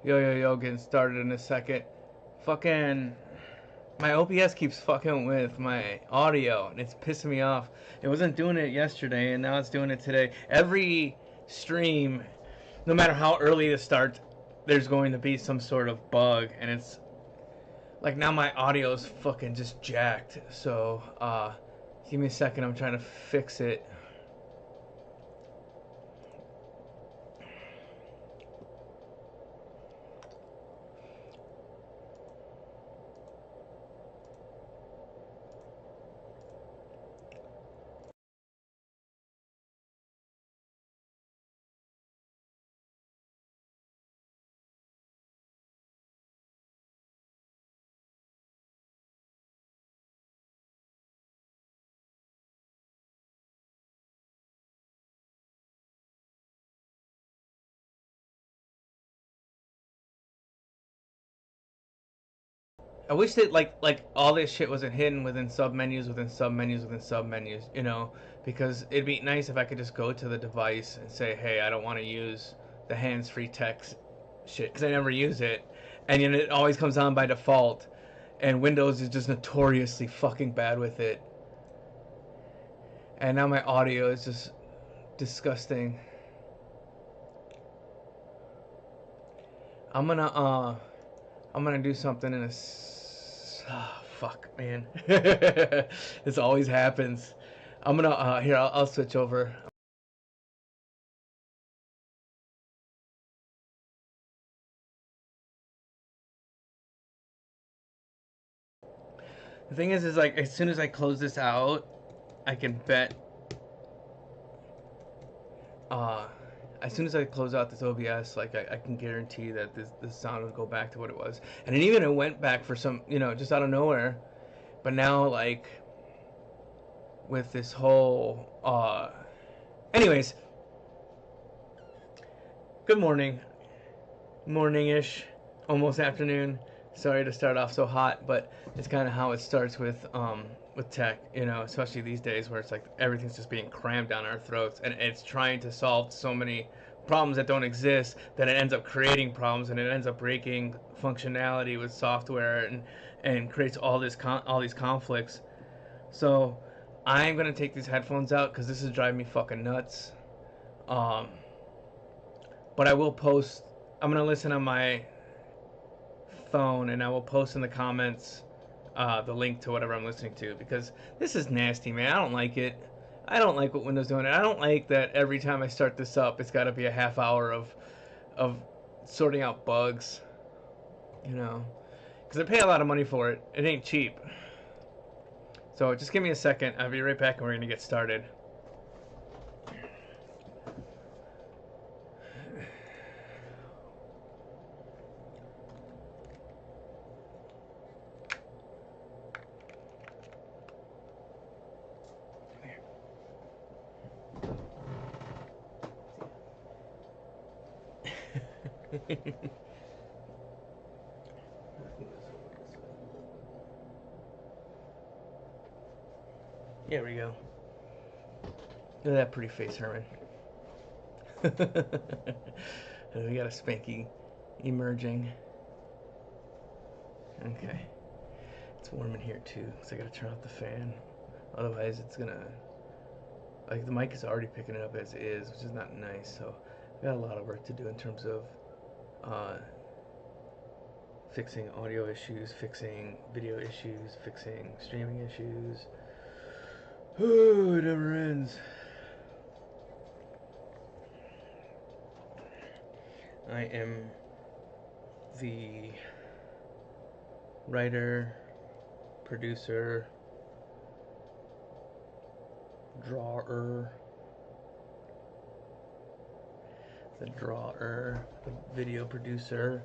Yo, getting started in a second. Fucking. My OBS keeps fucking with my audio, and it's pissing me off. It wasn't doing it yesterday, and now it's doing it today. Every stream, no matter how early it starts, there's going to be some sort of bug, and it's. Like, now my audio is fucking just jacked. So, give me a second, I'm trying to fix it. I wish that like all this shit wasn't hidden within submenus within submenus within submenus, you know, because it'd be nice if I could just go to the device and say, hey, I don't want to use the hands-free text shit because I never use it, and you know, it always comes on by default, and Windows is just notoriously fucking bad with it, and now my audio is just disgusting. I'm gonna do something in a. Oh, fuck, man. This always happens. I'm gonna. Here, I'll switch over. The thing is like, as soon as I close this out, I can bet. Uh, as soon as I close out this OBS, like I can guarantee that this sound will go back to what it was. And it went back for some, just out of nowhere. But now, like, with this whole, anyways, good morning. Morning-ish, almost afternoon. Sorry to start off so hot, but it's kind of how it starts with tech, especially these days where it's like everything's just being crammed down our throats, and it's trying to solve so many problems that don't exist that it ends up creating problems, and it ends up breaking functionality with software, and creates all these conflicts. So I'm gonna take these headphones out because this is driving me fucking nuts. Um, but I will post. I'm gonna listen on my phone, and I will post in the comments the link to whatever I'm listening to, because this is nasty, man. I don't like it. I don't like what Windows doing. I don't like that every time I start this up, it's got to be a half hour of sorting out bugs, because I pay a lot of money for it. It ain't cheap. So just give me a second. I'll be right back, and we're gonna get started. There we go. Look at that pretty face, Herman. We got a Spanky emerging. Okay. It's warm in here too, so I gotta turn off the fan. Otherwise, it's gonna. Like, the mic is already picking it up as is, which is not nice, so I got a lot of work to do in terms of fixing audio issues, fixing video issues, fixing streaming issues. Oh, it never ends. I am the writer, producer, drawer, the video producer,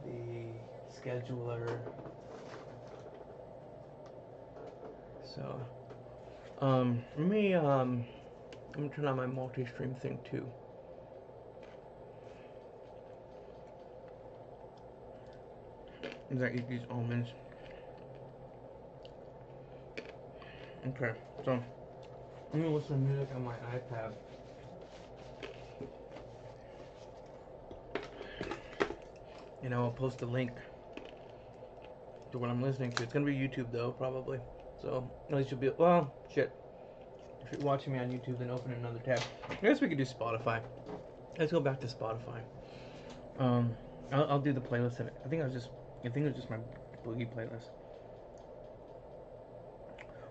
the scheduler. So, let me, I'm gonna turn on my multi-stream thing too. As I eat these almonds. Okay, so I'm gonna listen to music on my iPad. and I'll post a link to what I'm listening to. It's gonna be YouTube though, probably. So at least you'll be well. Shit. If you're watching me on YouTube, then open another tab. I guess we could do Spotify. Let's go back to Spotify. Um, I'll do the playlist. I think it was just my boogie playlist.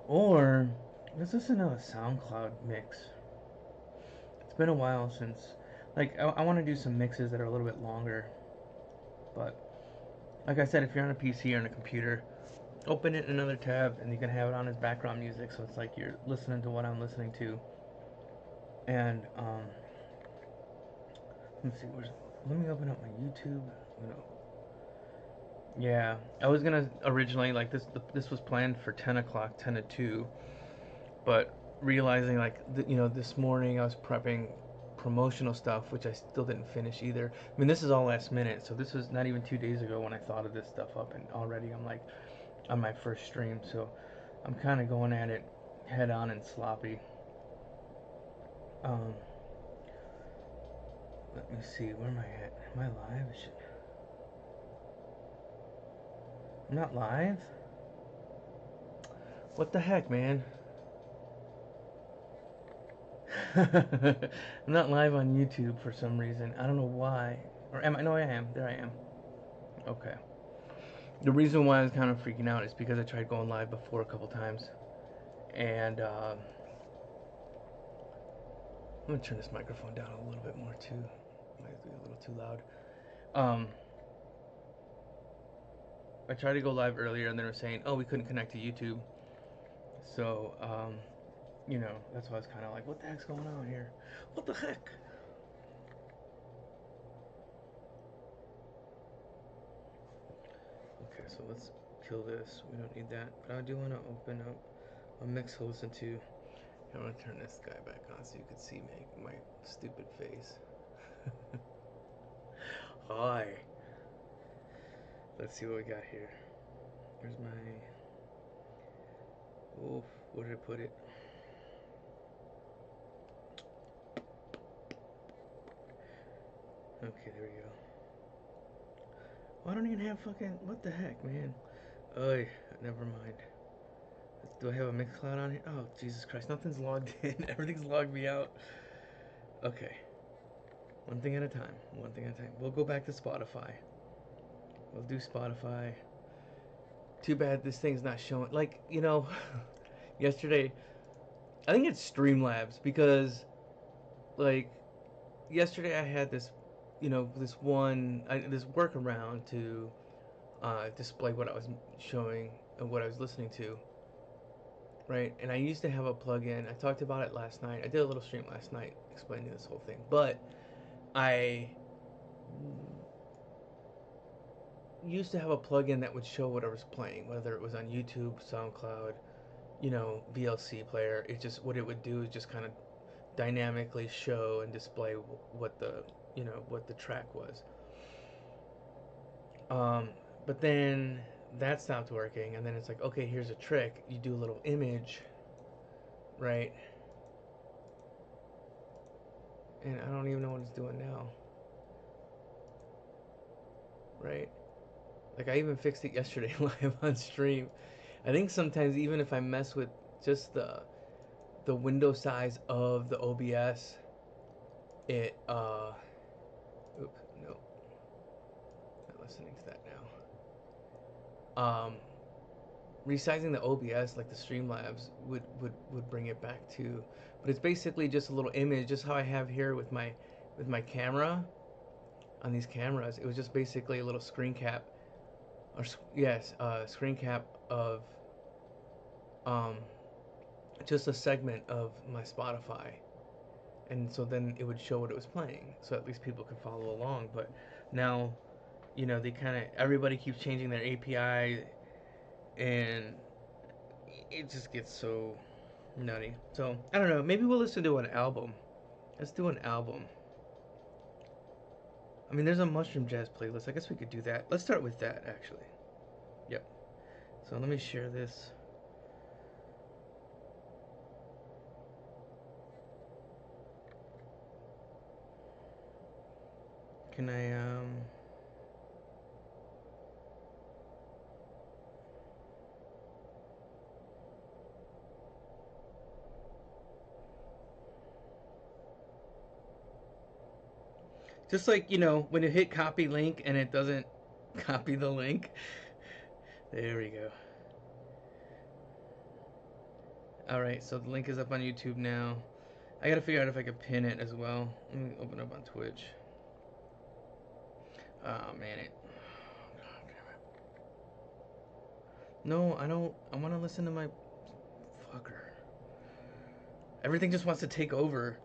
Or let's listen to a SoundCloud mix. It's been a while since, like, I want to do some mixes that are a little bit longer. But like I said, if you're on a PC or on a computer, open it in another tab, and you can have it on as background music, so it's like you're listening to what I'm listening to. And let's see, let me open up my YouTube. No. Yeah, I was gonna originally like this was planned for 10 o'clock, 10 to 2, but realizing like this morning I was prepping promotional stuff, which I still didn't finish either. I mean, this is all last minute, so this was not even 2 days ago when I thought of this stuff up, and already I'm like on my first stream, so I'm kind of going at it head on and sloppy. Um, Let me see, where am I at? Am I live? I'm not live? What the heck, man? I'm not live on YouTube for some reason. I don't know why. Or am I? No, I am. There I am. Okay. The reason why I was kind of freaking out is because I tried going live before a couple times. And I'm going to turn this microphone down a little bit more too. Might be a little too loud. I tried to go live earlier and they were saying, oh, we couldn't connect to YouTube. So, that's why I was kind of like, what the heck's going on here? What the heck? Okay, so let's kill this. We don't need that. But I do want to open up a mix to listen to. I'm going to turn this guy back on so you can see my stupid face. Hi. Let's see what we got here. Where's my... Oh, where did I put it? Okay, there we go. Oh, I don't even have fucking... What the heck, man? Oh, never mind. Do I have a Mixcloud on here? Oh, Jesus Christ. Nothing's logged in. Everything's logged me out. Okay. One thing at a time. One thing at a time. We'll go back to Spotify. We'll do Spotify. Too bad this thing's not showing. Like, yesterday... I think it's Streamlabs because, like, yesterday I had this, this workaround to display what I was showing and what I was listening to, right? And I used to have a plugin. I talked about it last night. I did a little stream last night explaining this whole thing, but I used to have a plugin that would show what I was playing, whether it was on YouTube, SoundCloud, VLC player. It just, what it would do is just kind of dynamically show and display what the track was. But then that stopped working, and then it's like, okay, here's a trick. You do a little image, right? And I don't even know what it's doing now, right? Like, I even fixed it yesterday live on stream. I think sometimes even if I mess with just the window size of the OBS, it oops, no, not listening to that now. Resizing the OBS, like the Streamlabs, would bring it back to, but it's basically just a little image, just how I have here with my camera on these cameras. It was just basically a little screen cap, or yes, screen cap of um, just a segment of my Spotify, and so then it would show what it was playing, so at least people could follow along. But now, everybody keeps changing their API, and it just gets so nutty. So I don't know. Maybe we'll listen to an album. Let's do an album. I mean, there's a Mushroom Jazz playlist. I guess we could do that. Let's start with that, actually. Yep. So let me share this. Can I Just like, when you hit copy link and it doesn't copy the link. There we go. Alright, so the link is up on YouTube now. I gotta figure out if I could pin it as well. Let me open up on Twitch. Oh, man, it. No, I don't. I want to listen to my. Fucker. Everything just wants to take over.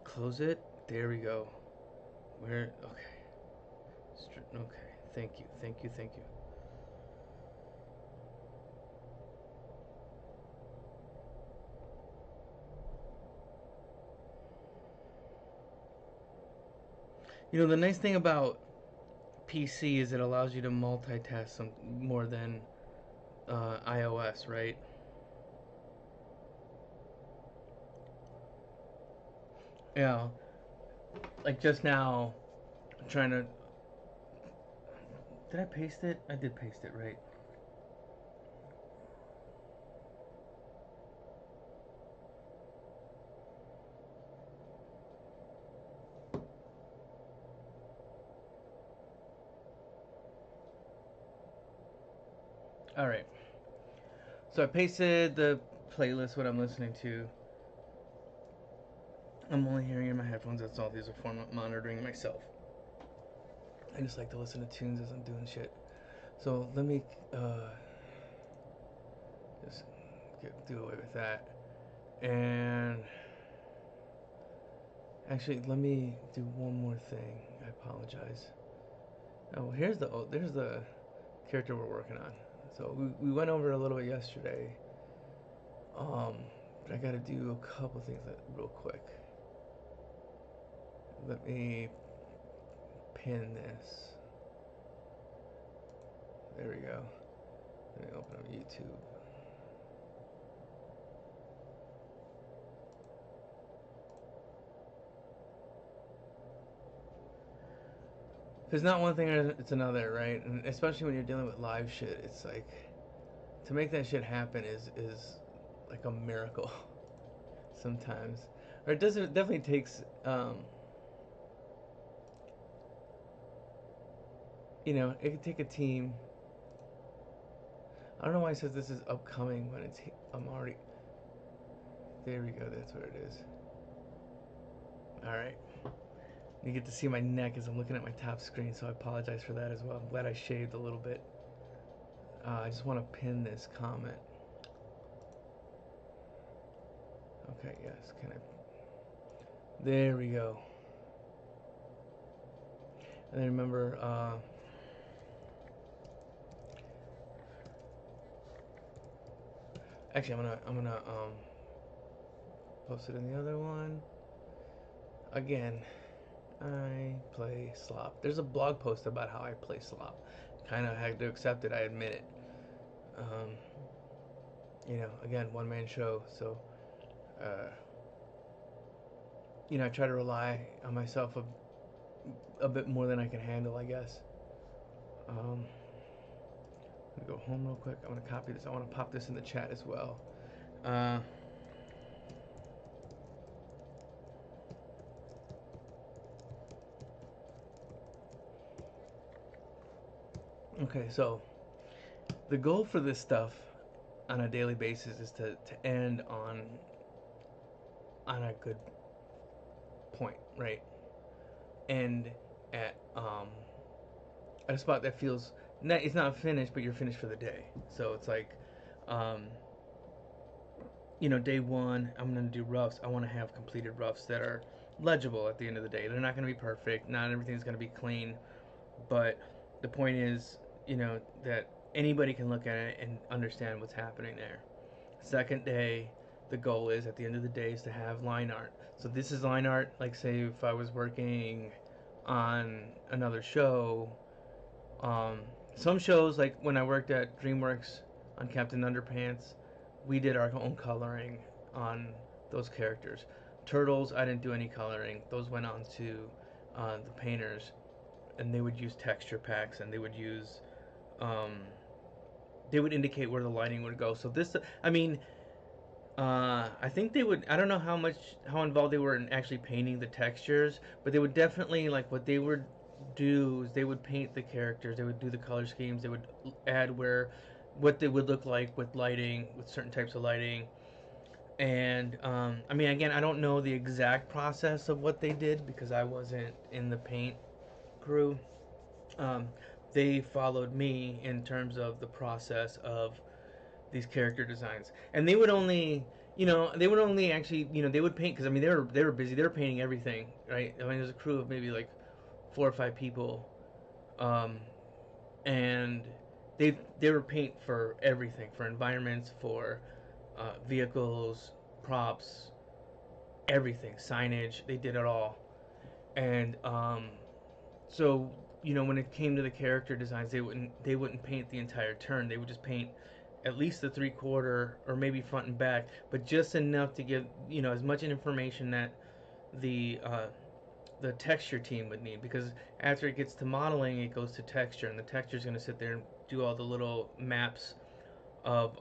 Close it. There we go. Where? Okay. Okay. Thank you. Thank you. Thank you. The nice thing about PC is it allows you to multitask some more than iOS, right? Yeah. Like just now, I'm trying to. Did I paste it? I did paste it, right? All right. So I pasted the playlist, what I'm listening to. I'm only hearing in my headphones. That's all. These are for monitoring myself. I just like to listen to tunes as I'm doing shit. So let me just do away with that. And actually, let me do one more thing. I apologize. Oh, there's the character we're working on. So we went over it a little bit yesterday. But I got to do a couple things real quick. Let me pin this. There we go. Let me open up YouTube. If it's not one thing, it's another, right? And especially when you're dealing with live shit, it's like to make that shit happen is like a miracle sometimes. Or it definitely takes it could take a team. I don't know why it says this is upcoming when I'm already. There we go. That's what it is. All right. You get to see my neck as I'm looking at my top screen, so I apologize for that as well. I'm glad I shaved a little bit. I just want to pin this comment. Okay, yes, can I? There we go. And then remember, actually, I'm gonna post it in the other one. Again, I play slop. There's a blog post about how I play slop. Kind of had to accept it. I admit it. Again, one man show. So, I try to rely on myself a bit more than I can handle, I guess. I'm gonna go home real quick. I'm gonna copy this. I want to pop this in the chat as well. Okay, so the goal for this stuff on a daily basis is to end on a good point, right? End at a spot that feels it's not finished, but you're finished for the day. So it's like, day one, I'm gonna do roughs. I want to have completed roughs that are legible at the end of the day. They're not gonna be perfect. Not everything's gonna be clean, but the point is, that anybody can look at it and understand what's happening there. Second day, the goal is at the end of the day is to have line art. So this is line art. Like say if I was working on another show, some shows like when I worked at DreamWorks on Captain Underpants, we did our own coloring on those characters. Turtles, I didn't do any coloring. Those went on to the painters, and they would use texture packs, and they would use they would indicate where the lighting would go. So this, I mean, I think they would. I don't know how involved they were in actually painting the textures, but they would definitely like what they would do is they would paint the characters. They would do the color schemes. They would add where what they would look like with lighting, with certain types of lighting. And I mean, again, I don't know the exact process of what they did because I wasn't in the paint crew. Um, they followed me in terms of the process of these character designs, and they would only, they would only actually, they would paint because I mean they were busy. They were painting everything, right? I mean, there's a crew of maybe like 4 or 5 people, um, and they were paint for everything, for environments, for vehicles, props, everything, signage. They did it all, and so when it came to the character designs, they wouldn't paint the entire turn. They would just paint at least the 3/4 or maybe front and back, but just enough to give as much information that the uh, the texture team would need, because after it gets to modeling, it goes to texture, and the texture is going to sit there and do all the little maps of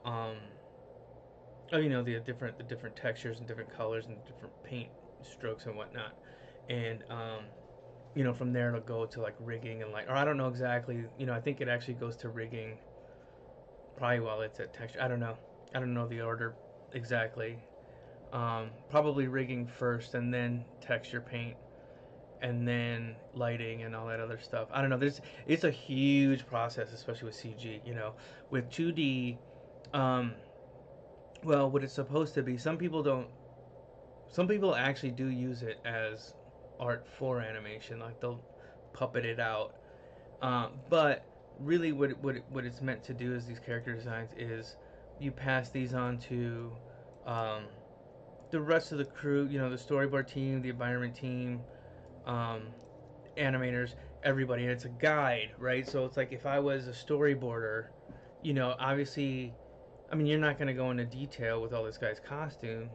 the different textures and different colors and different paint strokes and whatnot, and from there it'll go to like rigging and like, or I don't know exactly. I think it actually goes to rigging probably while it's at texture. I don't know the order exactly. Probably rigging first and then texture paint and then lighting and all that other stuff. I don't know. It's a huge process, especially with CG. With 2D, um, well, what it's supposed to be. Some people don't. Some people actually do use it as art for animation. Like they'll puppet it out. But really, what it's meant to do is these character designs is you pass these on to um, the rest of the crew. The storyboard team, the environment team, um, animators, everybody. And it's a guide, right? So it's like if I was a storyboarder, obviously, I mean, you're not going to go into detail with all this guy's costume,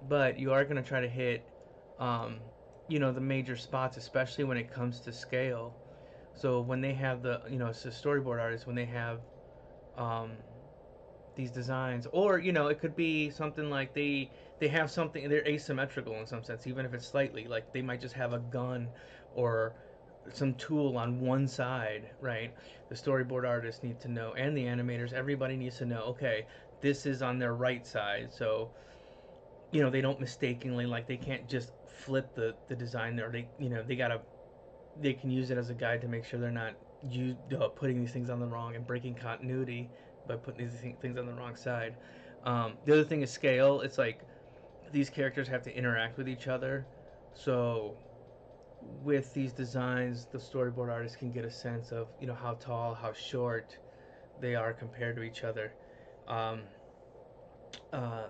but you are going to try to hit, um, the major spots, especially when it comes to scale. So when they have it's a storyboard artist, when they have um, these designs, or it could be something like they have something, they're asymmetrical in some sense, even if it's slightly, like they might just have a gun or some tool on one side, right? The storyboard artists need to know, and the animators, everybody needs to know, okay, this is on their right side, so they don't mistakenly, like they can't just flip the design there. They can use it as a guide to make sure they're not putting these things on the wrong and breaking continuity by putting these things on the wrong side. The other thing is scale. It's like these characters have to interact with each other, so with these designs, the storyboard artist can get a sense of how tall, how short they are compared to each other. Um, uh,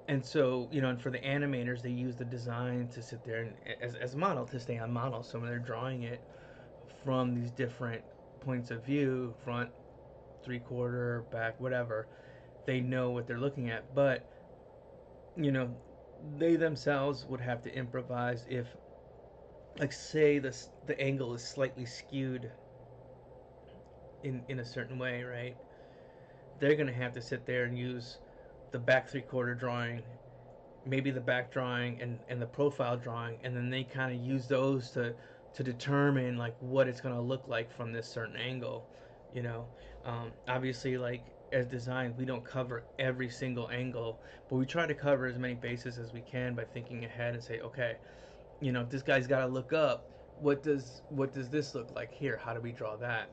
and so and for the animators, they use the design to sit there and as model, to stay on model. So when they're drawing it from these different points of view, front, 3/4, back, whatever, they know what they're looking at. But you know they themselves would have to improvise if, like, say the angle is slightly skewed in a certain way, right? They're gonna have to sit there and use the back 3/4 drawing, maybe the back drawing and the profile drawing, and then they kind of use those to determine like what it's going to look like from this certain angle. you know Obviously, like, as designed, we don't cover every single angle, but we try to cover as many bases as we can by thinking ahead and say, okay, this guy's got to look up, what does this look like here, how do we draw that.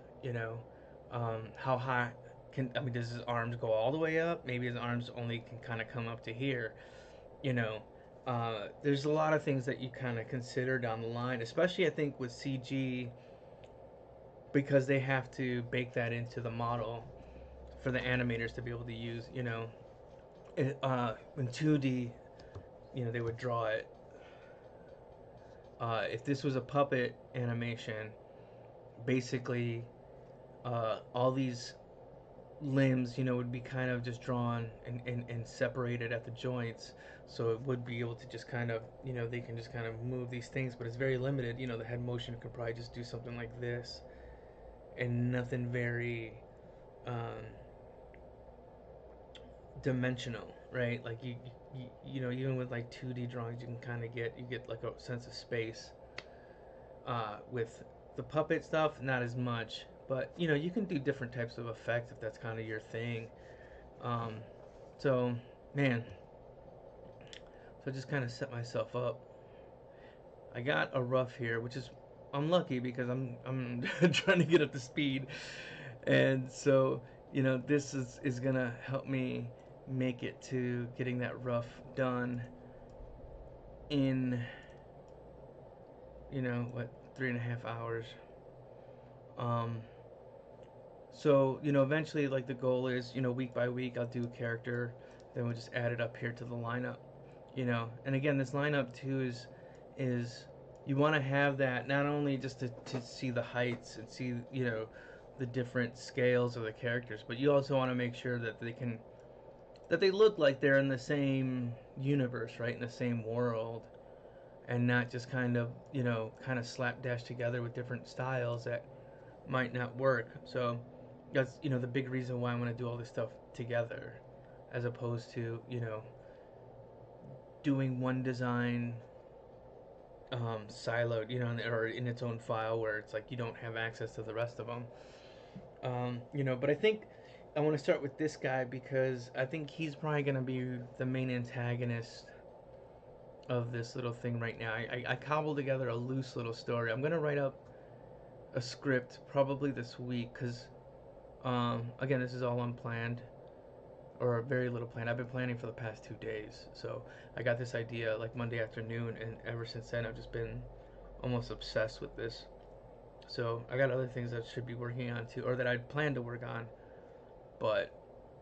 How high does his arms go all the way up? Maybe his arms only can kind of come up to here. you know there's a lot of things that you kind of consider down the line, especially I think with CG, because they have to bake that into the model for the animators to be able to use. In 2D, they would draw it. If this was a puppet animation, basically all these limbs, would be kind of just drawn and separated at the joints. So it would be able to just kind of, they can just kind of move these things, but it's very limited. The head motion could probably just do something like this and nothing very um, dimensional. right? Like you know, even with like 2D drawings, you can kind of get like a sense of space. With the puppet stuff, not as much, but you know, you can do different types of effects if that's kind of your thing. Um, so, man, so I just kind of set myself up. I got a rough here, which is I'm lucky because I'm trying to get up to speed, and so you know this is gonna help me make it to getting that rough done in you know what 3.5 hours. Um, so you know eventually like the goal is you know week by week I'll do a character, then we'll just add it up here to the lineup, you know. And again, this lineup too is you want to have that not only just to see the heights and see you know the different scales of the characters, but you also want to make sure that they look like they're in the same universe, right, in the same world, and not just kind of you know kind of slapdash together with different styles that might not work. So that's you know the big reason why I want to do all this stuff together, as opposed to you know doing one design siloed, you know, or in its own file where it's like you don't have access to the rest of them. You know, but I think I want to start with this guy because I think he's probably going to be the main antagonist of this little thing right now. I cobbled together a loose little story. I'm going to write up a script probably this week because, again, this is all unplanned or very little planned. I've been planning for the past 2 days. So I got this idea like Monday afternoon, and ever since then, I've just been almost obsessed with this. So I got other things that I should be working on too, or that I'd plan to work on. But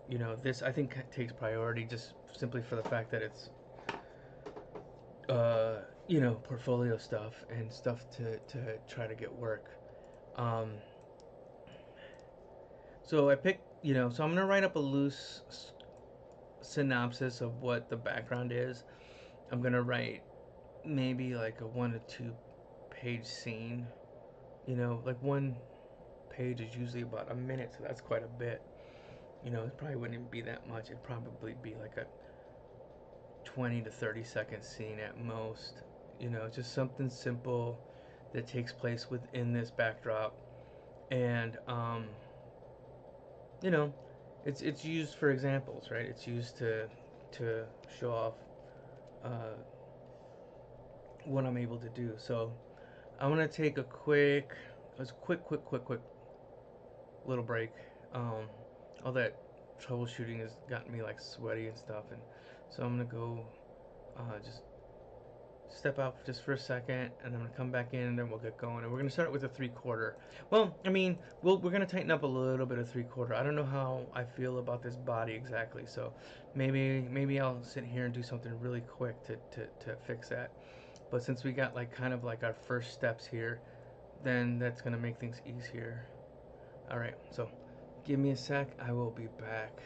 you know, this I think takes priority just simply for the fact that it's you know portfolio stuff and stuff to try to get work. Um, so I picked you know, so I'm gonna write up a loose synopsis of what the background is. I'm gonna write maybe like a 1 to 2 page scene. You know, like one page is usually about a minute, so that's quite a bit. You know, it probably wouldn't even be that much. It'd probably be like a 20 to 30 second scene at most. You know, just something simple that takes place within this backdrop, and you know, it's used for examples, right? It's used to show off uh, what I'm able to do. So I want to take a quick little break. Um, all that troubleshooting has gotten me like sweaty and stuff, and so I'm gonna go just step out just for a second, and then I'm gonna come back in, and then we'll get going. And we're gonna start with a 3/4. Well, I mean, we're gonna tighten up a little bit of 3/4. I don't know how I feel about this body exactly, so maybe I'll sit here and do something really quick to fix that. But since we got like kind of like our first steps here, then that's gonna make things easier. All right, so give me a sec. I will be back.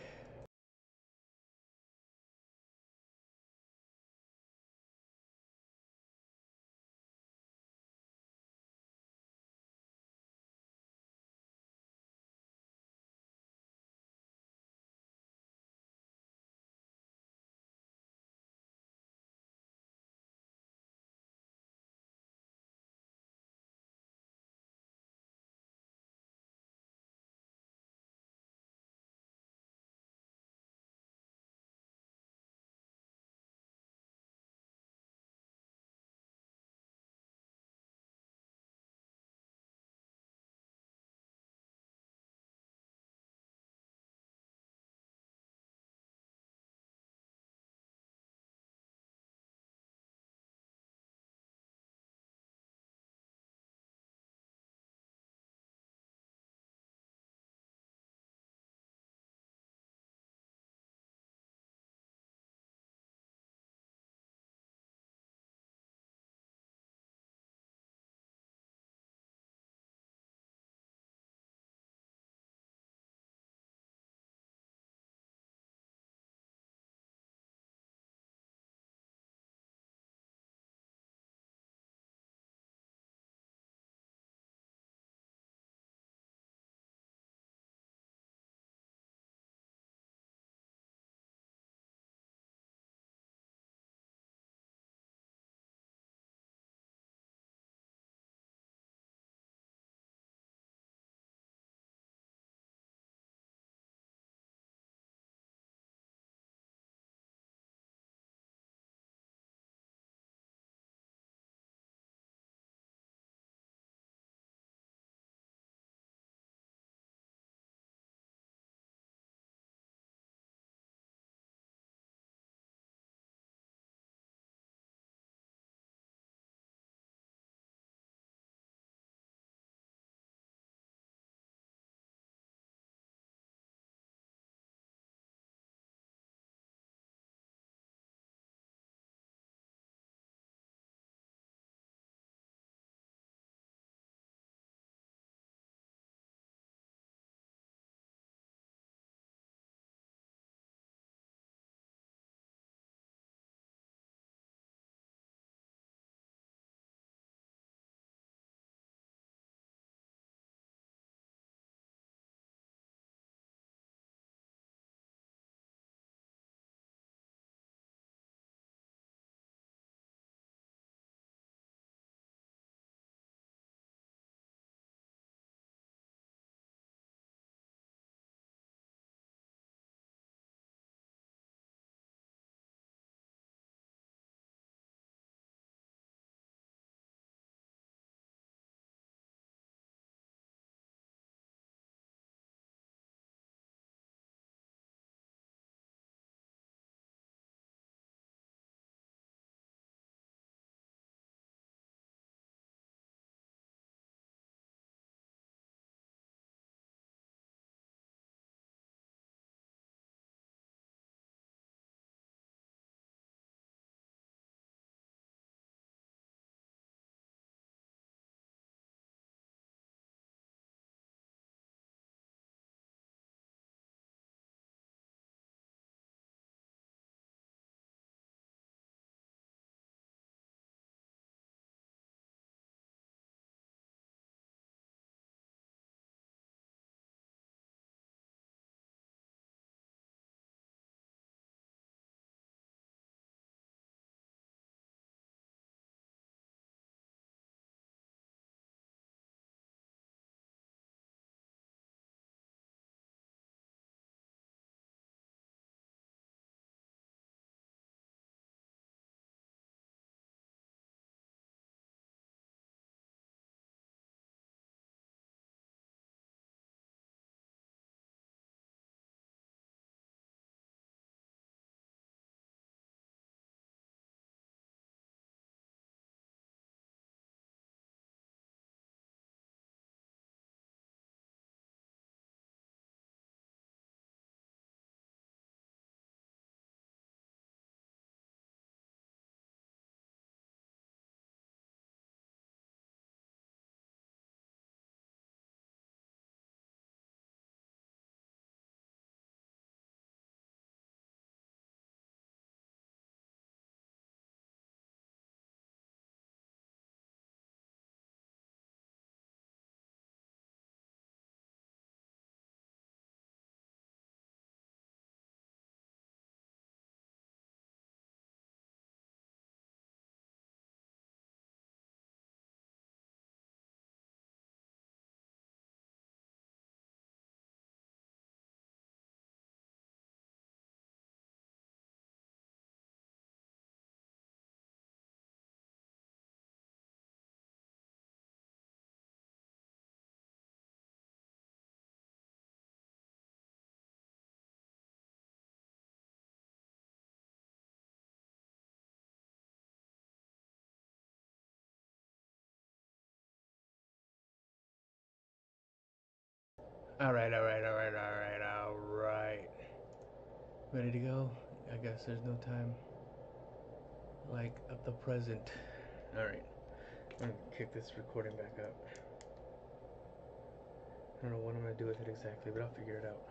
Alright. Ready to go? I guess there's no time like at the present. Alright. I'm gonna kick this recording back up. I don't know what I'm gonna do with it exactly, but I'll figure it out.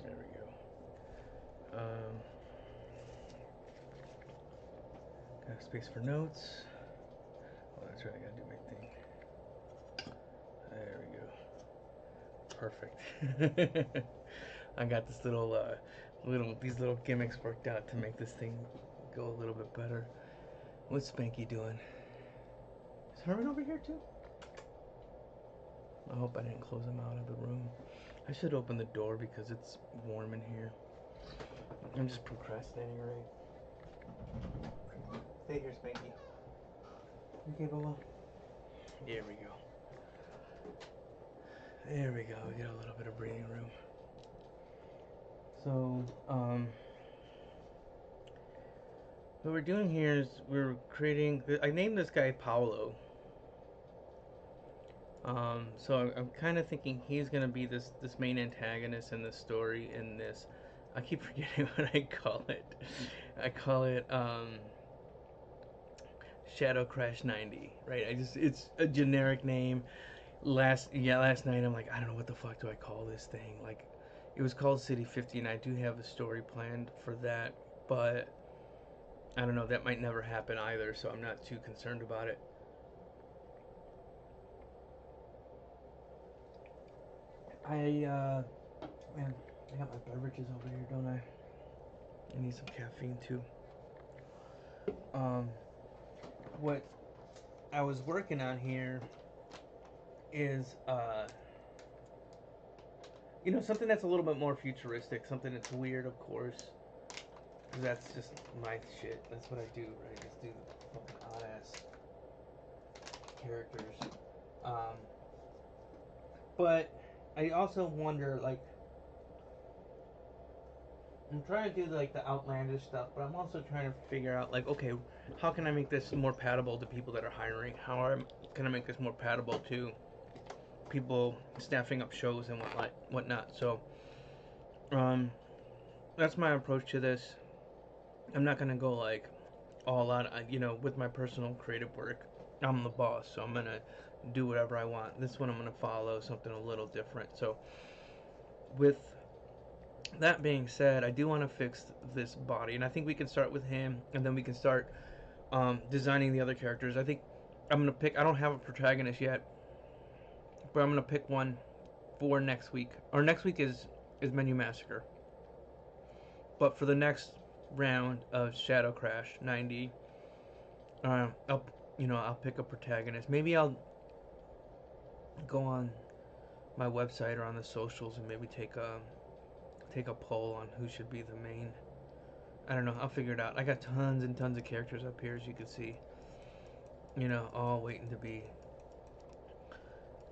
There we go. Got space for notes. Oh, that's right, I gotta do my thing. There we go. Perfect. I got this these little gimmicks worked out to make this thing go a little bit better. What's Spanky doing? Is Herman over here too? I hope I didn't close him out of the room. I should open the door because it's warm in here. I'm just procrastinating, right? Stay here, Spanky. Okay, Paolo. There we go. There we go. We get a little bit of breathing room. So, what we're doing here is we're creating. I named this guy Paolo. So I'm kind of thinking he's gonna be this main antagonist in this story. In this, I keep forgetting what I call it. I call it Shadow Crash 90. Right? It's a generic name. Last night I'm like, I don't know what the fuck do I call this thing. Like, it was called City 50, and I do have a story planned for that, but I don't know, that might never happen either, so I'm not too concerned about it. Man, I got my beverages over here, don't I? I need some caffeine too. What I was working on here is, something that's a little bit more futuristic, something that's weird, of course. Because that's just my shit. That's what I do, right? Just do the fucking odd ass characters. But I also wonder, like, I'm trying to do like the outlandish stuff, but I'm also trying to figure out, like, okay, how can I make this more palatable to people that are hiring? Can I make this more palatable to people staffing up shows and whatnot? So, that's my approach to this. I'm not gonna go like all out, with my personal creative work. I'm the boss, so I'm gonna do whatever I want. This one I'm gonna follow something a little different. So, with that being said, I do want to fix this body, and I think we can start with him, and then we can start designing the other characters. I think I'm gonna pick. I don't have a protagonist yet, but I'm gonna pick one for next week. Or next week is Menu Massacre, but for the next round of Shadow Crash 90, I'll pick a protagonist. Maybe I'll go on my website or on the socials and maybe take a poll on who should be the main. I don't know. I'll figure it out. I got tons and tons of characters up here, as you can see. All waiting to be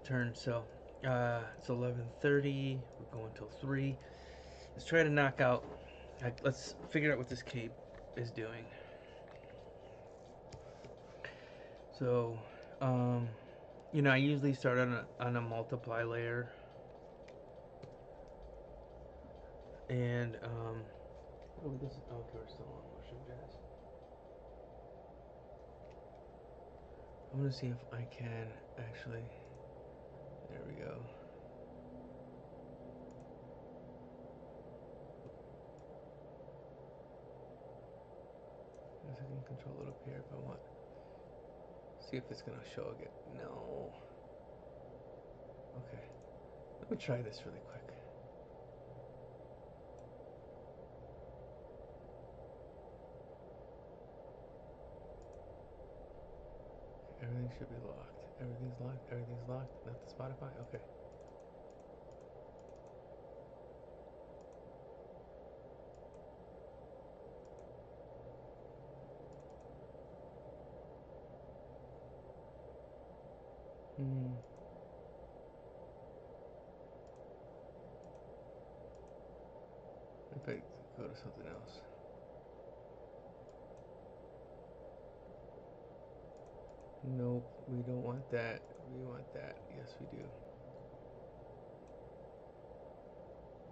turned. So, it's 11:30. We're going till 3. Let's try to knock out. Let's figure out what this cape is doing. So, I usually start on a multiply layer, and okay, we're still on motion jazz. I'm gonna see if I can actually. There we go. I can control it up here if I want. See if it's gonna show again. No. Okay. Let me try this really quick. Everything should be locked. Everything's locked. Everything's locked. Not the Spotify. Okay. If I go to something else. Nope, we don't want that. We want that. Yes, we do.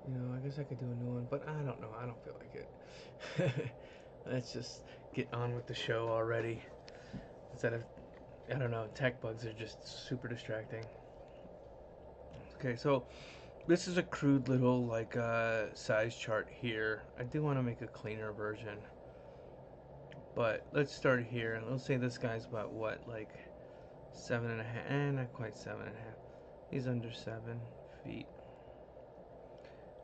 I guess I could do a new one, but I don't know. I don't feel like it. Let's just get on with the show already. Instead of, I don't know, tech bugs are just super distracting. Okay, so this is a crude little like size chart here. I do want to make a cleaner version, but let's start here. Let's say this guy's about what, like 7.5, not quite 7.5. He's under 7 feet.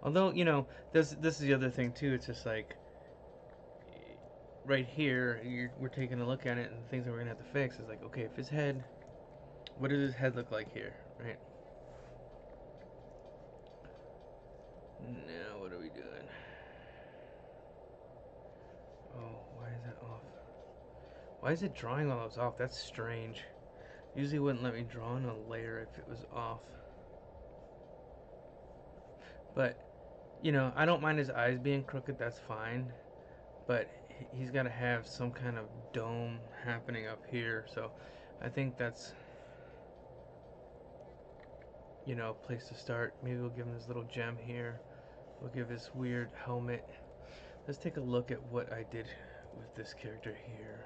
Although this is the other thing too. It's just like right here, we're taking a look at it, and the things that we're gonna have to fix is like, okay, if his head, what does his head look like here, right? Now what are we doing? Oh, why is that off? Why is it drawing all those off? That's strange. Usually it wouldn't let me draw on a layer if it was off. But I don't mind his eyes being crooked. That's fine. But he's got to have some kind of dome happening up here. So I think that's a place to start. Maybe we'll give him this little gem here. We'll give his weird helmet. Let's take a look at what I did with this character here.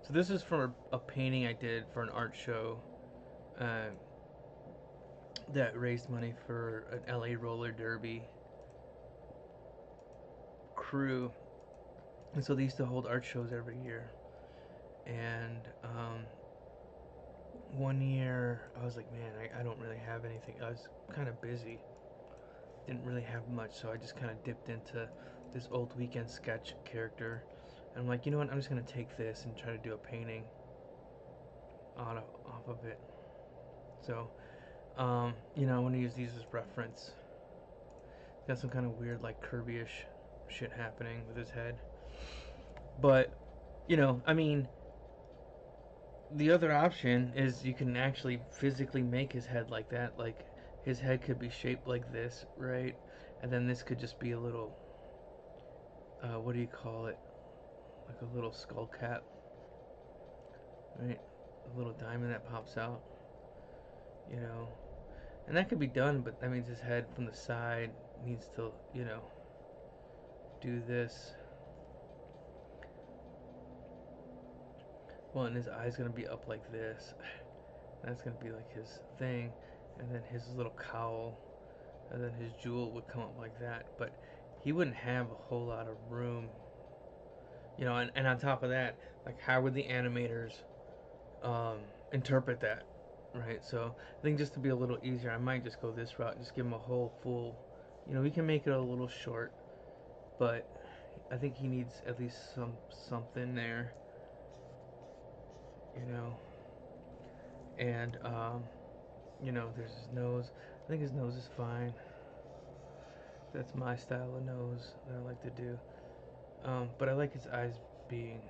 So this is from a painting I did for an art show that raised money for an LA roller derby crew. And so they used to hold art shows every year. And one year I was like, man, I don't really have anything. I was kind of busy. Didn't really have much, so I just kind of dipped into this old weekend sketch character. And I'm like, you know what? I'm just going to take this and try to do a painting off of it. So, I want to use these as reference. Got some kind of weird, like, Kirby-ish shit happening with his head. But, I mean, the other option is you can actually physically make his head like that. Like, his head could be shaped like this, right? And then this could just be a little, what do you call it? Like a little skull cap, right? A little diamond that pops out, And that could be done, but that means his head from the side needs to, do this. Well, and his eye's gonna be up like this. That's gonna be like his thing, and then his little cowl, and then his jewel would come up like that. But he wouldn't have a whole lot of room, and on top of that, like, how would the animators interpret that, right? So I think just to be a little easier, I might just go this route, just give him a whole full, we can make it a little short, but I think he needs at least something there, and there's his nose. I think his nose is fine. That's my style of nose that I like to do, but I like his eyes being,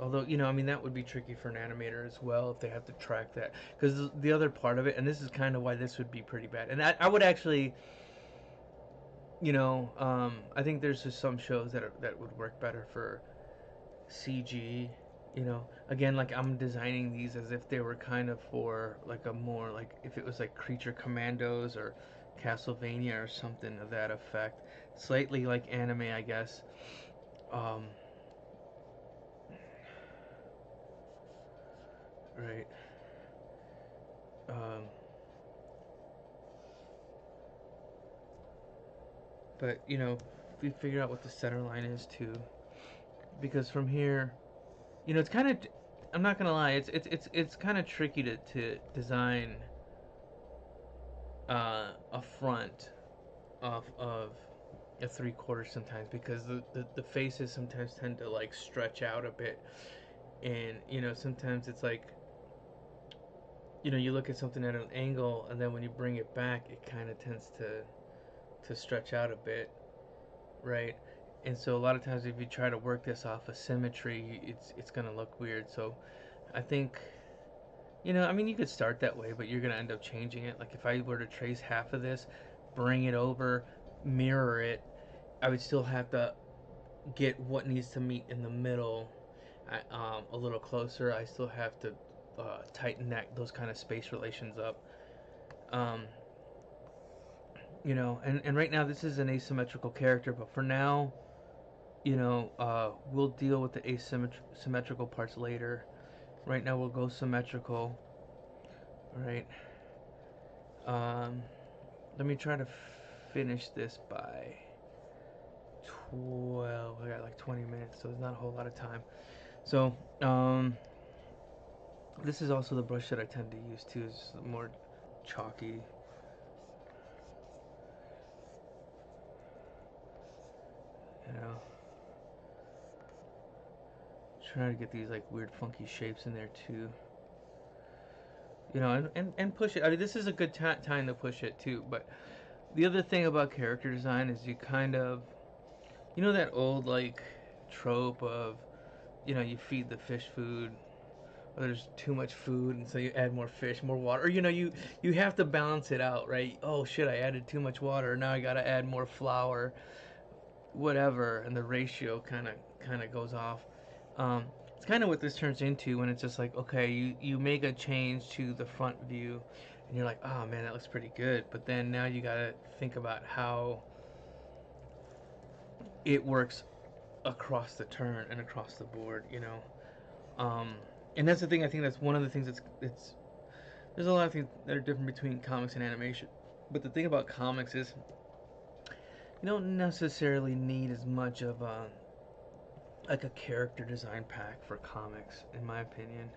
although, that would be tricky for an animator as well if they have to track that. Because the other part of it, and this is kind of why this would be pretty bad. And I would actually, I think there's just some shows that would work better for CG. Again, like, I'm designing these as if they were kind of for like a more, like, if it was like Creature Commandos or Castlevania or something of that effect. Slightly like anime, I guess. Right. Um, but we figure out what the center line is too, because from here, it's kind of, I'm not gonna lie, it's kind of tricky to design a front of a 3/4 sometimes, because the faces sometimes tend to like stretch out a bit, and sometimes it's like, you look at something at an angle, and then when you bring it back, it kind of tends to stretch out a bit, right? And so a lot of times if you try to work this off of symmetry, it's gonna look weird. So I think, I mean, you could start that way, but you're gonna end up changing it. Like, if I were to trace half of this, bring it over, mirror it, I would still have to get what needs to meet in the middle a little closer. I still have to tighten those kind of space relations up. Um, and right now this is an asymmetrical character, but for now, we'll deal with the asymmetrical parts later. Right now we'll go symmetrical. All right. Um, Let me try to finish this by 12. I got like 20 minutes, so there's not a whole lot of time. So, this is also the brush that I tend to use too. It's more chalky. You know, trying to get these like weird funky shapes in there too. And push it. I mean, this is a good time to push it too. But the other thing about character design is you kind of, that old like trope of, you feed the fish food, or there's too much food, and so you add more fish, more water. Or you have to balance it out, right? Oh shit, I added too much water. Now I gotta add more flour, whatever, and the ratio kind of goes off. Um, it's kind of what this turns into when it's just like, okay, you make a change to the front view, and you're like, oh man, that looks pretty good. But then now you gotta think about how it works across the turn and across the board. Um, and that's the thing. I think that's one of the things that's there's a lot of things that are different between comics and animation. But the thing about comics is you don't necessarily need as much of a like a character design pack for comics, in my opinion.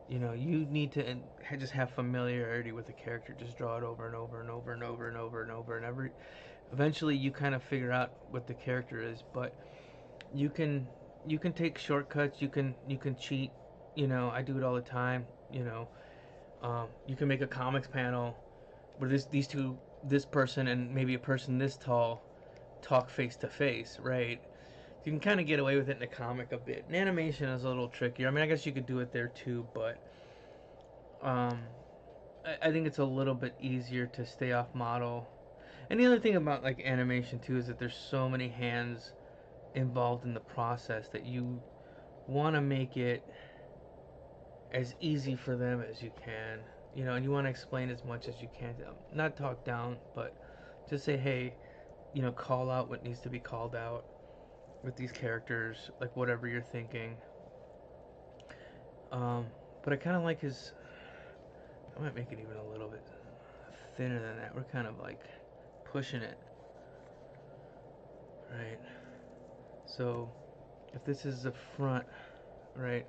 You need to just have familiarity with the character. Just draw it over and over and over and over and over and over and every. Eventually, you kind of figure out what the character is, but you can you can take shortcuts. You can cheat. I do it all the time. You can make a comics panel where these two, this person and maybe a person this tall, talk face to face, right? You can kind of get away with it in a comic a bit. In animation is a little trickier. I mean, I guess you could do it there too, but um, I think it's a little bit easier to stay off model. And the other thing about like animation too is that there's so many hands involved in the process that you want to make it as easy for them as you can. And you want to explain as much as you can to them. Not talk down, but just say, hey, call out what needs to be called out with these characters, like whatever you're thinking. Um, but I kind of like his. I might make it even a little bit thinner than that. We're kind of like pushing it, right? So if this is the front, right?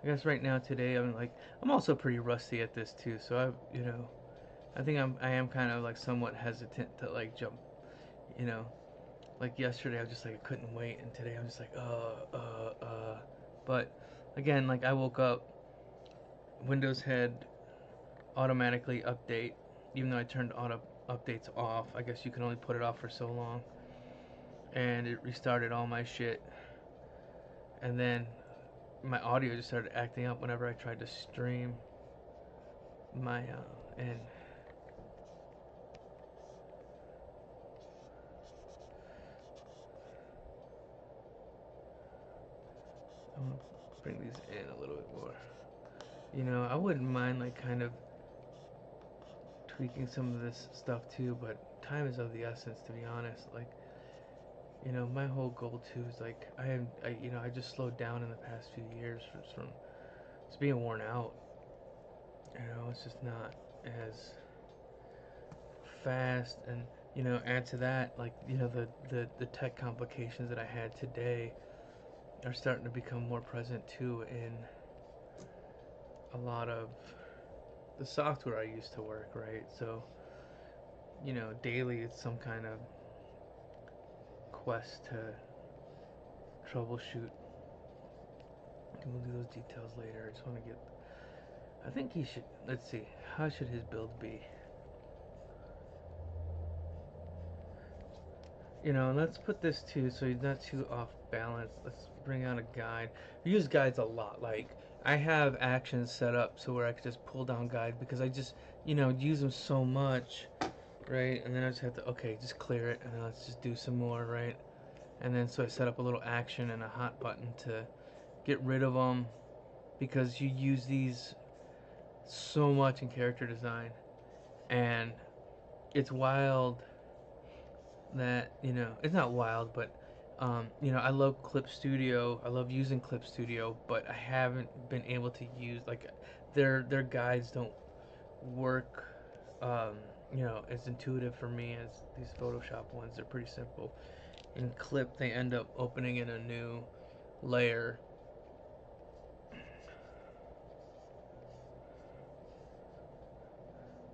I guess right now today I'm also pretty rusty at this too. So I think I am kind of like somewhat hesitant to like jump. You know, like yesterday I was just like I couldn't wait, and today I'm just like But again, like I woke up, Windows had automatically update, even though I turned auto updates off. I guess you can only put it off for so long, and it restarted all my shit, and then my audio just started acting up whenever I tried to stream my and I'm gonna bring these in a little bit more. I wouldn't mind like kind of tweaking some of this stuff too, but time is of the essence, to be honest. Like, my whole goal too is like I just slowed down in the past few years from just being worn out. It's just not as fast, and add to that like the tech complications that I had today are starting to become more present too in a lot of the software I used to work, right? So, daily it's some kind of quest to troubleshoot. And we'll do those details later. I just want to get. I think he should. Let's see. How should his build be? Let's put this too so he's not too off balance. Let's bring out a guide. We use guides a lot. Like, I have actions set up so where I could just pull down guide because I just, use them so much, right? And then I just have to, okay, just clear it, and then let's just do some more, right? And then so I set up a little action and a hot button to, get rid of them because you use these so much in character design, and it's wild that it's not wild, but I love Clip Studio. I love using Clip Studio, but I haven't been able to use like their guides don't work as intuitive for me as these Photoshop ones. They're pretty simple. In Clip, they end up opening in a new layer.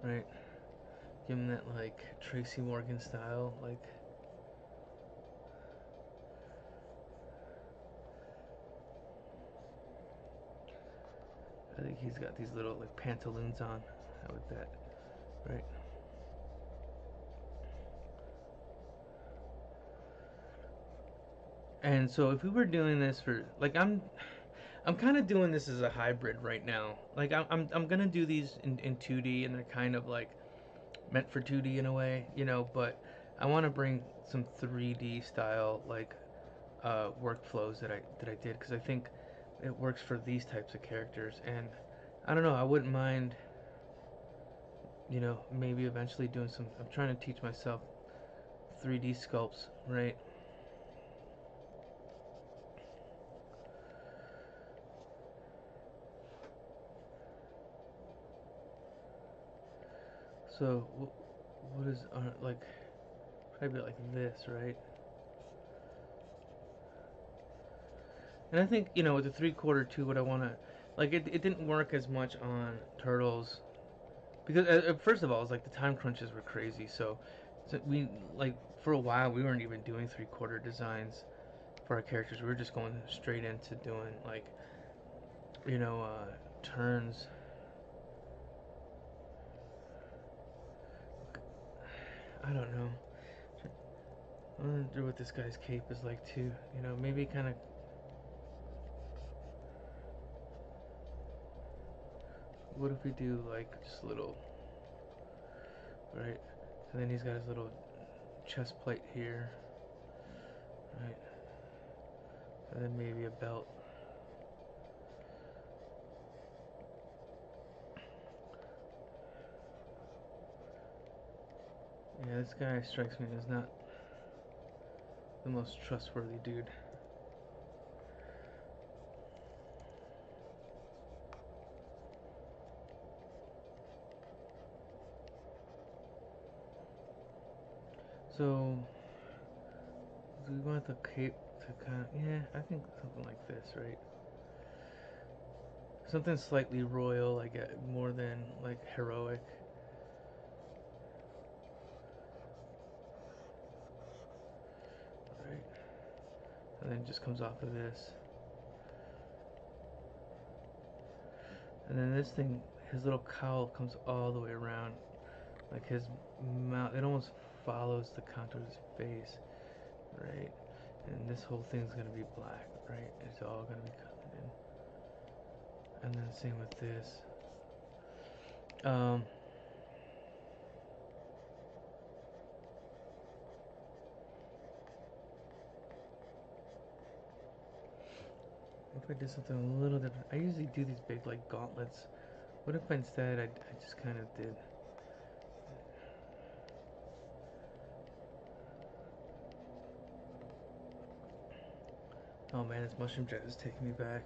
Right? Give them that like Tracy Morgan style, like. I think he's got these little like pantaloons on. How about that? Right? And so if we were doing this for like I'm kind of doing this as a hybrid right now. Like I'm gonna do these in 2D, and they're kind of like meant for 2D in a way, but I want to bring some 3D style like workflows that I did, because I think it works for these types of characters. And I don't know, I wouldn't mind maybe eventually doing some. I'm trying to teach myself 3D sculpts, right? So what is like probably like this, right? And I think with the 3/4 too, what I want to like it didn't work as much on Turtles because first of all, it's like the time crunches were crazy. So we like for a while we weren't even doing 3/4 designs for our characters. We were just going straight into doing like turns. I don't know. I wonder what this guy's cape is like too. Maybe kind of. What if we do like just a little, right? And then he's got his little chest plate here, right? And then maybe a belt. Yeah, this guy strikes me as not the most trustworthy dude. So, do we want the cape to kind of, yeah, I think something like this, right? Something slightly royal, like more than like heroic. Right? And then it just comes off of this. And then this thing, his little cowl comes all the way around. Like his mouth, it almost follows the contour of his face, right? And this whole thing's gonna be black, right? It's all gonna be covered in. And then same with this. Um, what if I did something a little different? I usually do these big like gauntlets. What if instead I just kind of did. Oh man, this mushroom jet is taking me back.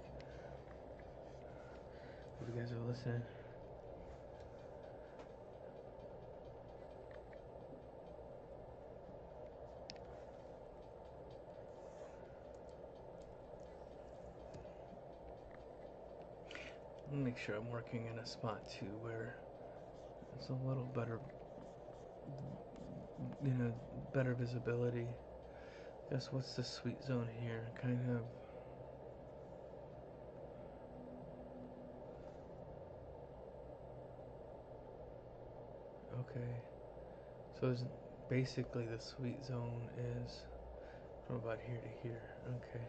Hope you guys are listening. Let me make sure I'm working in a spot too where it's a little better, better visibility. Guess what's the sweet zone here? Kind of. Okay. So it's basically the sweet zone is from about here to here. Okay.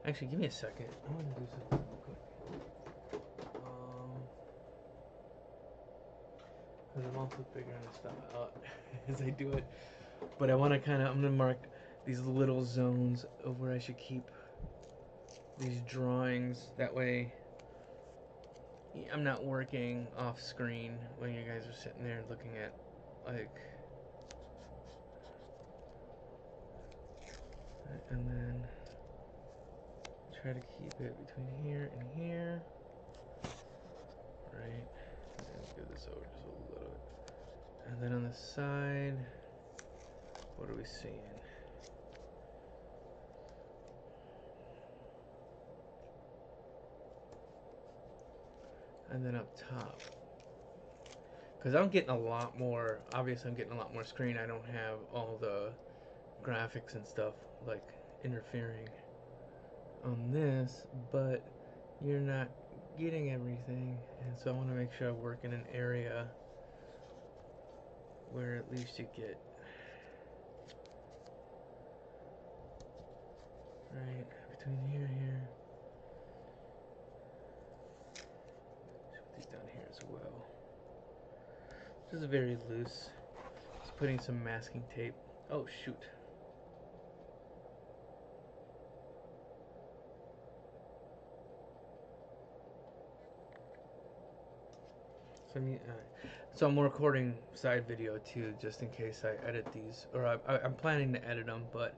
Actually, give me a second. I want to do something real quick. Because I'm also figuring this stuff out as I do it. But I want to I'm going to mark these little zones of where I should keep these drawings. That way I'm not working off screen when you guys are sitting there looking at like, and then try to keep it between here and here, right? Let's get this over just a little bit. And then on the side, what are we seeing? And then up top, because I'm getting a lot more, obviously I'm getting a lot more screen. I don't have all the graphics and stuff like interfering on this, but you're not getting everything, and so I want to make sure I work in an area where at least you get right between here and here. Put these down here as well. This is very loose. Just putting some masking tape. Oh shoot. So I'm recording side video too, just in case I edit these, or I'm planning to edit them, but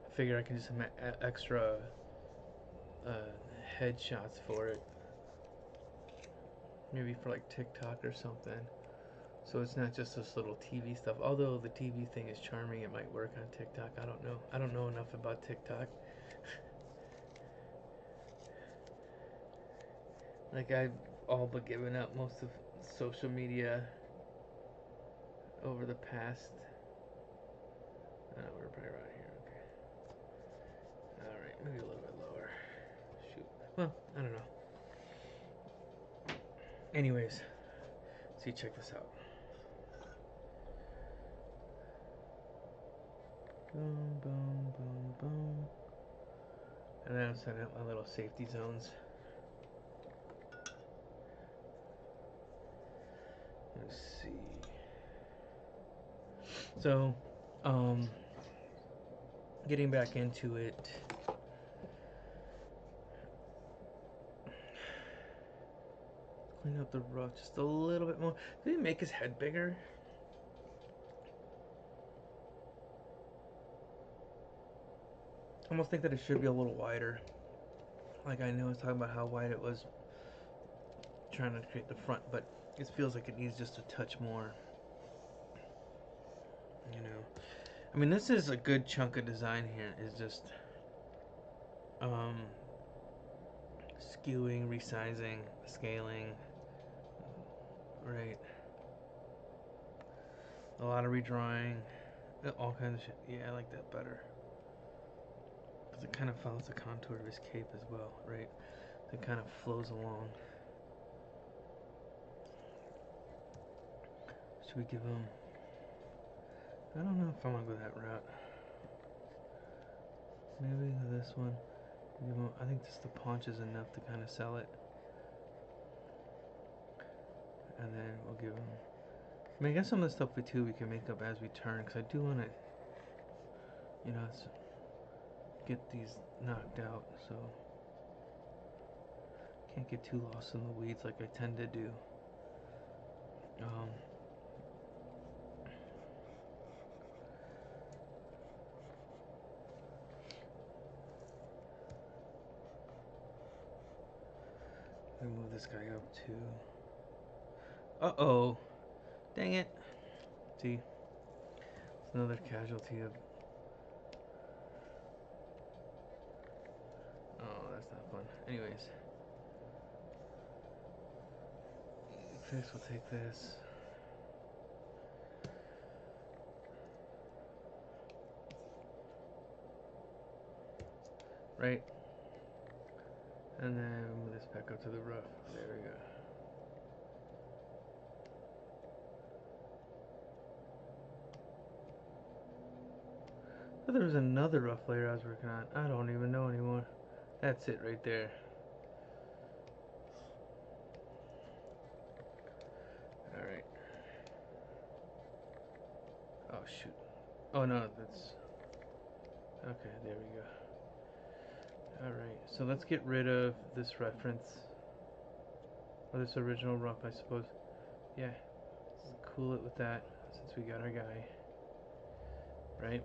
I figure I can do some extra uh, headshots for it, maybe for like TikTok or something. So it's not just this little TV stuff. Although the TV thing is charming, it might work on TikTok. I don't know. I don't know enough about TikTok. Like I've all but given up most of social media over the past. We're probably right here. Okay. All right, maybe a little bit lower. Shoot. Well, I don't know. Anyways, see, check this out. Boom, boom, boom, boom. And then I'm setting up my little safety zones. Let's see. So, getting back into it. Clean up the roof just a little bit more. Did he make his head bigger? I almost think that it should be a little wider. Like I know I was talking about how wide it was trying to create the front, but it feels like it needs just a touch more. You know, I mean, this is a good chunk of design here. Is just skewing, resizing, scaling, right? A lot of redrawing, all kinds of shit. Yeah, I like that better because it kind of follows the contour of his cape as well, right? It kind of flows along. Should we give him? I don't know if I want to go that route. Maybe this one. I think just the paunch is enough to kind of sell it. And then we'll give him. I mean, I guess some of the stuff we can make up as we turn, because I do want to, you know, get these knocked out, so can't get too lost in the weeds like I tend to do. Let me move this guy up too. Uh-oh. Dang it. See? It's another casualty of... Oh, that's not fun. Anyways. First we'll take this. Right? And then move this back up to the roof. There we go. But there was another rough layer I was working on. I don't even know anymore. That's it right there. Alright. Oh shoot. Oh no, that's... Okay, there we go. Alright, so let's get rid of this reference, or this original rough, I suppose. Yeah, let's cool it with that, since we got our guy, right?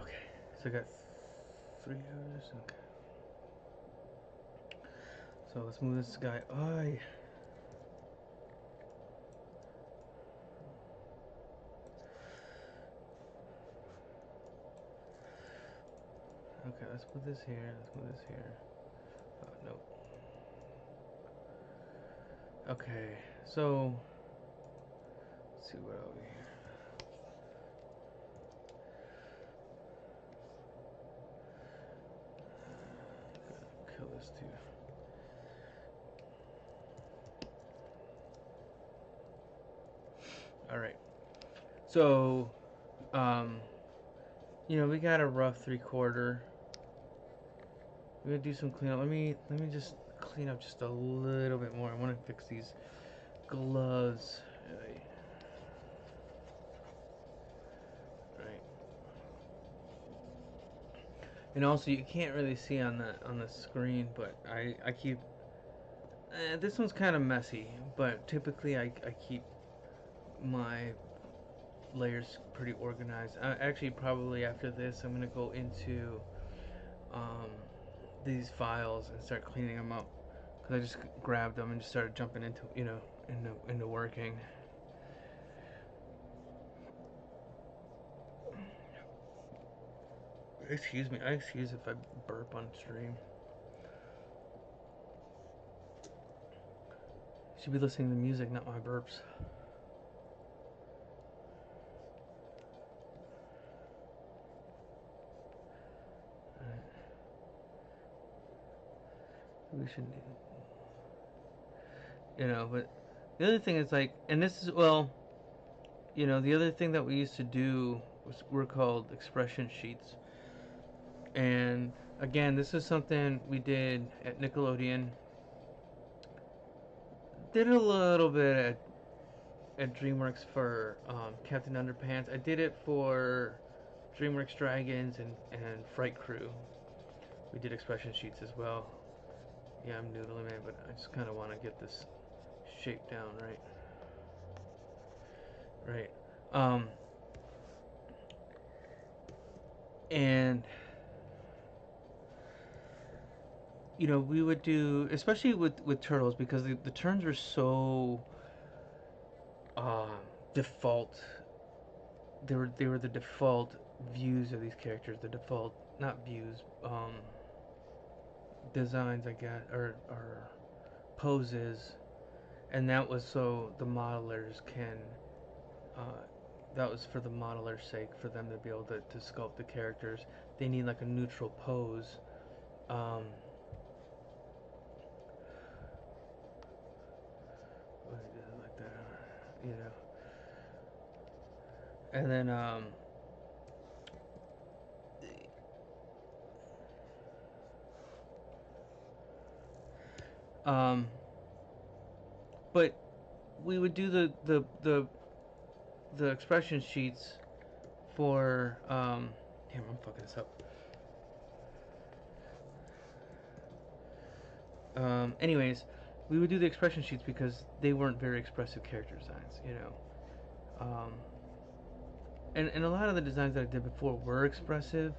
Okay, so I got 3 others, okay. So let's move this guy, okay, let's put this here, let's move this here, nope. Okay, so, let's see what over here. Kill this too. Alright, so, you know, we got a rough 3/4. We're gonna do some cleanup. Let me just clean up just a little bit more. I want to fix these gloves. Right. And also, you can't really see on the screen, but I keep. This one's kind of messy, but typically I keep my layers pretty organized. Actually, probably after this, I'm gonna go into um, these files and start cleaning them up, because I just grabbed them and just started jumping into into working. Excuse me. Excuse if I burp on stream. Should be listening to music, not my burps. We should, but the other thing is like, and this is, well, the other thing that we used to do were called expression sheets. And again, this is something we did at Nickelodeon. Did a little bit at DreamWorks for Captain Underpants. I did it for DreamWorks Dragons and Fright Crew. We did expression sheets as well. Yeah, I'm noodling, man, but I just kind of want to get this shape down, right? Right. And we would do, especially with turtles, because the turns were so uh, default. They were the default views of these characters, the default, not views, designs, I guess, or poses, and that was so the modelers can. Uh, that was for the modeler's sake, for them to be able to sculpt the characters. They need like a neutral pose. Um, like that, and then um, but we would do the expression sheets for damn, I'm fucking this up. Anyways, we would do the expression sheets because they weren't very expressive character designs. Um, and a lot of the designs that I did before were expressive,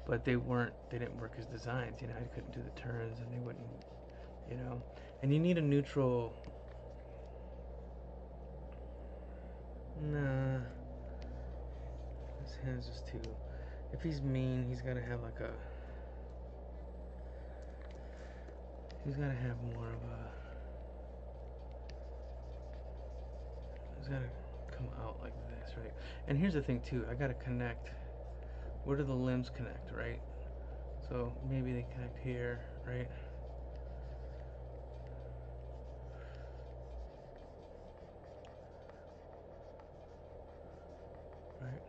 but they didn't work as designs. I couldn't do the turns, and they wouldn't. And you need a neutral. Nah, his hand's just too. If he's mean, he's gotta have like a. He's gotta have more of a. He's gotta come out like this, right? And here's the thing too. I gotta connect. Where do the limbs connect, right? So maybe they connect here, right? Right.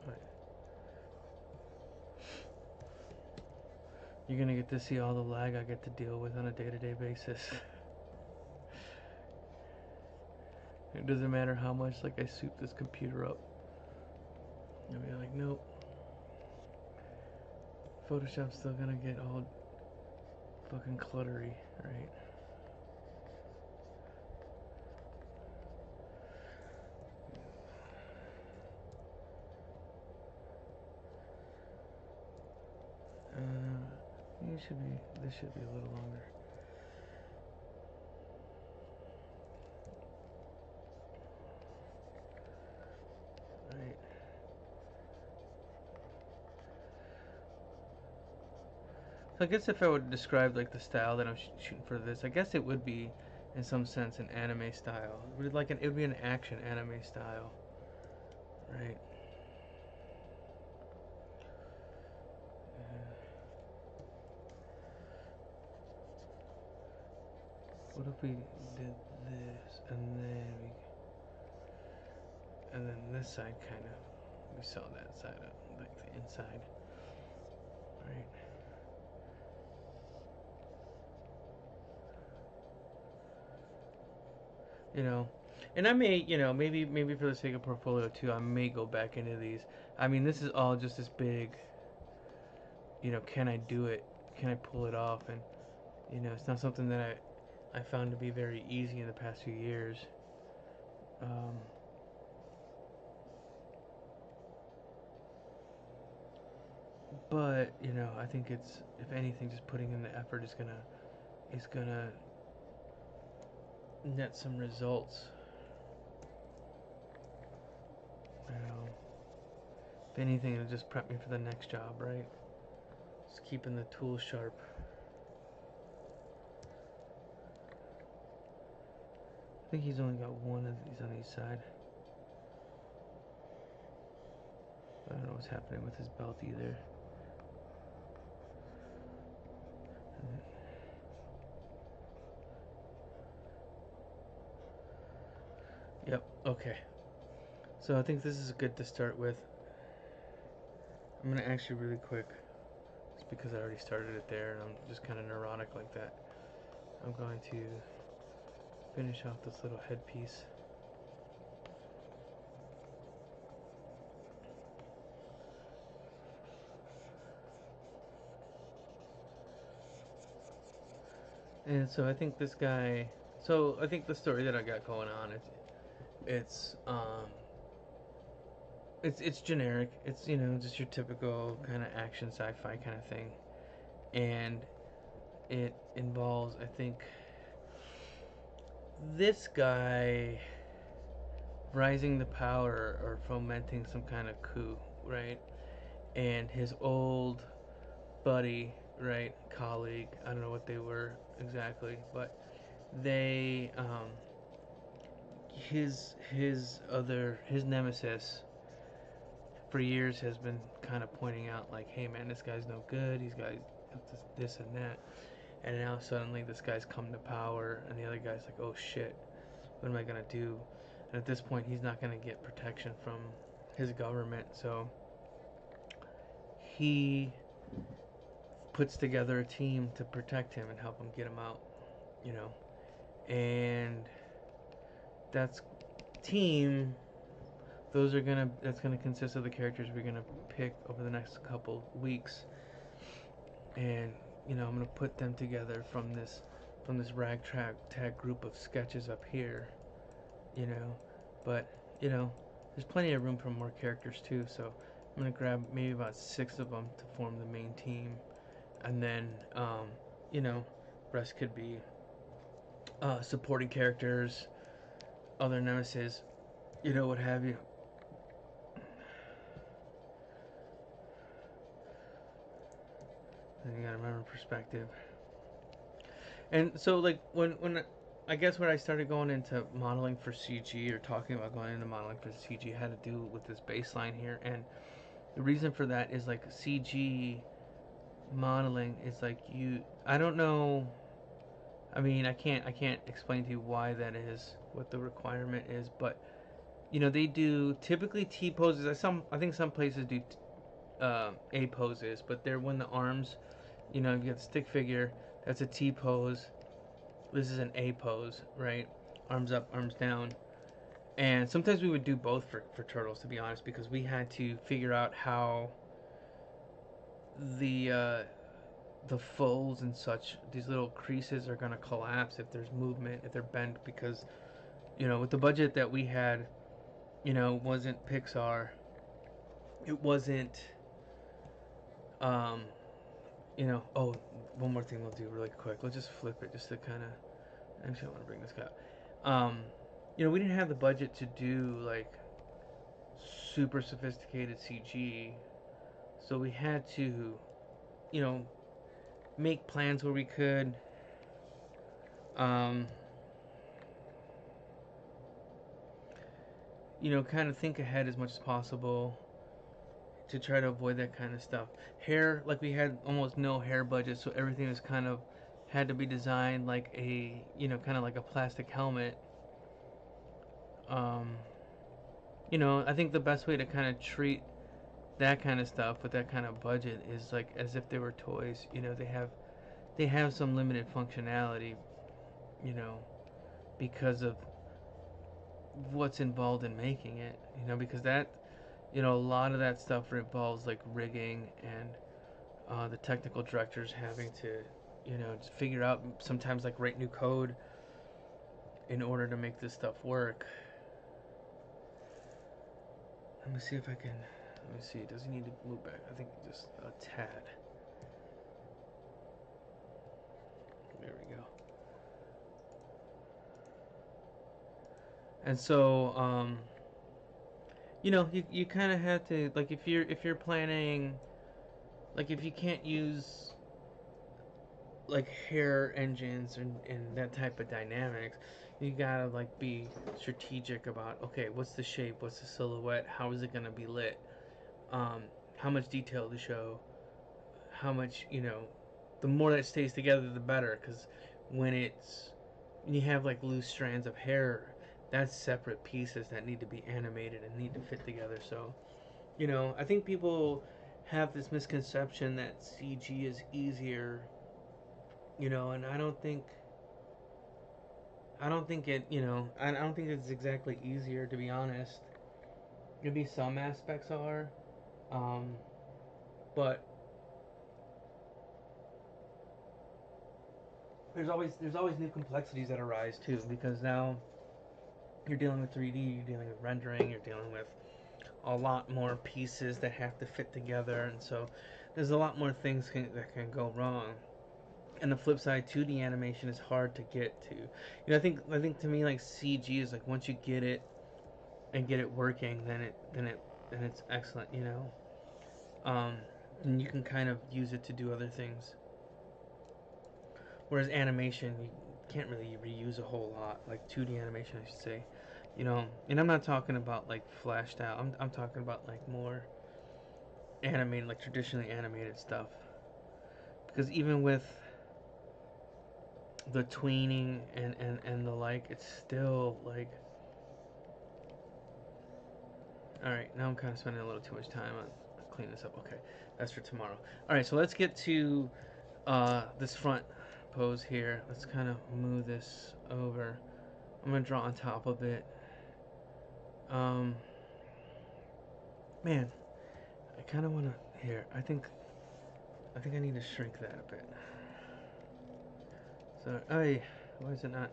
Right. You're gonna get to see all the lag I get to deal with on a day-to-day basis. It doesn't matter how much like I soup this computer up. You'll be like, nope. Photoshop's still gonna get all fucking cluttery, right? This should be a little longer. Right. So I guess if I would describe like the style that I'm shooting for this, I guess it would be, in some sense, an anime style. It would be an action anime style, right? What if we did this and then this side kind of, we saw that side up, like the inside, right? You know, and I may, maybe for the sake of portfolio too, I may go back into these. I mean, this is all just this big, can I do it? Can I pull it off? And it's not something that I found to be very easy in the past few years. Um, but I think it's, if anything, just putting in the effort is gonna net some results. You know, if anything, it'll just prep me for the next job, right? Just keeping the tools sharp. I think he's only got one of these on each side. I don't know what's happening with his belt either. Yep, okay. So I think this is good to start with. I'm going to actually really quick, just because I already started it there and I'm just kind of neurotic like that. I'm going to finish off this little headpiece. And so I think this guy, so I think the story that I got going on, it's um it's generic. It's just your typical kind of action sci-fi kind of thing. And it involves, I think, this guy rising to power or fomenting some kind of coup, right? And his old buddy, right, colleague, I don't know what they were exactly, but they his nemesis for years has been kind of pointing out like, hey man, this guy's no good, he's got this and that. And now suddenly this guy's come to power and the other guy's like, oh shit, what am I gonna do? And at this point he's not gonna get protection from his government, so he puts together a team to protect him and help him get him out, you know. And that's team. That's gonna consist of the characters we're gonna pick over the next couple weeks, and I'm gonna put them together from this ragtag group of sketches up here, you know. But there's plenty of room for more characters too. So I'm gonna grab maybe about 6 of them to form the main team, and then you know, rest could be supporting characters, other nemesis, what have you. And you gotta remember perspective. And so, like, when I guess when I started going into modeling for CG, or talking about going into modeling for CG, had to do with this baseline here. And the reason for that is like CG modeling is like, I don't know. I mean, I can't explain to you why that is, what the requirement is, but they do typically T poses. I think some places do A poses, but they're when the arms You know, you got the stick figure. That's a T pose. This is an A pose, right? Arms up, arms down. And sometimes we would do both for turtles, to be honest, because we had to figure out how the uh, the folds and such, these little creases are gonna collapse if there's movement, if they're bent, because with the budget that we had, it wasn't Pixar, it wasn't, um, oh, one more thing we'll do really quick. Let's just flip it just to kind of. Actually, I want to bring this guy up. We didn't have the budget to do like super sophisticated CG, so we had to, you know, make plans where we could. Um, kind of think ahead as much as possible to try to avoid that kind of stuff. Hair, like we had almost no hair budget, so everything was kind of had to be designed like a, kind of like a plastic helmet. Um, I think the best way to kind of treat that kind of stuff with that kind of budget is like as if they were toys. They have some limited functionality, you know, because of what's involved in making it. Because that, a lot of that stuff involves like rigging and the technical directors having to, just figure out, sometimes like write new code in order to make this stuff work. Let me see if I can. Let me see. Does he need to move back? I think just a tad. There we go. And so, you kind of have to, like, if you're planning, like, if you can't use like hair engines and that type of dynamics, you gotta like be strategic about, okay, what's the shape, what's the silhouette, how is it gonna be lit, um, how much detail to show, how much, the more that stays together the better, because when you have like loose strands of hair, that's separate pieces that need to be animated and need to fit together. So I think people have this misconception that CG is easier, and I don't think I don't think it's exactly easier, to be honest. Maybe some aspects are, um, but there's always new complexities that arise too, because now you're dealing with 3D, you're dealing with rendering, you're dealing with a lot more pieces that have to fit together, and so there's a lot more things that can go wrong. And the flip side, 2D animation is hard to get to. I think to me, like, CG is like, once you get it and get it working, then it's excellent. Um, and you can kind of use it to do other things. Whereas animation, you can't really reuse a whole lot. Like 2D animation, I should say. And I'm not talking about like Flash style. I'm talking about like more animated, like traditionally animated stuff. Because even with the tweening and the like, it's still like. Alright, now I'm kind of spending a little too much time on cleaning this up. Okay, that's for tomorrow. Alright, so let's get to this front pose here. Let's kind of move this over. I'm going to draw on top of it. Man, I kind of want to. Here, I think I need to shrink that a bit. So, why is it not?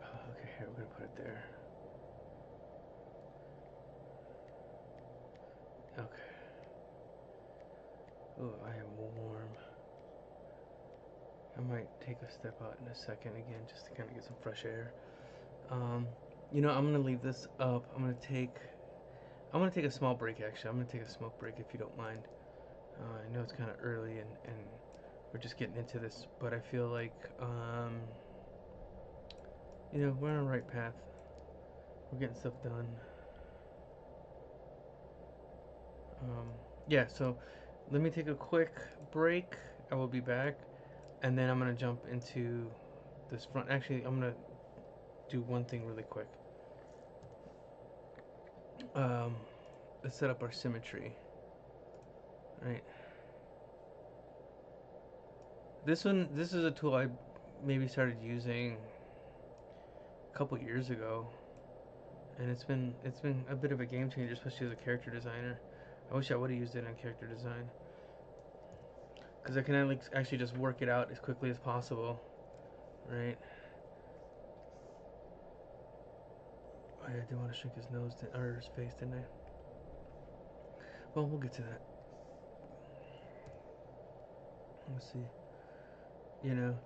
Oh, okay, here, we're going to put it there. Okay. Oh, I am warm. I might take a step out in a second again just to kind of get some fresh air. Um, I'm gonna leave this up. I'm gonna take a small break. Actually, I'm gonna take a smoke break if you don't mind. I know it's kind of early and we're just getting into this, but I feel like we're on the right path. We're getting stuff done. Um, yeah. So let me take a quick break. I will be back, and then I'm gonna jump into this front. Actually, I'm gonna do one thing really quick. Um, let's set up our symmetry. Right. This is a tool I maybe started using a couple years ago, and it's been a bit of a game changer, especially as a character designer. I wish I would have used it in character design because I can actually just work it out as quickly as possible, right? Oh yeah, I did want to shrink his nose or his face, didn't I? Well, we'll get to that. Let's see. You know,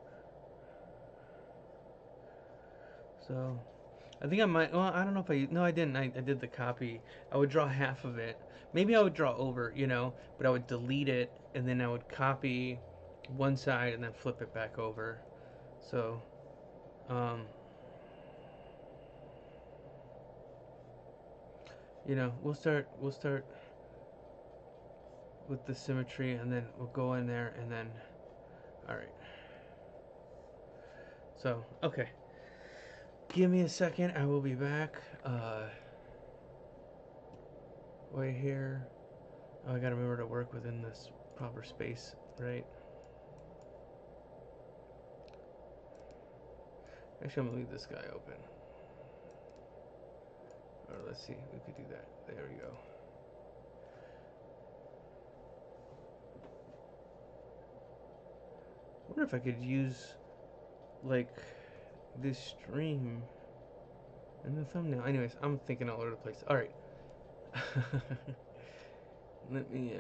so I think I might. Well, I don't know if I. No, I didn't. I did the copy. I would draw half of it. Maybe I would draw over, but I would delete it and then I would copy one side and then flip it back over. So, um, we'll start with the symmetry and then we'll go in there and then. All right. So, okay. Give me a second. I will be back. Wait here. Oh, I gotta remember to work within this proper space, right? Actually, I'm gonna leave this guy open. Or let's see, we could do that. There we go. I wonder if I could use like this stream in the thumbnail. Anyways, I'm thinking all over the place. All right. Let me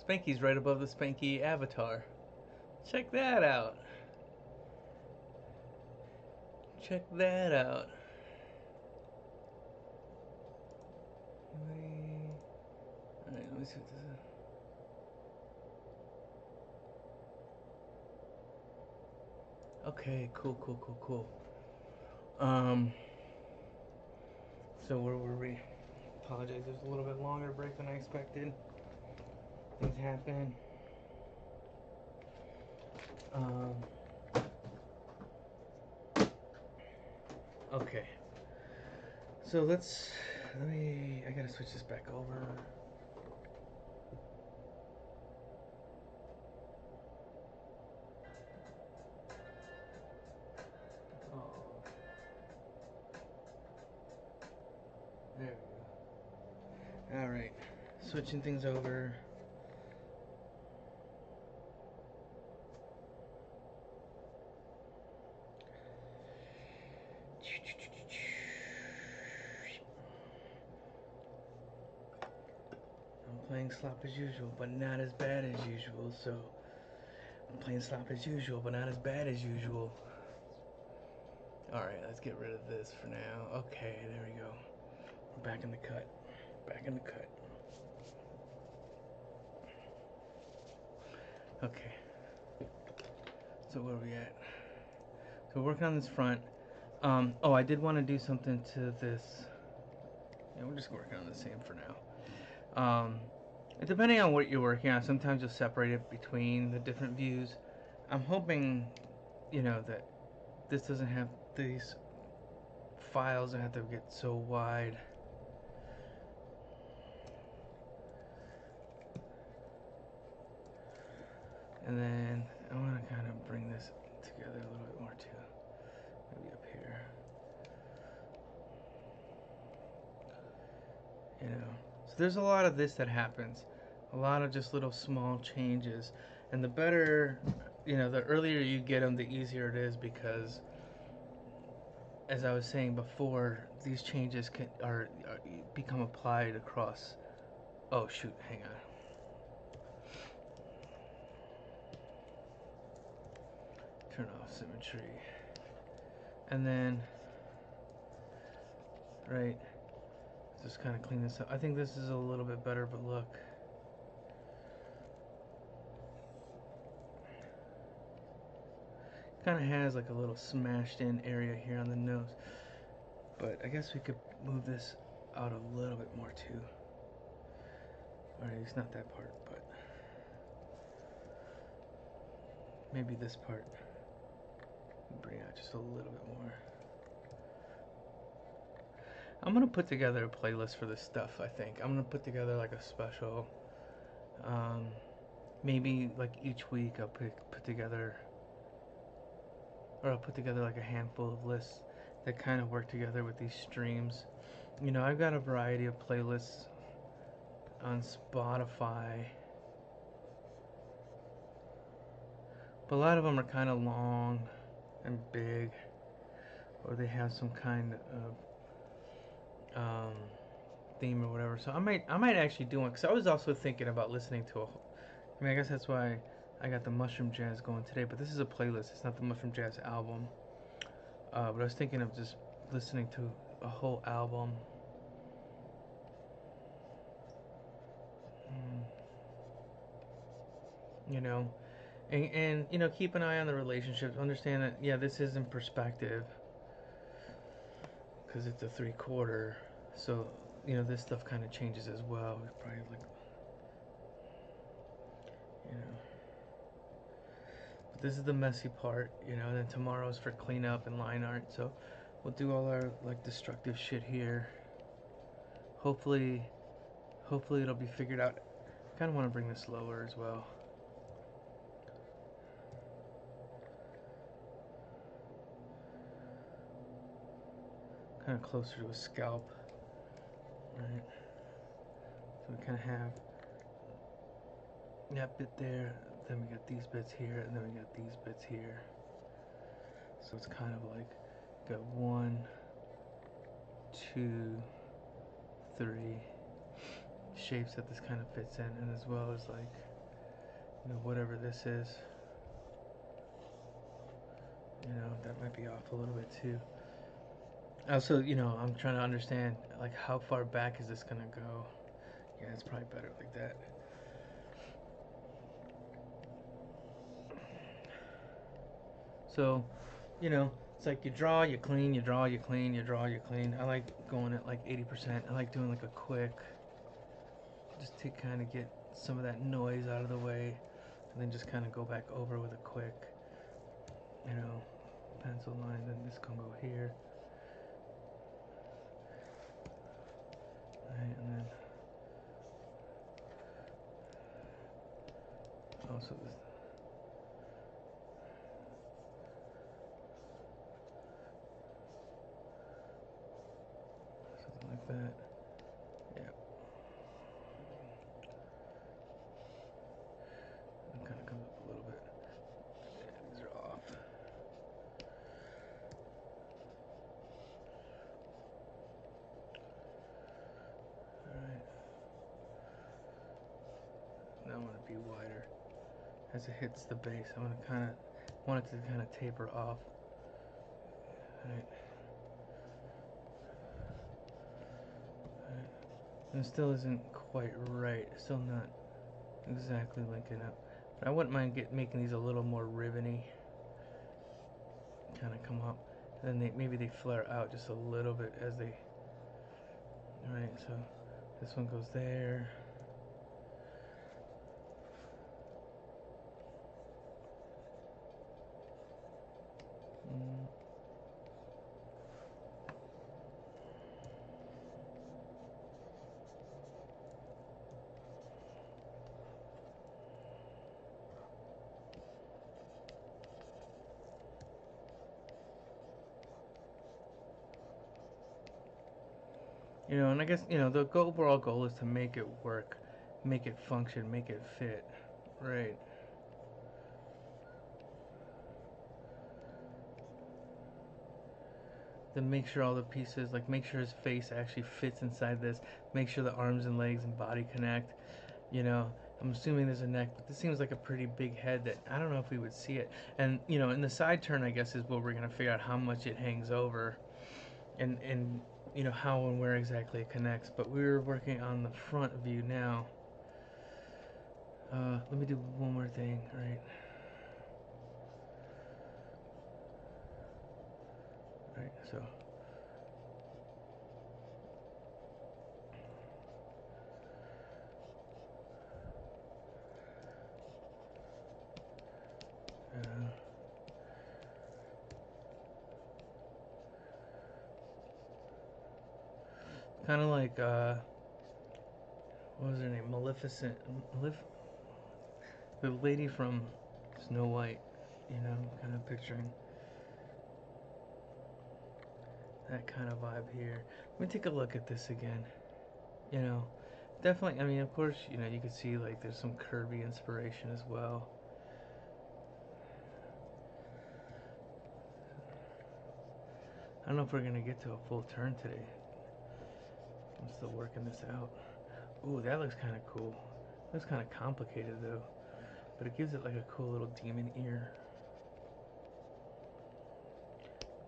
Spanky's right above the Spanky avatar. Check that out. Check that out. Alright, let me see what this is. Okay, cool. So where were we? Apologize, there's a little bit longer break than I expected. Things happen. Okay. So I gotta switch this back over. Oh. There we go. Alright. Switching things over. I'm playing slop as usual, but not as bad as usual, so I'm playing slop as usual, but not as bad as usual. Alright, let's get rid of this for now. Okay, there we go. We're back in the cut. Back in the cut. Okay. So where are we at? So working on this front. Oh, I did want to do something to this. Yeah, we're just working on the same for now. Depending on what you're working on, sometimes you'll separate it between the different views. I'm hoping, that this doesn't have these files that have to get so wide. And then I want to kind of bring this together a little bit more too. Maybe up here. So there's a lot of this that happens. A lot of just little small changes. And the better, the earlier you get them, the easier it is, because as I was saying before, these changes become applied across. Oh shoot, hang on. Turn off symmetry. And then, right, just kind of clean this up. I think this is a little bit better, but look. Kind of has like a little smashed in area here on the nose. But I guess we could move this out a little bit more too. Alright, it's not that part, but maybe this part. Bring out just a little bit more. I'm gonna put together a playlist for this stuff. I think I'm gonna put together like a special. Maybe like each week I'll put together, or I'll put together like a handful of lists that kind of work together with these streams. I've got a variety of playlists on Spotify, but a lot of them are kind of long and big, or they have some kind of theme or whatever. So I might actually do one, because I was also thinking about listening to I guess that's why I got the Mushroom Jazz going today, but this is a playlist. It's not the Mushroom Jazz album. But I was thinking of just listening to a whole album. And keep an eye on the relationships. Understand that, yeah, this is in perspective, because it's a 3/4. So, this stuff kind of changes as well. It's probably like, but this is the messy part, and then tomorrow's for cleanup and line art. So we'll do all our like destructive shit here. Hopefully it'll be figured out. I kind of want to bring this lower as well. Kind of closer to a scalp. Right. So we kind of have that bit there, then we got these bits here, and then we got these bits here. So it's kind of like got 1, 2, 3 shapes that this kind of fits in, and as well as like you know, whatever this is. You know, that might be off a little bit too. Also, you know, I'm trying to understand, like, how far back is this gonna go? Yeah, it's probably better like that. So, you know, it's like you draw, you clean, you draw, you clean, you draw, you clean. I like going at like 80%. I like doing like a quick, just to kind of get some of that noise out of the way, and then just kind of go back over with a quick, you know, pencil line. Then this can go here. Right, and then also this. Something like that. Yeah. It kind of comes up a little bit. Yeah, these are off. Alright. Now I want to be wider. As it hits the base, I want it to kind of taper off. Alright. Alright. And it still isn't quite right. It's still not exactly linking up. But I wouldn't mind making these a little more ribbony. Kind of come up. And then maybe they flare out just a little bit as they... Alright, so this one goes there. You know, and I guess, you know, the overall goal is to make it work, make it function, make it fit. Right. Then make sure all the pieces, like make sure his face actually fits inside this, make sure the arms and legs and body connect. You know, I'm assuming there's a neck, but this seems like a pretty big head that I don't know if we would see it. And, you know, in the side turn, I guess, is where we're going to figure out how much it hangs over and, you know, how and where exactly it connects. But we're working on the front view now. Let me do one more thing, right? Right, so uh, kind of like what was her name? Maleficent, the lady from Snow White. You know, kind of picturing that kind of vibe here. Let me take a look at this again. You know, definitely. I mean, of course, you know, you can see like there's some Kirby inspiration as well. I don't know if we're gonna get to a full turn today. I'm still working this out. Ooh, that looks kind of cool. Looks kind of complicated though, but it gives it like a cool little demon ear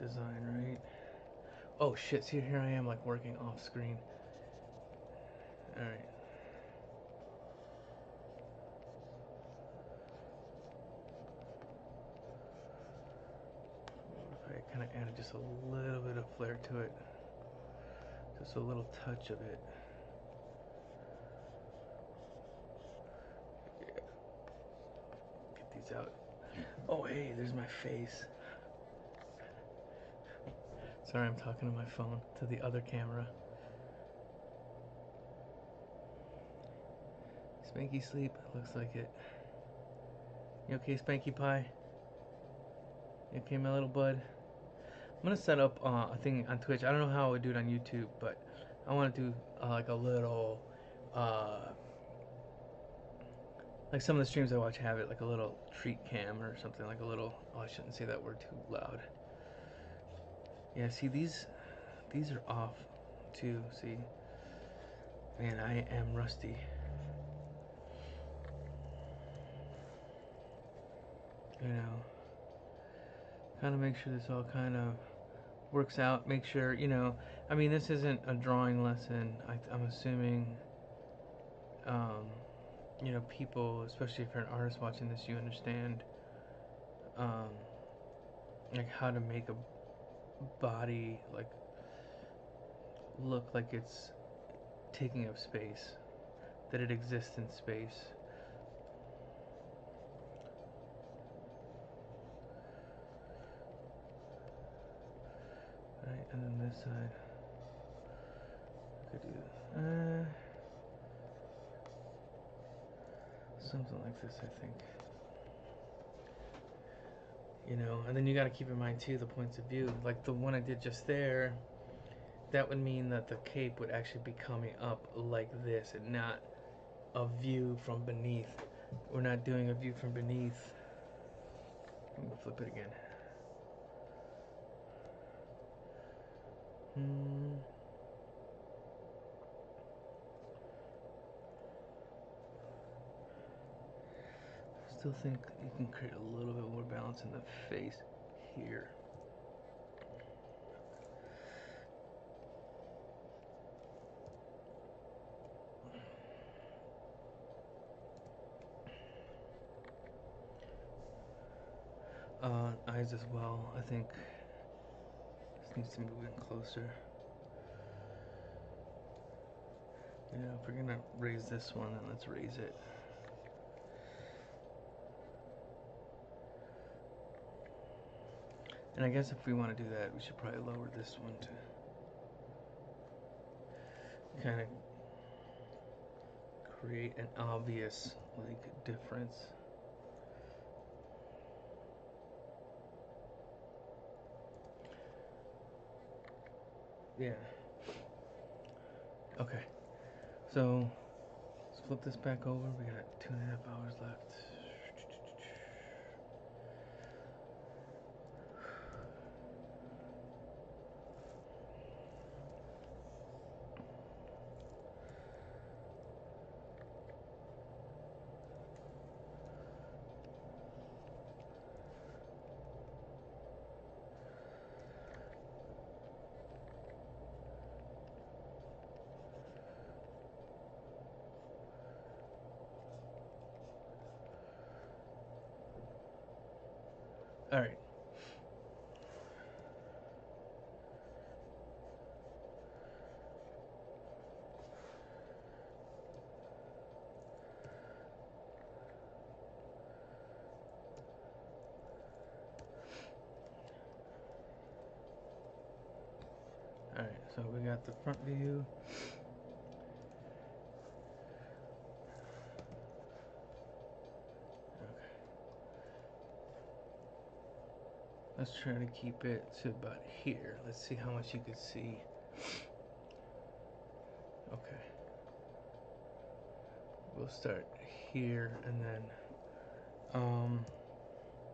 design, right? Oh shit! See, here I am like working off screen. All right. I kind of added just a little bit of flair to it, just a little touch of it. Yeah. Get these out. Oh hey, there's my face. Sorry, I'm talking to my phone, to the other camera. Spanky sleep, looks like it. You okay, Spanky Pie? You okay, my little bud? I'm gonna set up a thing on Twitch. I don't know how I would do it on YouTube, but I want to do like a little, uh, like some of the streams I watch have it, like a little treat cam or something, like a little. Oh, I shouldn't say that word too loud. Yeah, see these are off too. See, man, I am rusty. you know, kind of make sure this all kind of works out. Make sure, you know, I mean, this isn't a drawing lesson. I'm assuming, um, you know, people, especially if you're an artist watching this, you understand, um, like how to make a body like look like it's taking up space, that it exists in space. Right, and then this side, I could do something like this, I think. You know, and then you got to keep in mind too the points of view. Like the one I did just there, that would mean that the cape would actually be coming up like this and not a view from beneath. We're not doing a view from beneath. Let me flip it again. Still think you can create a little bit more balance in the face here. Eyes as well. I think this needs to move in closer. You know, if we're gonna raise this one, then let's raise it. And I guess if we want to do that, we should probably lower this one to kind of create an obvious like difference. Yeah. Okay. So let's flip this back over. We got 2.5 hours left. All right. All right. So we got the front view. Let's try to keep it to about here. Let's see how much you could see. Okay. We'll start here and then,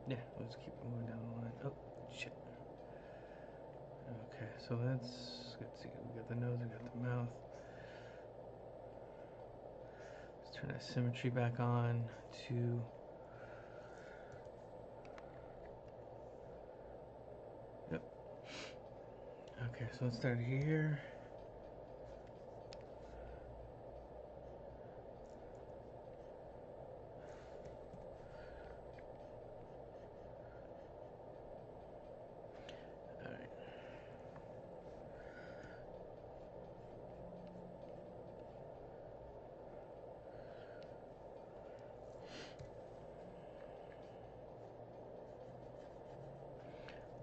yeah, let's keep moving down the line. Oh, shit. Okay, so let's see. We got the nose, we got the mouth. Let's turn that symmetry back on to yep. Okay, so let's start here. Alright.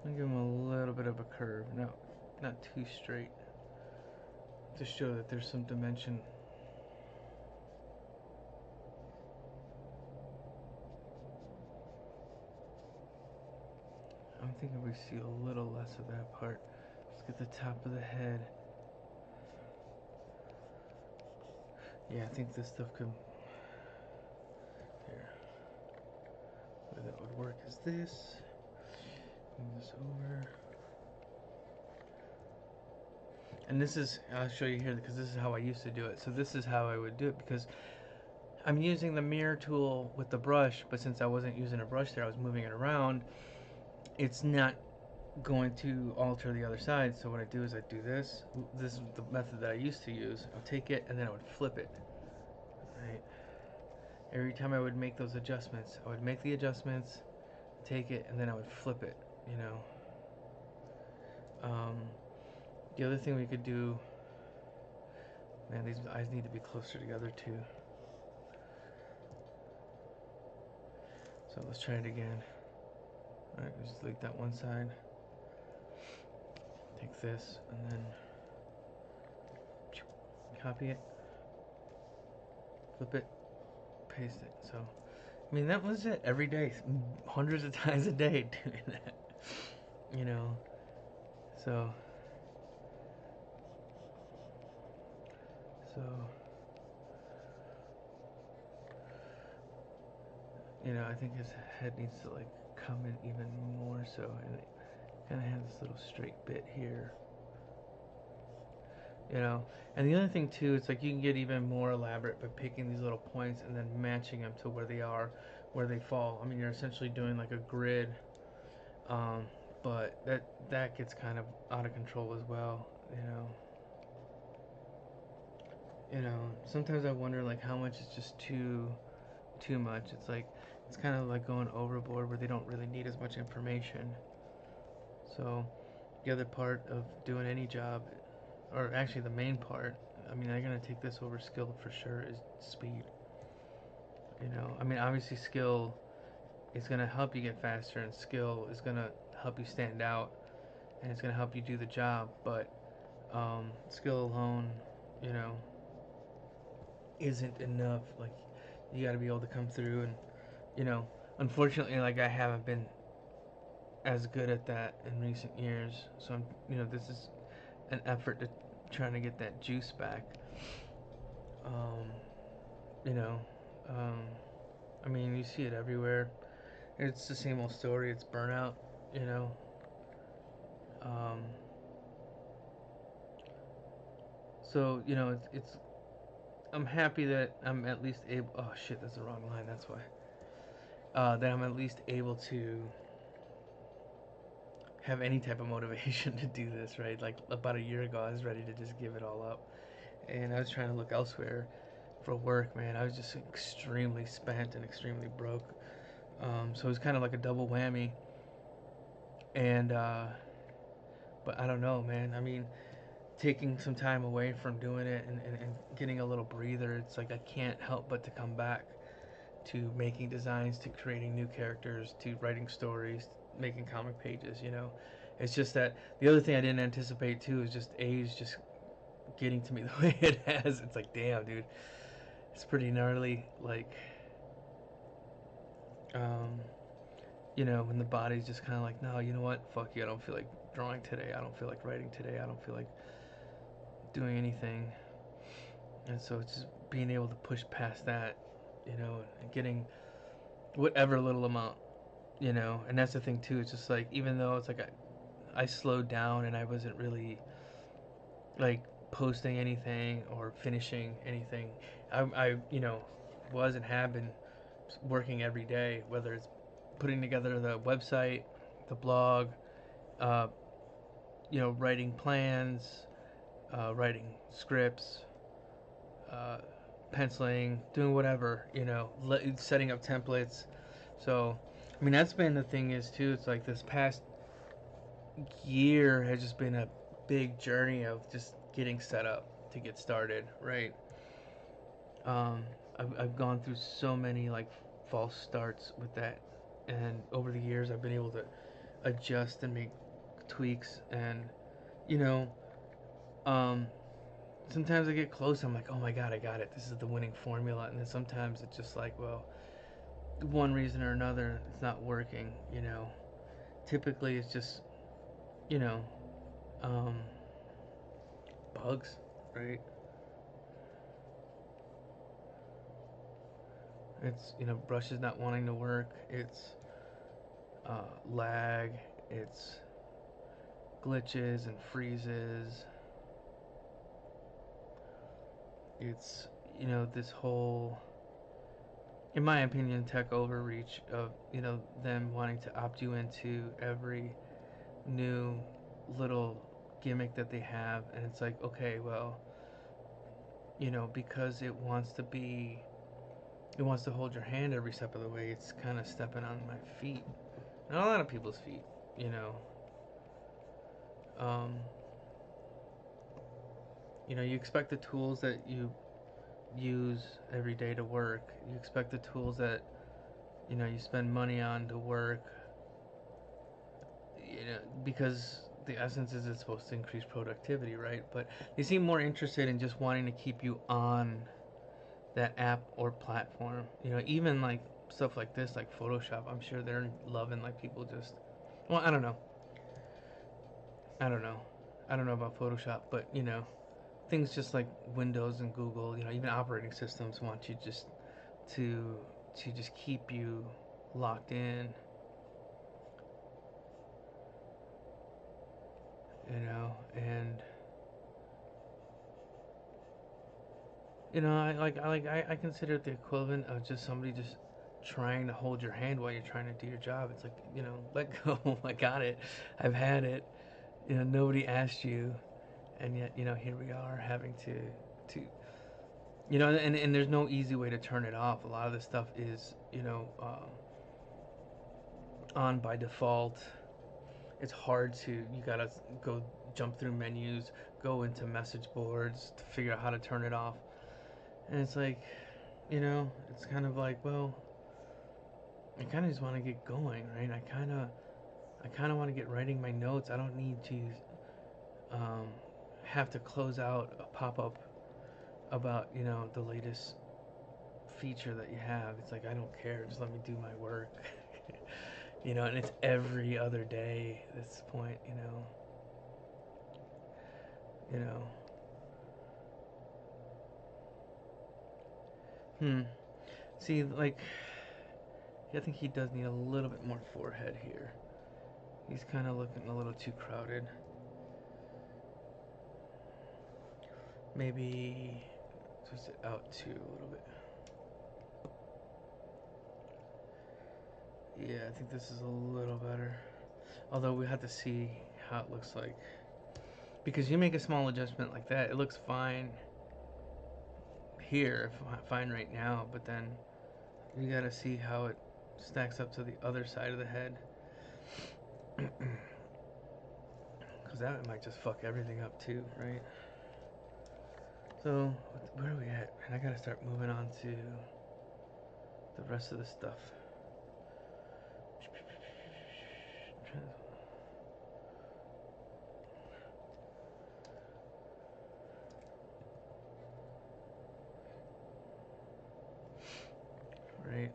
I'm gonna give him a little bit of a curve. No, not too straight. To show that there's some dimension. I'm thinking we see a little less of that part. Let's get the top of the head. Yeah, I think this stuff could. Here. The way that would work is this. Move this over. And this is, I'll show you here because this is how I used to do it. So this is how I would do it because I'm using the mirror tool with the brush, but since I wasn't using a brush there, I was moving it around. It's not going to alter the other side. So what I do is I do this. This is the method that I used to use. I'll take it and then I would flip it. Right. Every time I would make those adjustments, I would make the adjustments, take it, and then I would flip it. You know. The other thing we could do. Man, these eyes need to be closer together too. So let's try it again. Alright, just delete that one side. Take this and then copy it, flip it, paste it. So, I mean, that was it every day, hundreds of times a day doing that. You know, so, so, you know, I think his head needs to like come in even more so, and it kind of has this little straight bit here. You know, and the other thing too, it's like you can get even more elaborate by picking these little points and then matching them to where they are, where they fall. I mean, you're essentially doing like a grid, um, but that gets kind of out of control as well. Sometimes I wonder like how much is just too much. It's like it's kind of like going overboard where they don't really need as much information. So the other part of doing any job, or actually the main part, I mean, I'm gonna take this over skill for sure, is speed. I mean, obviously skill is gonna help you get faster, and skill is gonna help you stand out, and it's gonna help you do the job. But skill alone, you know, isn't enough. Like, you got to be able to come through, and unfortunately, like I haven't been as good at that in recent years. So this is an effort to trying to get that juice back. Um, you know, um, I mean, you see it everywhere. It's the same old story. It's burnout. You know. Um, so it's. I'm happy that I'm at least able. Oh shit, that's the wrong line. That's why. That I'm at least able to have any type of motivation to do this, right? Like about a year ago, I was ready to just give it all up, and I was trying to look elsewhere for work. Man, I was just extremely spent and extremely broke. So it was kind of like a double whammy. And but I don't know, man. I mean, taking some time away from doing it and getting a little breather, it's like I can't help but to come back to making designs, to creating new characters, to writing stories, making comic pages. It's just that the other thing I didn't anticipate too is just age just getting to me the way it has. It's like, damn, dude, it's pretty gnarly. Like, um, when the body's just kind of like, no, you know what, fuck you, I don't feel like drawing today, I don't feel like writing today, I don't feel like doing anything. And so it's just being able to push past that, and getting whatever little amount, and that's the thing too. It's just like, even though it's like I slowed down and I wasn't really like posting anything or finishing anything, I was and have been working every day, whether it's putting together the website, the blog, uh, writing plans, writing scripts, uh, penciling, doing whatever, setting up templates. So, I mean, that's been the thing is too. It's like this past year has just been a big journey of just getting set up to get started, right? I've gone through so many like false starts with that, and over the years I've been able to adjust and make tweaks, and you know, um, sometimes I get close. I'm like, oh my god, I got it. This is the winning formula. And then sometimes it's just like, well, one reason or another, it's not working. Typically it's just you know, um, bugs, right? It's brushes not wanting to work. It's lag. It's glitches and freezes. It's this whole in my opinion, tech overreach of them wanting to opt you into every new little gimmick that they have, and it's like, okay, well, because it wants to hold your hand every step of the way. It's kind of stepping on my feet, not a lot of people's feet, you know. Um, you expect the tools that you use every day to work. You expect the tools that you spend money on to work. Because the essence is it's supposed to increase productivity, right? But they seem more interested in just wanting to keep you on that app or platform. Even like stuff like this, like Photoshop. I'm sure they're loving like people just. Well, I don't know. I don't know. I don't know about Photoshop, but things just like Windows and Google. Even operating systems want you just to just keep you locked in. And I consider it the equivalent of just somebody just trying to hold your hand while you're trying to do your job. It's like, let go. I got it. I've had it. Nobody asked you, and yet, here we are having to and there's no easy way to turn it off. A lot of this stuff is, on by default. It's hard to, you gotta go jump through menus, go into message boards to figure out how to turn it off. And it's like, it's kind of like, well, I kind of just want to get going, right? I kind of want to get writing my notes. I don't need to um, have to close out a pop-up about, the latest feature that you have. It's like, I don't care. Just let me do my work. And it's every other day at this point, you know. Hmm. See, like, I think he does need a little bit more forehead here. He's kind of looking a little too crowded. Maybe twist it out too a little bit. Yeah, I think this is a little better. Although we have to see how it looks like. Because you make a small adjustment like that, it looks fine here, fine right now, but then you gotta see how it stacks up to the other side of the head. Because that might just fuck everything up too, right? So, where are we at? And I gotta start moving on to the rest of the stuff. Right.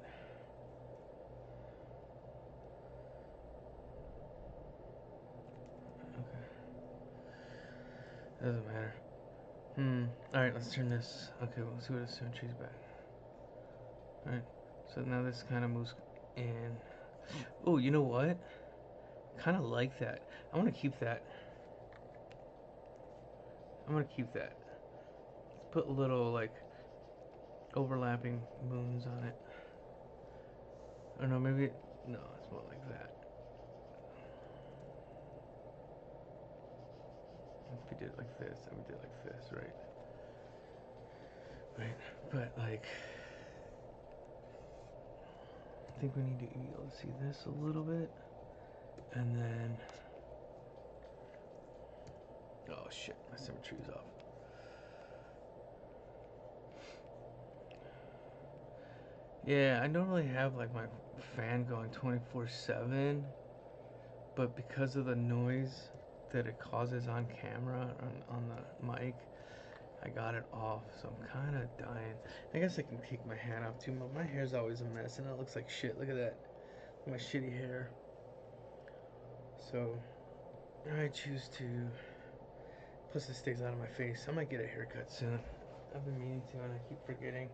Okay. Doesn't matter. Alright, let's turn this. Okay, we'll see what the symmetry's back. Alright. So now this kind of moves in. Oh, you know what? Kind of like that. I want to keep that. I'm gonna keep that. Let's put a little like overlapping moons on it. Or no, maybe no. It's more like that. If we did it like this, and we did it like this, right? Right. But like, I think we need to be able to see this a little bit, and then. Oh shit! My symmetry's off. Yeah, I don't really have like my fan going 24/7, but because of the noise that it causes on camera on the mic, I got it off, so I'm kind of dying. I guess I can take my hat off too. My hair's always a mess, and it looks like shit. Look at that, my shitty hair. So I choose to. Plus, it stays out of my face. I might get a haircut soon. I've been meaning to, and I keep forgetting.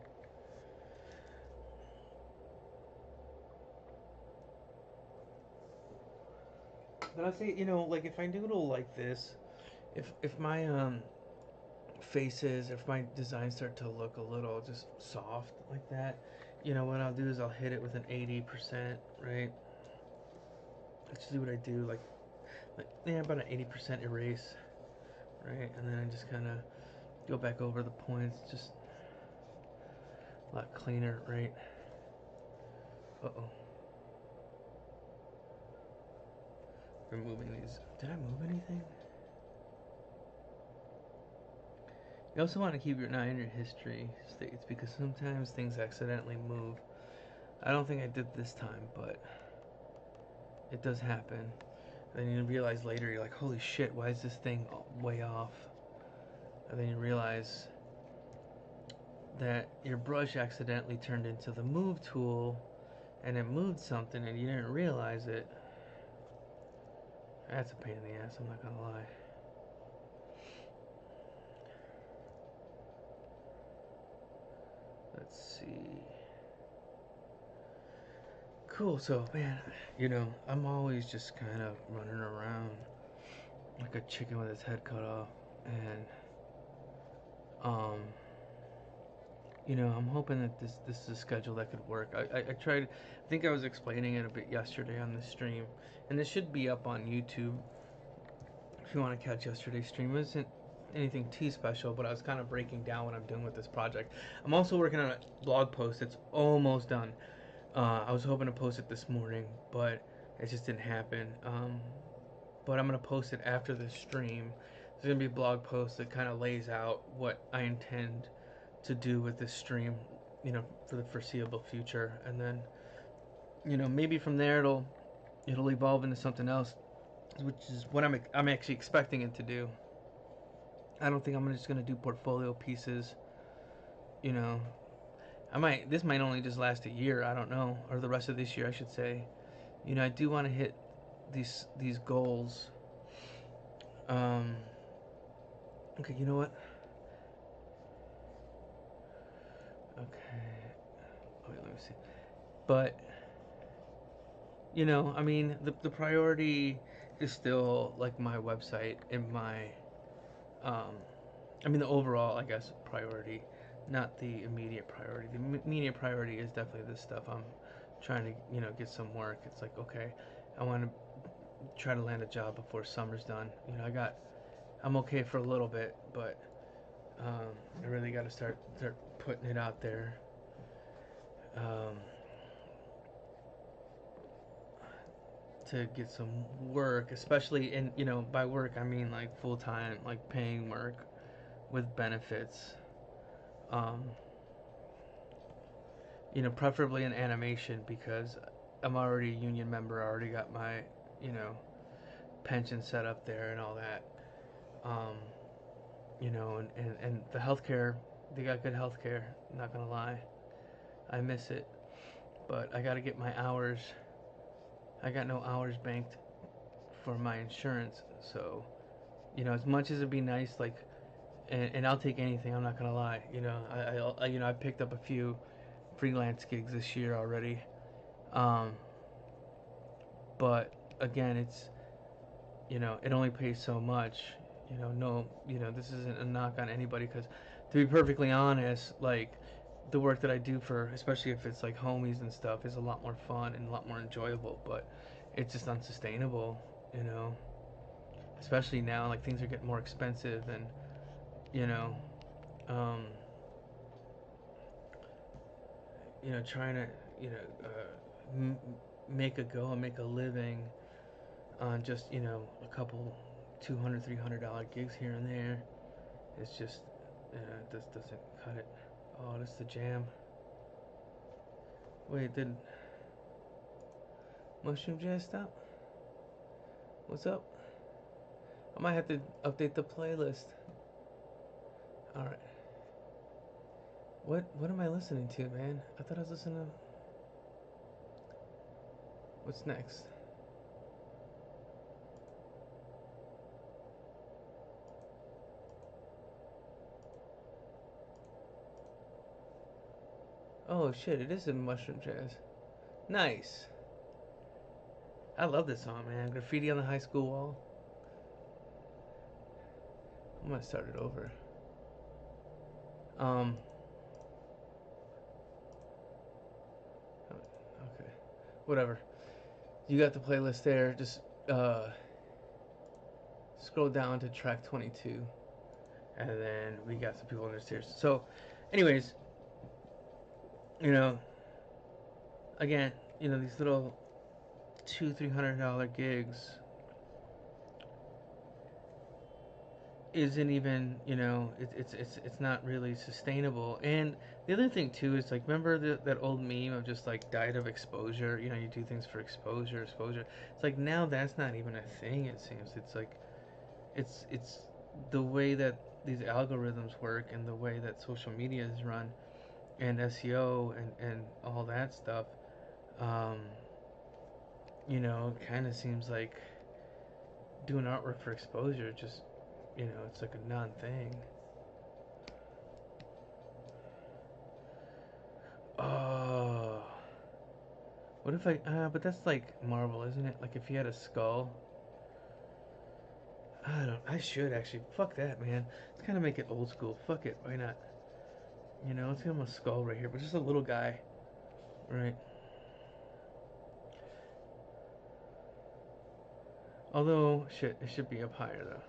But I say, like if I doodle like this, if my faces, if my designs start to look a little just soft like that, what I'll do is I'll hit it with an 80%, right? That's usually what I do, like yeah, about an 80% erase, right? And then I just kind of go back over the points, just a lot cleaner, right? Uh-oh. Removing these. Did I move anything? You also want to keep your eye on your history states because sometimes things accidentally move. I don't think I did this time, but it does happen. And then you realize later, you're like, holy shit, why is this thing way off? And then you realize that your brush accidentally turned into the move tool and it moved something and you didn't realize it. That's a pain in the ass, I'm not gonna lie. Let's see. Cool, so man, I'm always just kind of running around like a chicken with its head cut off. And I'm hoping that this is a schedule that could work. I tried, I think I was explaining it a bit yesterday on the stream, and this should be up on YouTube if you want to catch yesterday's stream. It wasn't anything too special, but I was kind of breaking down what I'm doing with this project. I'm also working on a blog post. It's almost done. I was hoping to post it this morning, but it just didn't happen. But I'm going to post it after the stream. There's going to be a blog post that kind of lays out what I intend to do with this stream, for the foreseeable future. And then, maybe from there it'll evolve into something else, which is what I'm actually expecting it to do. I don't think I'm just going to do portfolio pieces, you know. This might only just last a year, I don't know, or the rest of this year I should say. I do want to hit these goals. Okay, you know what? Okay. Wait, let me see. But the priority is still like my website and my the overall, I guess, priority, not the immediate priority. The immediate priority is definitely this stuff. I'm trying to, get some work. It's like, okay, I want to try to land a job before summer's done. I'm okay for a little bit, but I really got to start putting it out there. To get some work, especially in, by work I mean like full time, like paying work with benefits. Um, preferably in animation because I'm already a union member. I already got my, you know, pension set up there and all that. Um, and the healthcare, they got good healthcare. Not gonna lie, I miss it, but I gotta get my hours. I got no hours banked for my insurance, so as much as it'd be nice, like, and I'll take anything. I'm not gonna lie. I picked up a few freelance gigs this year already. Um, but again, it's it only pays so much. No, this isn't a knock on anybody because, to be perfectly honest, like the work that I do for, especially if it's like homies and stuff, is a lot more fun and a lot more enjoyable. But it's just unsustainable, especially now. Like things are getting more expensive, and you know, um, trying to m- make a go and make a living on just a couple $200-$300 gigs here and there. It's just this doesn't cut it. Oh, this is the jam. Wait, did Mushroom Jazz stop? What's up? I might have to update the playlist. All right. What am I listening to, man? I thought I was listening to. What's next? Oh shit! It is in Mushroom Jazz. Nice. I love this song, man. Graffiti on the high school wall. I'm gonna start it over. Um. whatever. You got the playlist there. Just scroll down to track 22, and then we got some people in the stairs. So, anyways, you know, again, these little $200-300 gigs isn't even, it's not really sustainable. And the other thing too is, like, remember that old meme of just like diet of exposure. You do things for exposure. It's like now that's not even a thing. It seems it's like it's the way that these algorithms work and the way that social media is run and SEO and all that stuff. Um, kind of seems like doing artwork for exposure just, it's like a non thing. Oh, what if but that's like Marvel, isn't it? Like if you had a skull. I should actually. Fuck that, man. Let's kind of make it old school. Fuck it. Why not? Let's give him a skull right here, but just a little guy. Right. Although, shit, it should be up higher though.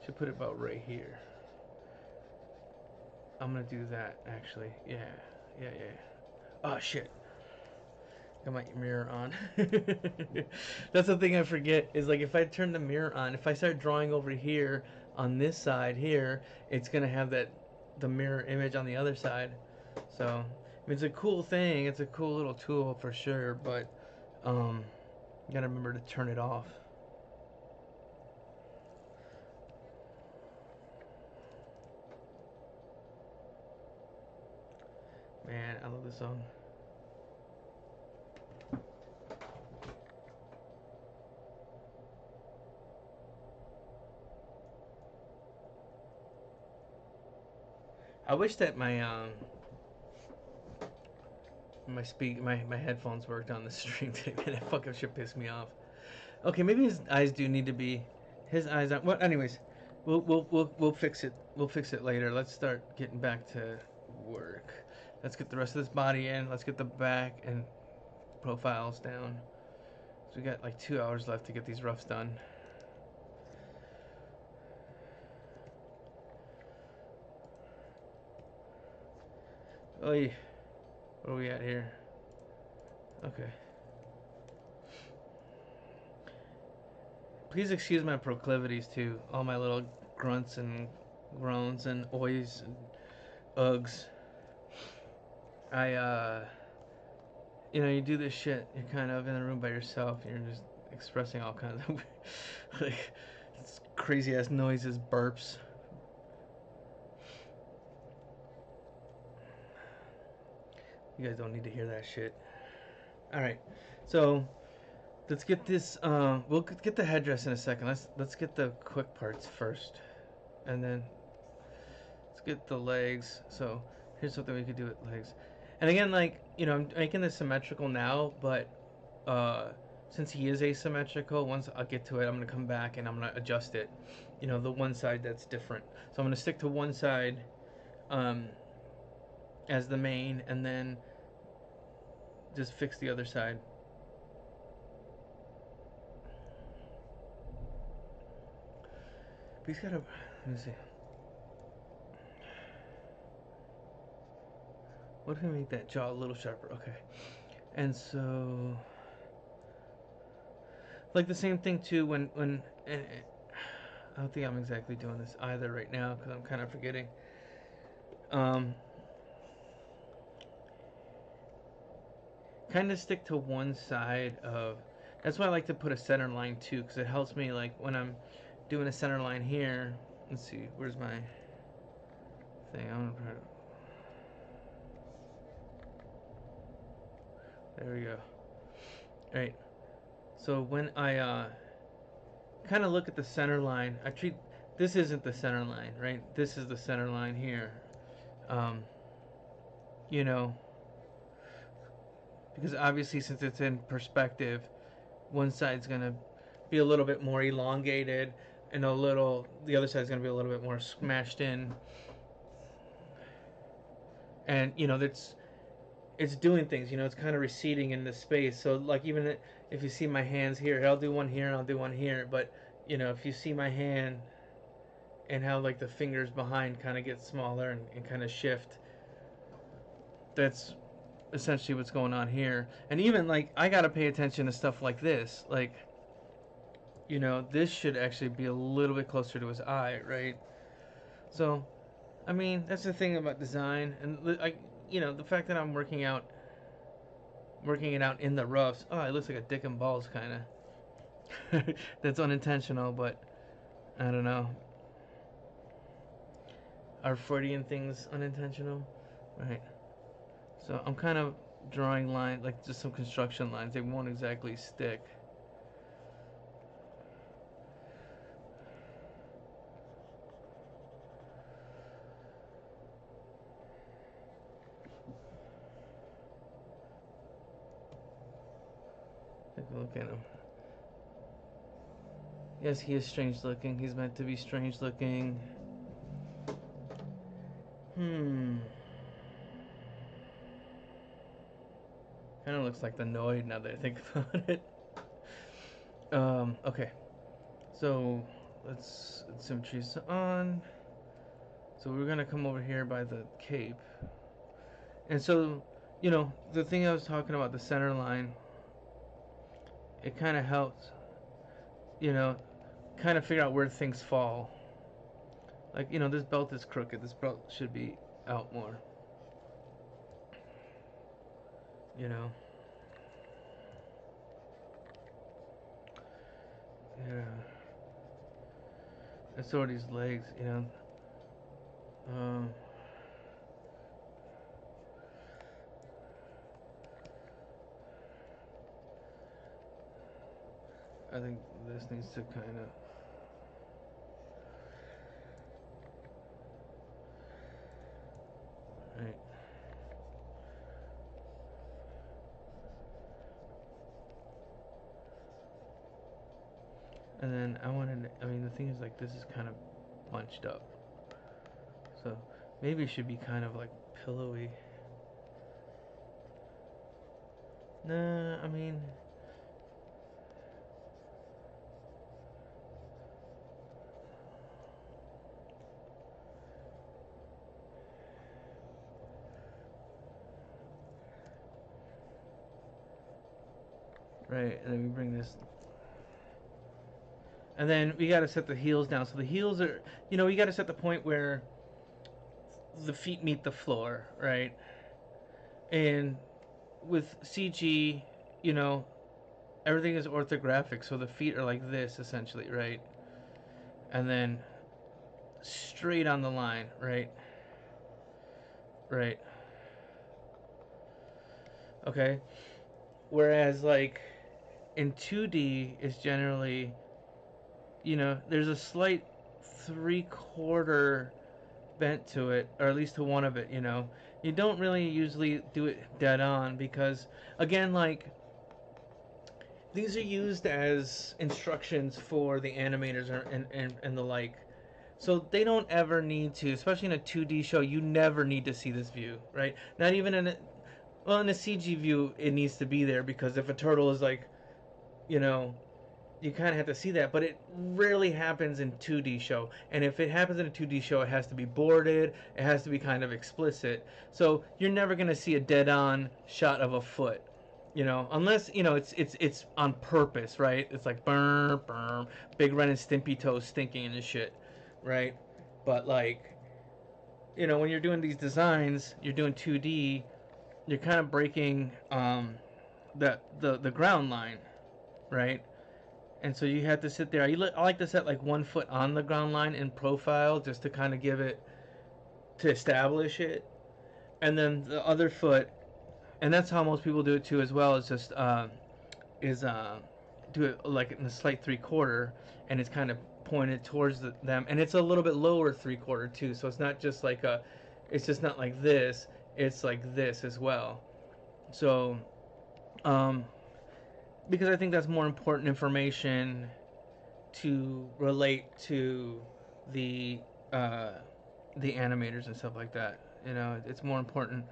Should put it about right here. I'm gonna do that actually. Yeah. Yeah. Oh shit. Got my mirror on. That's the thing I forget is, like, if I turn the mirror on, if I start drawing over here on this side here, it's gonna have the mirror image on the other side. So I mean, it's a cool thing. It's a cool little tool for sure, but you gotta remember to turn it off. Man, I love this song. I wish that my headphones worked on the stream today. Man, that fucking shit pissed me off. Okay, maybe his eyes do need to be. His eyes aren't. Well, anyways, we'll fix it. We'll fix it later. Let's start getting back to work. Let's get the rest of this body in. Let's get the back and profiles down. So we got like 2 hours left to get these roughs done. Oy. What are we at here? Okay. Please excuse my proclivities too. All my little grunts and groans and oys and ughs. You do this shit. You're kind of in a room by yourself. And you're just expressing all kinds of like crazy ass noises, burps. You guys don't need to hear that shit. All right, so let's get this. We'll get the headdress in a second. Let's get the quick parts first, and then let's get the legs. So here's something we could do with legs. And again, like, I'm making this symmetrical now, but since he is asymmetrical, once I get to it, I'm gonna come back and I'm gonna adjust it. The one side that's different. So I'm gonna stick to one side as the main, and then just fix the other side. But he's got a. Let me see. What if we make that jaw a little sharper? Okay. And so, like the same thing too. When I don't think I'm exactly doing this either right now because I'm kind of forgetting. Kind of stick to one side of. That's why I like to put a center line too, because it helps me, like, when I'm doing a center line here. Let's see, where's my thing? I'm gonna try to. There we go. All right. So when I kind of look at the center line, I treat this isn't the center line, right? This is the center line here. You know, because obviously since it's in perspective, one side's gonna be a little bit more elongated, and the other side's gonna be a little bit more smashed in. And that's it's doing things. You know, it's kind of receding in the space. So like even if you see my hands here, I'll do one here and I'll do one here. But you know, if you see my hand and how like the fingers behind kind of get smaller and kind of shift, that's essentially what's going on here. And even like I gotta pay attention to stuff like this. Like, you know, this should actually be a little bit closer to his eye, right? So, I mean, that's the thing about design, and you know, the fact that I'm working it out in the roughs. Oh, it looks like a dick and balls kind of. That's unintentional, but I don't know. Are Freudian things unintentional? Right. So I'm kind of drawing lines, like just some construction lines. They won't exactly stick. Take a look at him. Yes, he is strange looking. He's meant to be strange looking. Hmm. Kind of looks like the Noid now that I think about it. Okay. So let's symmetry's on. So we're gonna come over here by the cape, and so you know the thing I was talking about, the center line. It kind of helps, you know, kind of figure out where things fall. Like you know, this belt is crooked. This belt should be out more. You know. Yeah. And so are these legs. You know. Um. I think this needs to kind of. Right. And then I wanted. I mean, the thing is, like, this is kind of bunched up. So maybe it should be kind of like pillowy. Nah, I mean. Right, and then we bring this. And then we got to set the heels down. So the heels are, you know, we got to set the point where the feet meet the floor, right? And with CG, you know, everything is orthographic, so the feet are like this essentially, right? And then straight on the line, right? Right. Okay. Whereas like in 2D is generally, you know, there's a slight 3/4 bent to it, or at least to one of it, you know. You don't really usually do it dead on because, again, like, these are used as instructions for the animators and the like. So they don't ever need to, especially in a 2D show, you never need to see this view, right? Not even in a, well, in a CG view, it needs to be there because if a turtle is like, you know, you kind of have to see that, but it rarely happens in 2D show. And if it happens in a 2D show, it has to be boarded. It has to be kind of explicit. So you're never gonna see a dead-on shot of a foot, you know, unless you know it's on purpose, right? It's like burn, burn, big Ren and Stimpy toes stinking and shit, right? But like, you know, when you're doing these designs, you're doing 2D, you're kind of breaking the ground line, right? And so you have to sit there. I like to set like 1 foot on the ground line in profile just to kind of give it, to establish it, and then the other foot, and that's how most people do it too as well. Is just is do it like in a slight 3/4, and it's kind of pointed towards them, and it's a little bit lower 3/4 too. So it's not just like a, it's just not like this. It's like this as well. So um, because I think that's more important information to relate to the uh, the animators and stuff like that. You know, it's more important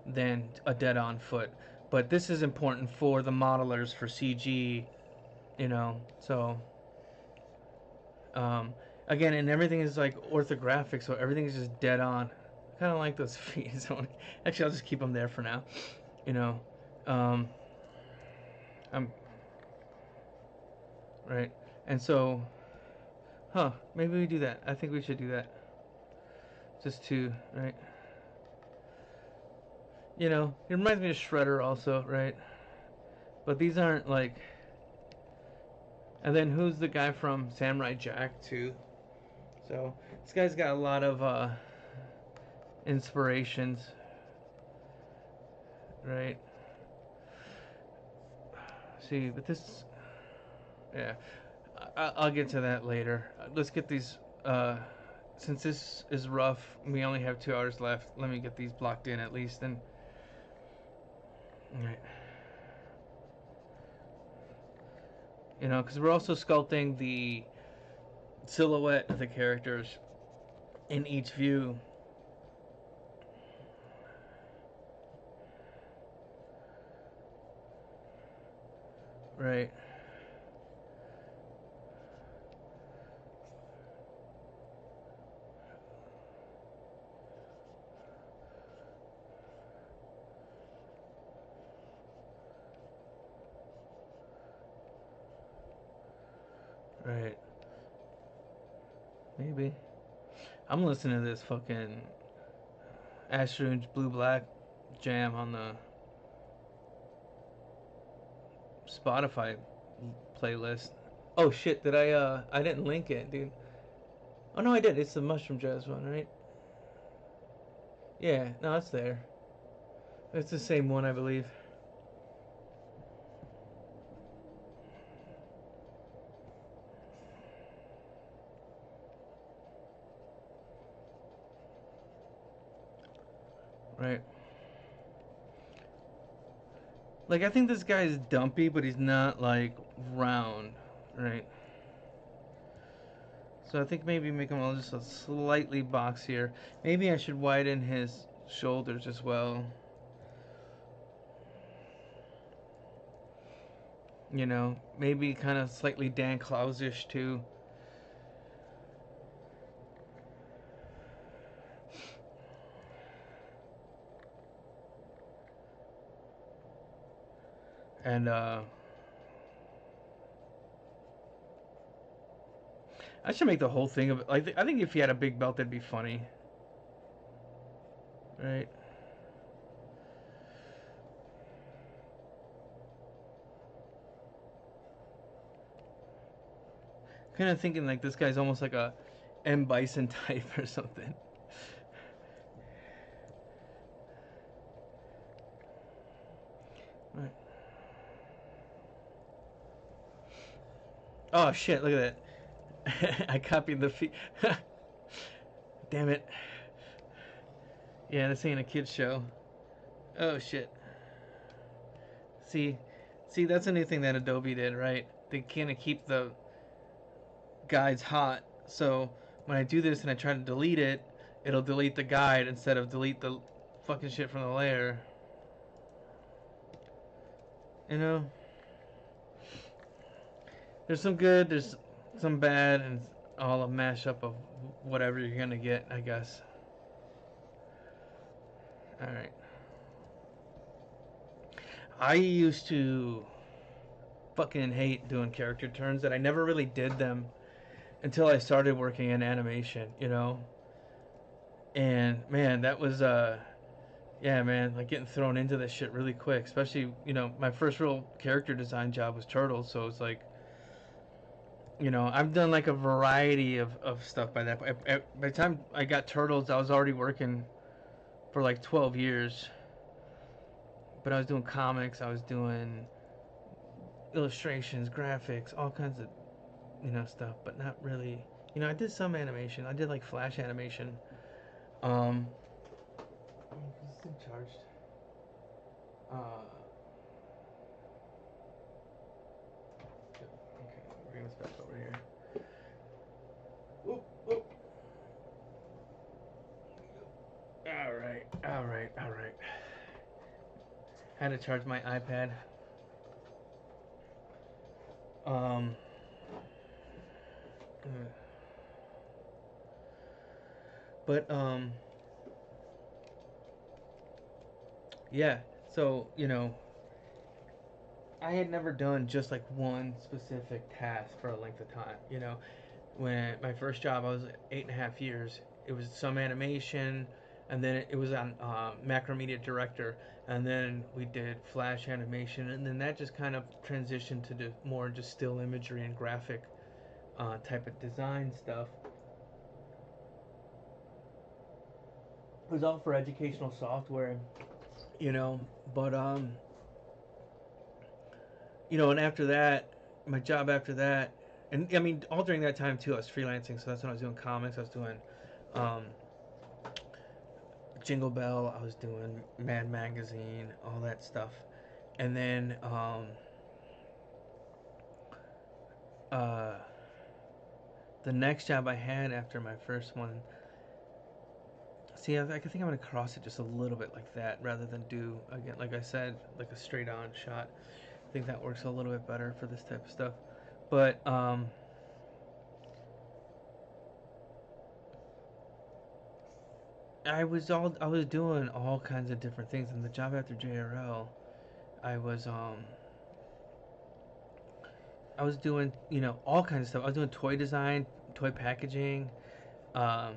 than a dead-on foot. But this is important for the modelers for CG, you know. So um, again, and everything is like orthographic, so everything is just dead on. I kind of like those feet. So actually, I'll just keep them there for now. You know, um, I'm right, and so, maybe we do that. I think we should do that. Just two, right? You know, it reminds me of Shredder also, right? But these aren't like. And then who's the guy from Samurai Jack too? So this guy's got a lot of inspirations, right? See, but this, yeah, I'll get to that later. Let's get these. Since this is rough, we only have 2 hours left. Let me get these blocked in at least, and right. You know, because we're also sculpting the silhouette of the characters in each view. Right. Right. Maybe. I'm listening to this fucking Astroon's Blue Black jam on the Spotify playlist. Oh shit, did I didn't link it, dude. Oh no, I did. It's the Mushroom Jazz one, right? Yeah, no, it's there. It's the same one, I believe. Right. Like I think this guy is dumpy, but he's not like round, right? So I think maybe make him just a slightly boxier. Maybe I should widen his shoulders as well. You know, maybe kind of slightly Dan Klaus-ish too. And I should make the whole thing of it. Like I think if he had a big belt, that'd be funny, right? Kind of thinking like this guy's almost like a M Bison type or something. Right. Oh shit! Look at that. I copied the feet. Damn it. Yeah, this ain't a kid's show. Oh shit. See, see, that's a new thing that Adobe did, right? They kind of keep the guides hot. So when I do this and I try to delete it, it'll delete the guide instead of delete the fucking shit from the layer. You know, there's some good, there's some bad, and all a mashup of whatever you're gonna get, I guess. All right. I used to fucking hate doing character turns, and I never really did them until I started working in animation, you know? And man, that was yeah, man, like getting thrown into this shit really quick, especially, you know, my first real character design job was Turtles, so it's like, you know, I've done like a variety of stuff by that. By the time I got Turtles, I was already working for like 12 years. But I was doing comics, I was doing illustrations, graphics, all kinds of, you know, stuff, but not really. You know, I did some animation. I did like flash animation. Um, is this charged? Okay, bring this back over here. Whoop, whoop. All right, all right, all right. Had to charge my iPad. Um, but yeah. So I had never done just like one specific task for a length of time. When my first job, I was 8.5 years. It was some animation, and then it was on Macromedia Director, and then we did Flash animation, and then that just kind of transitioned to the more just still imagery and graphic type of design stuff. It was all for educational software, you know. But and after that, my job after that, and I mean, all during that time too, I was freelancing. So that's when I was doing comics. I was doing um, Jingle Bell. I was doing Mad Magazine, all that stuff, and then uh, the next job I had after my first one. See, I think I'm gonna cross it just a little bit like that, rather than do again, like I said, like a straight on shot. I think that works a little bit better for this type of stuff. But I was doing all kinds of different things. In the job after JRL, I was I was doing all kinds of stuff. I was doing toy design, toy packaging, um,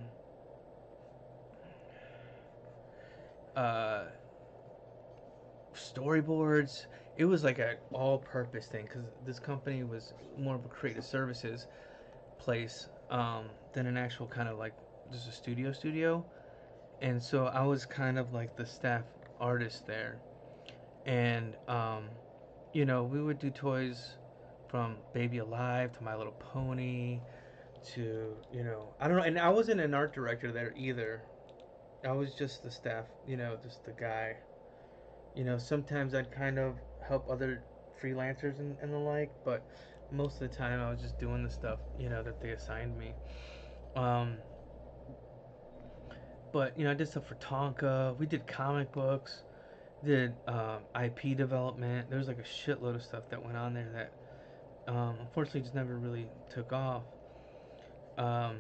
uh, storyboards. It was like a all-purpose thing because this company was more of a creative services place than an actual kind of like just a studio. And so I was kind of like the staff artist there, and we would do toys from Baby Alive to My Little Pony to I don't know, and I wasn't an art director there either. I was just the staff, just the guy. Sometimes I'd kind of help other freelancers and the like, but most of the time I was just doing the stuff that they assigned me. Um, but I did stuff for Tonka. We did comic books. Did IP development. There was like a shitload of stuff that went on there that unfortunately just never really took off. Um,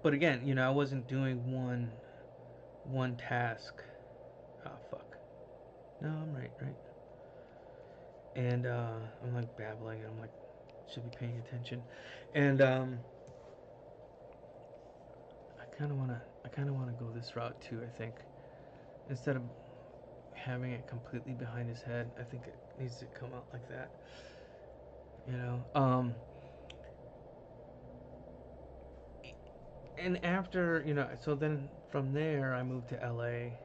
but again, I wasn't doing one task. Oh fuck. No, I'm right. And I'm like babbling, and I'm like should be paying attention. And I kind of wanna go this route too. I think instead of having it completely behind his head, I think it needs to come out like that. You know. And after so then from there I moved to LA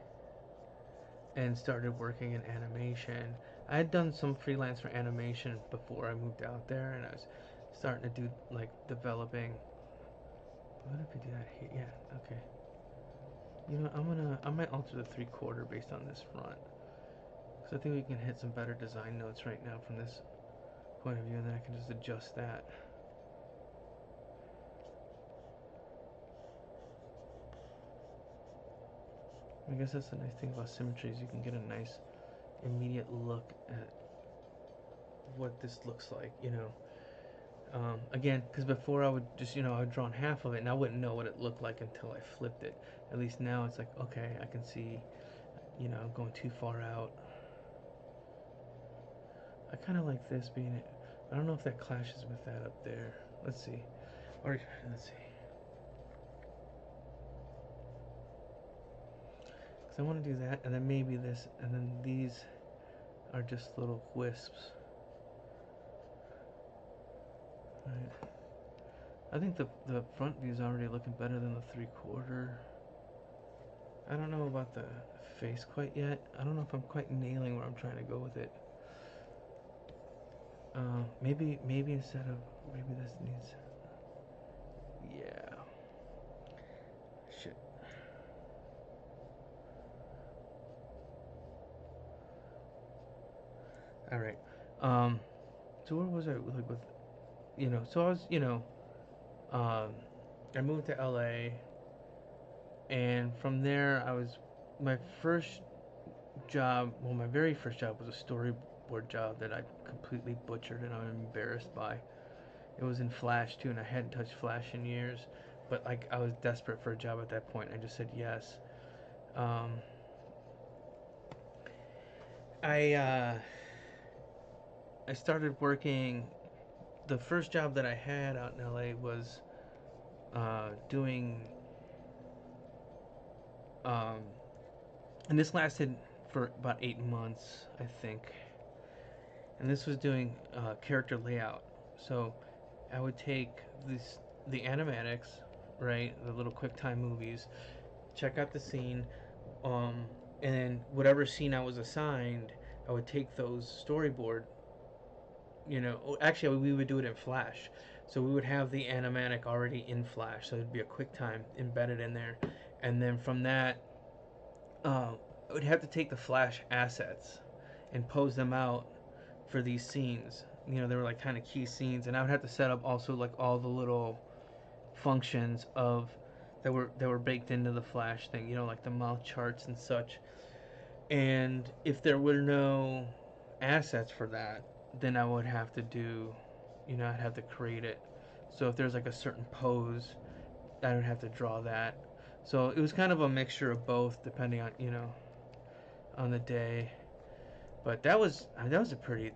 and started working in animation. I had done some freelance for animation before I moved out there, and I was starting to do like developing. What if we do that here? Yeah, okay. I might alter the 3/4 based on this front, because I think we can hit some better design notes right now from this point of view, and then I can just adjust that. I guess that's the nice thing about symmetry is you can get a nice immediate look at what this looks like. Again, because before I would just, I would draw on half of it and I wouldn't know what it looked like until I flipped it. At least now it's like, okay, I can see, I'm going too far out. I kind of like this being, I don't know if that clashes with that up there. Let's see. Or, let's see. Because I want to do that, and then maybe this, and then these are just little wisps. Right. I think the front view is already looking better than the 3/4. I don't know about the face quite yet. I don't know if I'm quite nailing where I'm trying to go with it. Maybe instead of maybe this needs. Yeah. Shit. All right. Um. So where was I like with So I was um. I moved to LA, and from there I was my first job, well, my very first job was a storyboard job that I completely butchered and I'm embarrassed by. It was in Flash too, and I hadn't touched Flash in years, but like I was desperate for a job at that point. I just said yes. Um, I uh, I started working. The first job that I had out in LA was doing, um, and this lasted for about 8 months, I think. And this was doing character layout. So I would take the animatics, right, the little QuickTime movies, check out the scene, um, and then whatever scene I was assigned, I would take those storyboard. Actually, we would do it in Flash. So we would have the animatic already in Flash, so it'd be a QuickTime embedded in there, and then from that, I would have to take the Flash assets and pose them out for these scenes. They were like kind of key scenes, and I would have to set up also like all the little functions of that were baked into the Flash thing. Like the mouth charts and such. And if there were no assets for that, then I would have to do, I'd have to create it. So if there's like a certain pose, I would have to draw that. So it was kind of a mixture of both, depending on on the day. But that was a pretty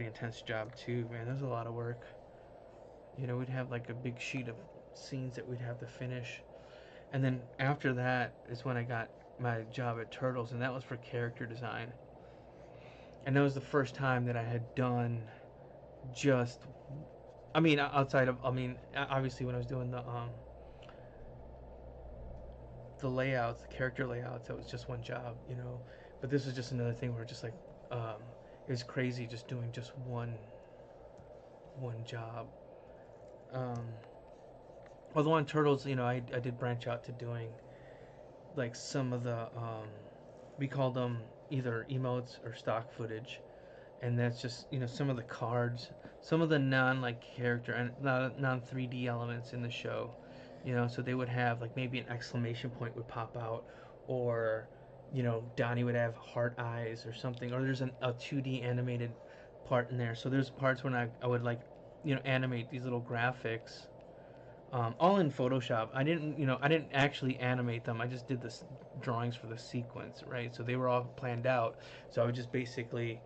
intense job too, man. That was a lot of work. We'd have like a big sheet of scenes that we'd have to finish, and then after that is when I got my job at Turtles, and that was for character design. And that was the first time that I had done just, I mean, outside of, I mean, obviously when I was doing the layouts, the character layouts, that was just one job. But this was just another thing where just like, um, it was crazy just doing just one job. Um, Although on Turtles, I did branch out to doing like some of the we called them either emotes or stock footage, and that's just some of the cards, some of the non like character and non 3D elements in the show. So they would have like maybe an exclamation point would pop out, or Donnie would have heart eyes or something, or there's a 2D animated part in there. So there's parts when I would like animate these little graphics, all in Photoshop. I didn't actually animate them. I just did the drawings for the sequence, right? So they were all planned out. So I would just basically,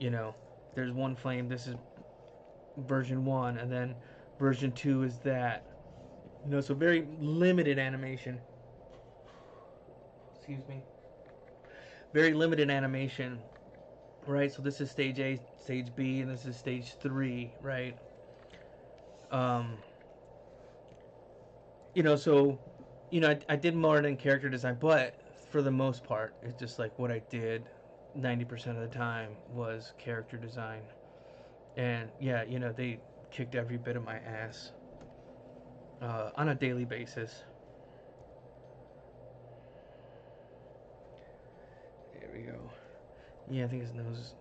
you know, there's one flame. This is version one, and then version two is that. So very limited animation. Excuse me. Very limited animation, right? So this is stage A, stage B, and this is stage three, right? Um, so I did more than character design, but for the most part, it's just like what I did 90% of the time was character design. And yeah, they kicked every bit of my ass on a daily basis. There we go. Yeah, I think his nose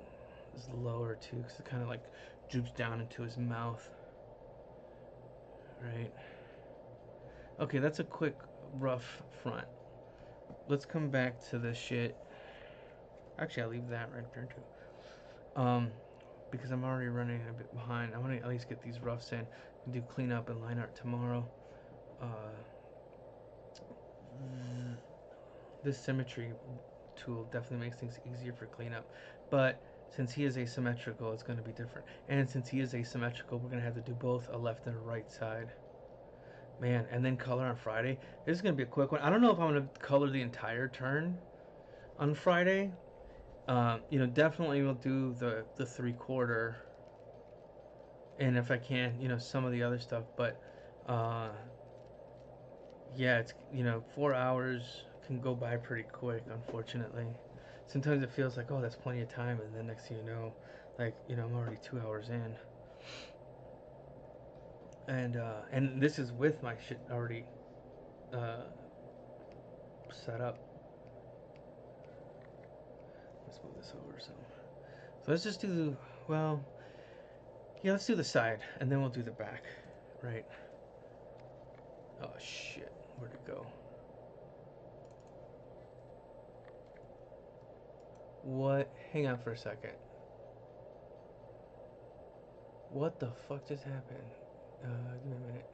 is lower too, because it kind of like droops down into his mouth. Right. Okay, that's a quick, rough front. Let's come back to this shit. Actually, I'll leave that right there too. Because I'm already running a bit behind. I want to at least get these roughs in and do cleanup and line art tomorrow. Uh, this symmetry tool definitely makes things easier for cleanup, but since he is asymmetrical, it's going to be different. And since he is asymmetrical, we're going to have to do both a left and a right side. Man, and then color on Friday. This is going to be a quick one. I don't know if I'm going to color the entire turn on Friday. Definitely we'll do the 3/4, and if I can, some of the other stuff. But uh, yeah, it's 4 hours can go by pretty quick, unfortunately. Sometimes it feels like, oh, that's plenty of time, and then next thing you know, like I'm already 2 hours in, and this is with my shit already uh, set up. Let's move this over some. So let's just do well. Yeah, let's do the side, and then we'll do the back, right? Oh shit, where'd it go? What? Hang on for a second. What the fuck just happened? Give me a minute.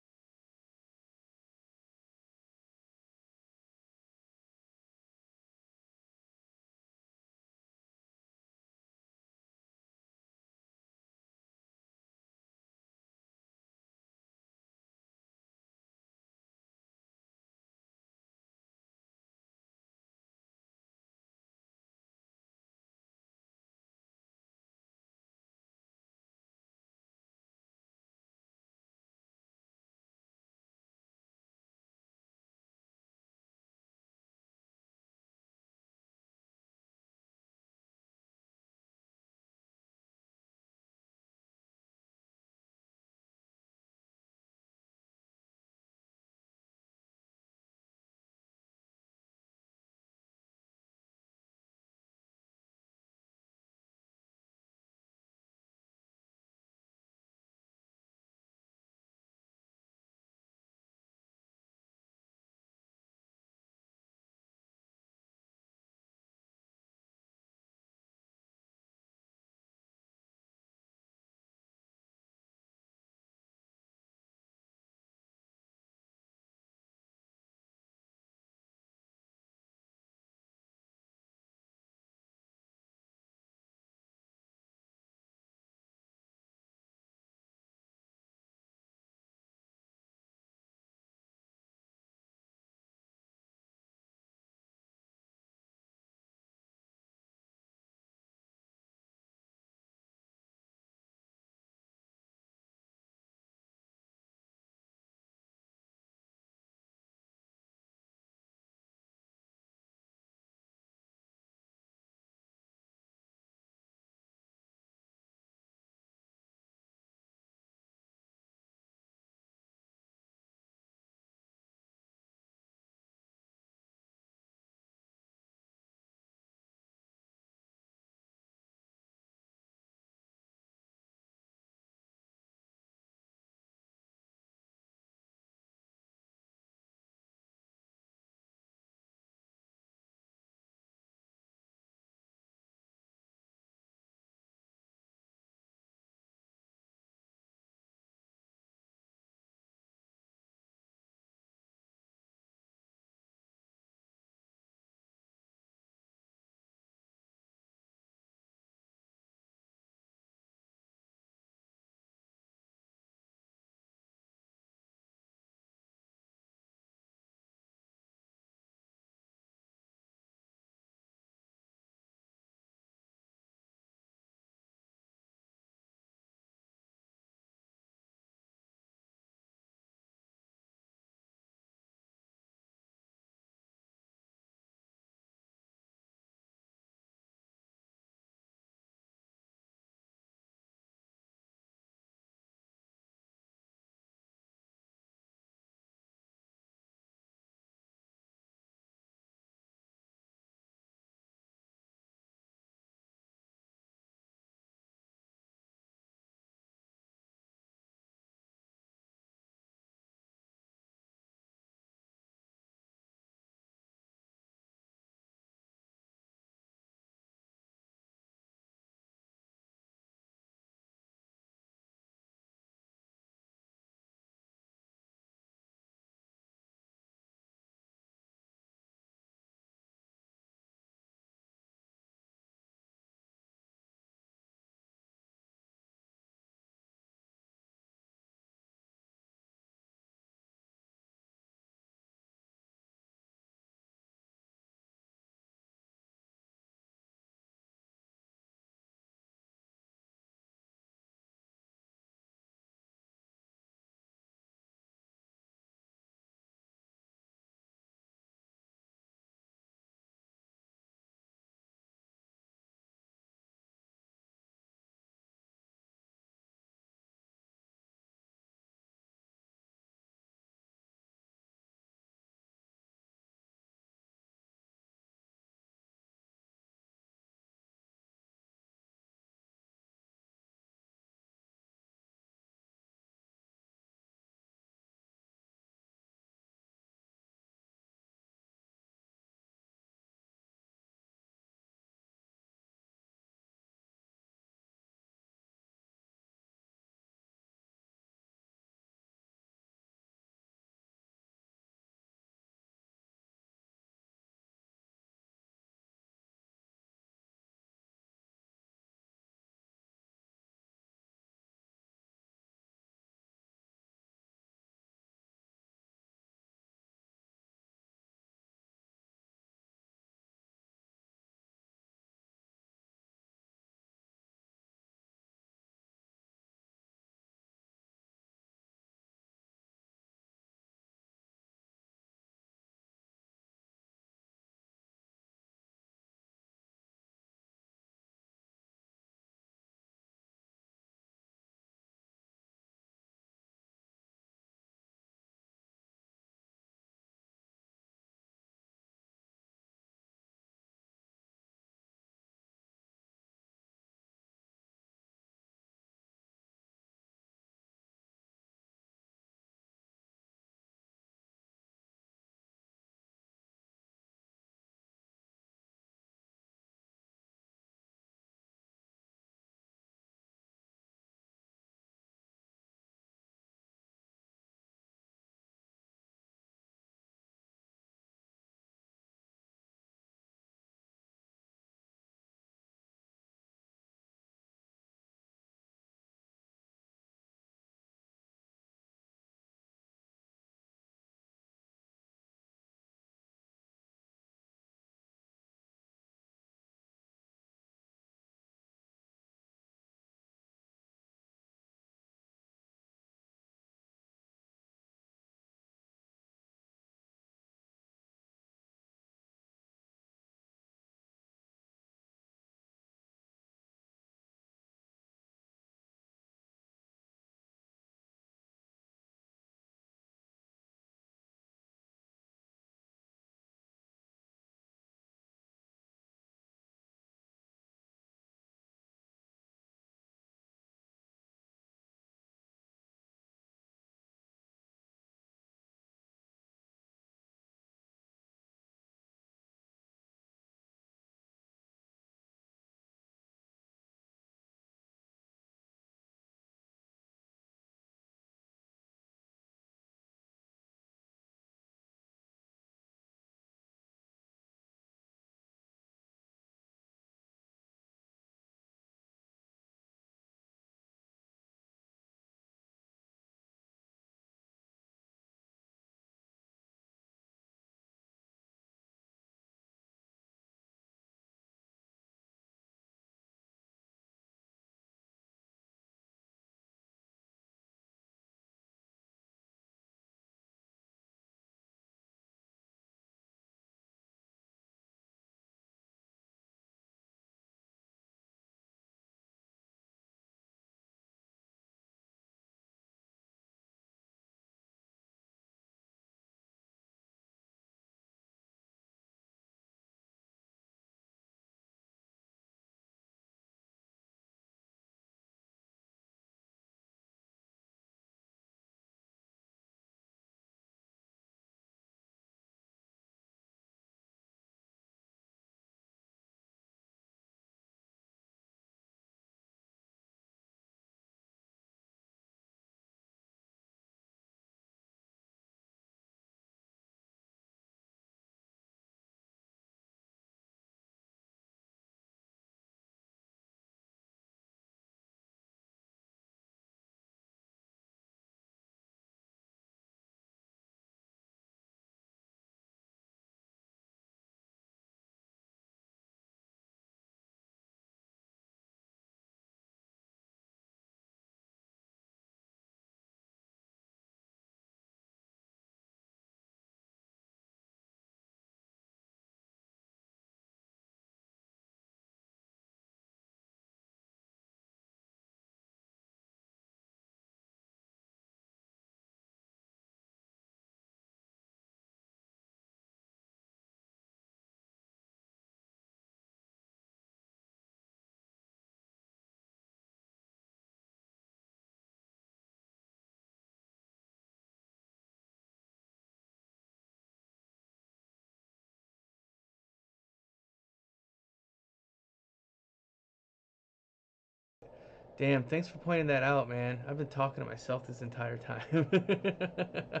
Damn, thanks for pointing that out, man. I've been talking to myself this entire time. I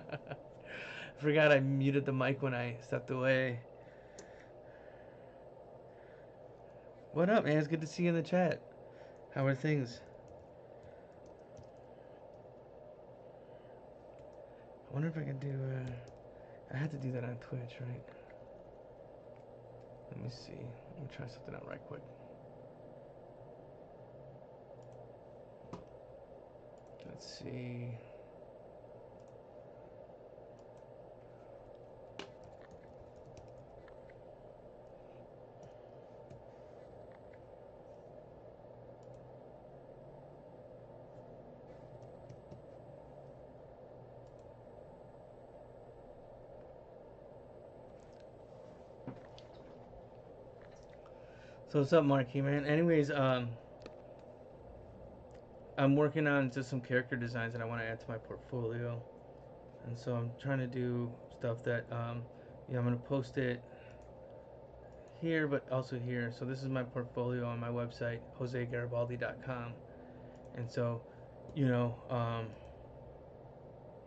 forgot I muted the mic when I stepped away. What up, man? It's good to see you in the chat. How are things? I wonder if I can do. I had to do that on Twitch, right? Let me see. Let me try something out right quick. Let's see. So what's up, Marky, man? Anyways, I'm working on just some character designs that I want to add to my portfolio, and so I'm trying to do stuff that, I'm gonna post it here, but also here. So this is my portfolio on my website, josegaribaldi.com, and so, you know,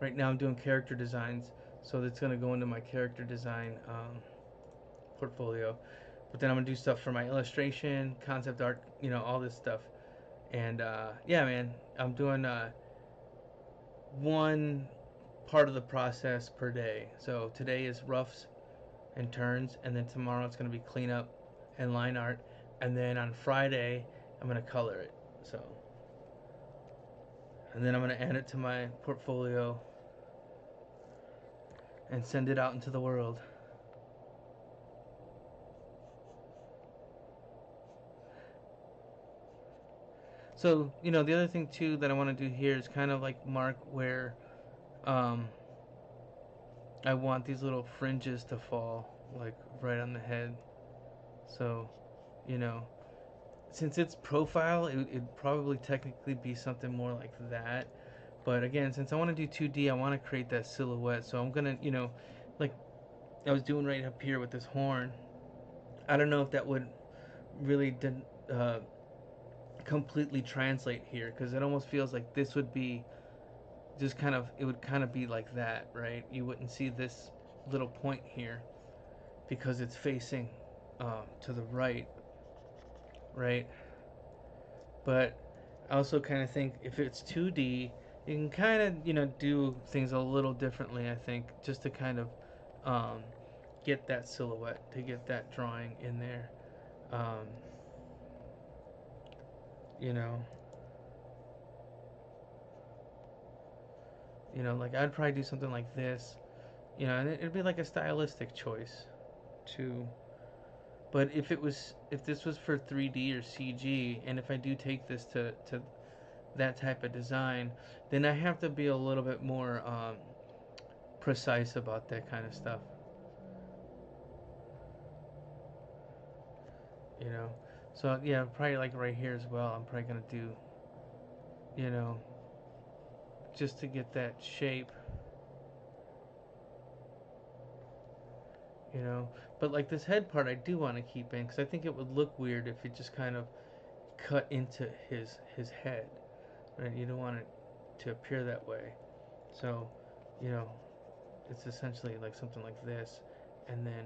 right now I'm doing character designs, so that's gonna go into my character design portfolio. But then I'm gonna do stuff for my illustration, concept art, all this stuff. And yeah, man, I'm doing one part of the process per day. So today is roughs and turns, and then tomorrow it's gonna be cleanup and line art, and then on Friday I'm gonna color it. So, and then I'm gonna add it to my portfolio and send it out into the world. So, the other thing too that I want to do here is kind of like mark where um, I want these little fringes to fall, like right on the head. So, you know, since it's profile, it'd probably technically be something more like that. But again, since I want to do 2D, I want to create that silhouette. So I'm gonna, like I was doing right up here with this horn. I don't know if that would really uh, completely translate here, because it almost feels like this would be just it would kind of be like that, right? You wouldn't see this little point here because it's facing to the right, right? But I also kind of think if it's 2D, you can kind of, do things a little differently, I think, just to kind of um, get that silhouette, to get that drawing in there. Um, you know, like I'd probably do something like this, and it'd be like a stylistic choice too. But if this was for 3D or CG, and if I do take this to that type of design, then I have to be a little bit more precise about that kind of stuff. You know, so yeah, probably like right here as well. I'm probably gonna do, you know, just to get that shape. You know, but like this head part, I do want to keep in because I think it would look weird if it just kind of cut into his head. Right? You don't want it to appear that way. So, you know, it's essentially like something like this, and then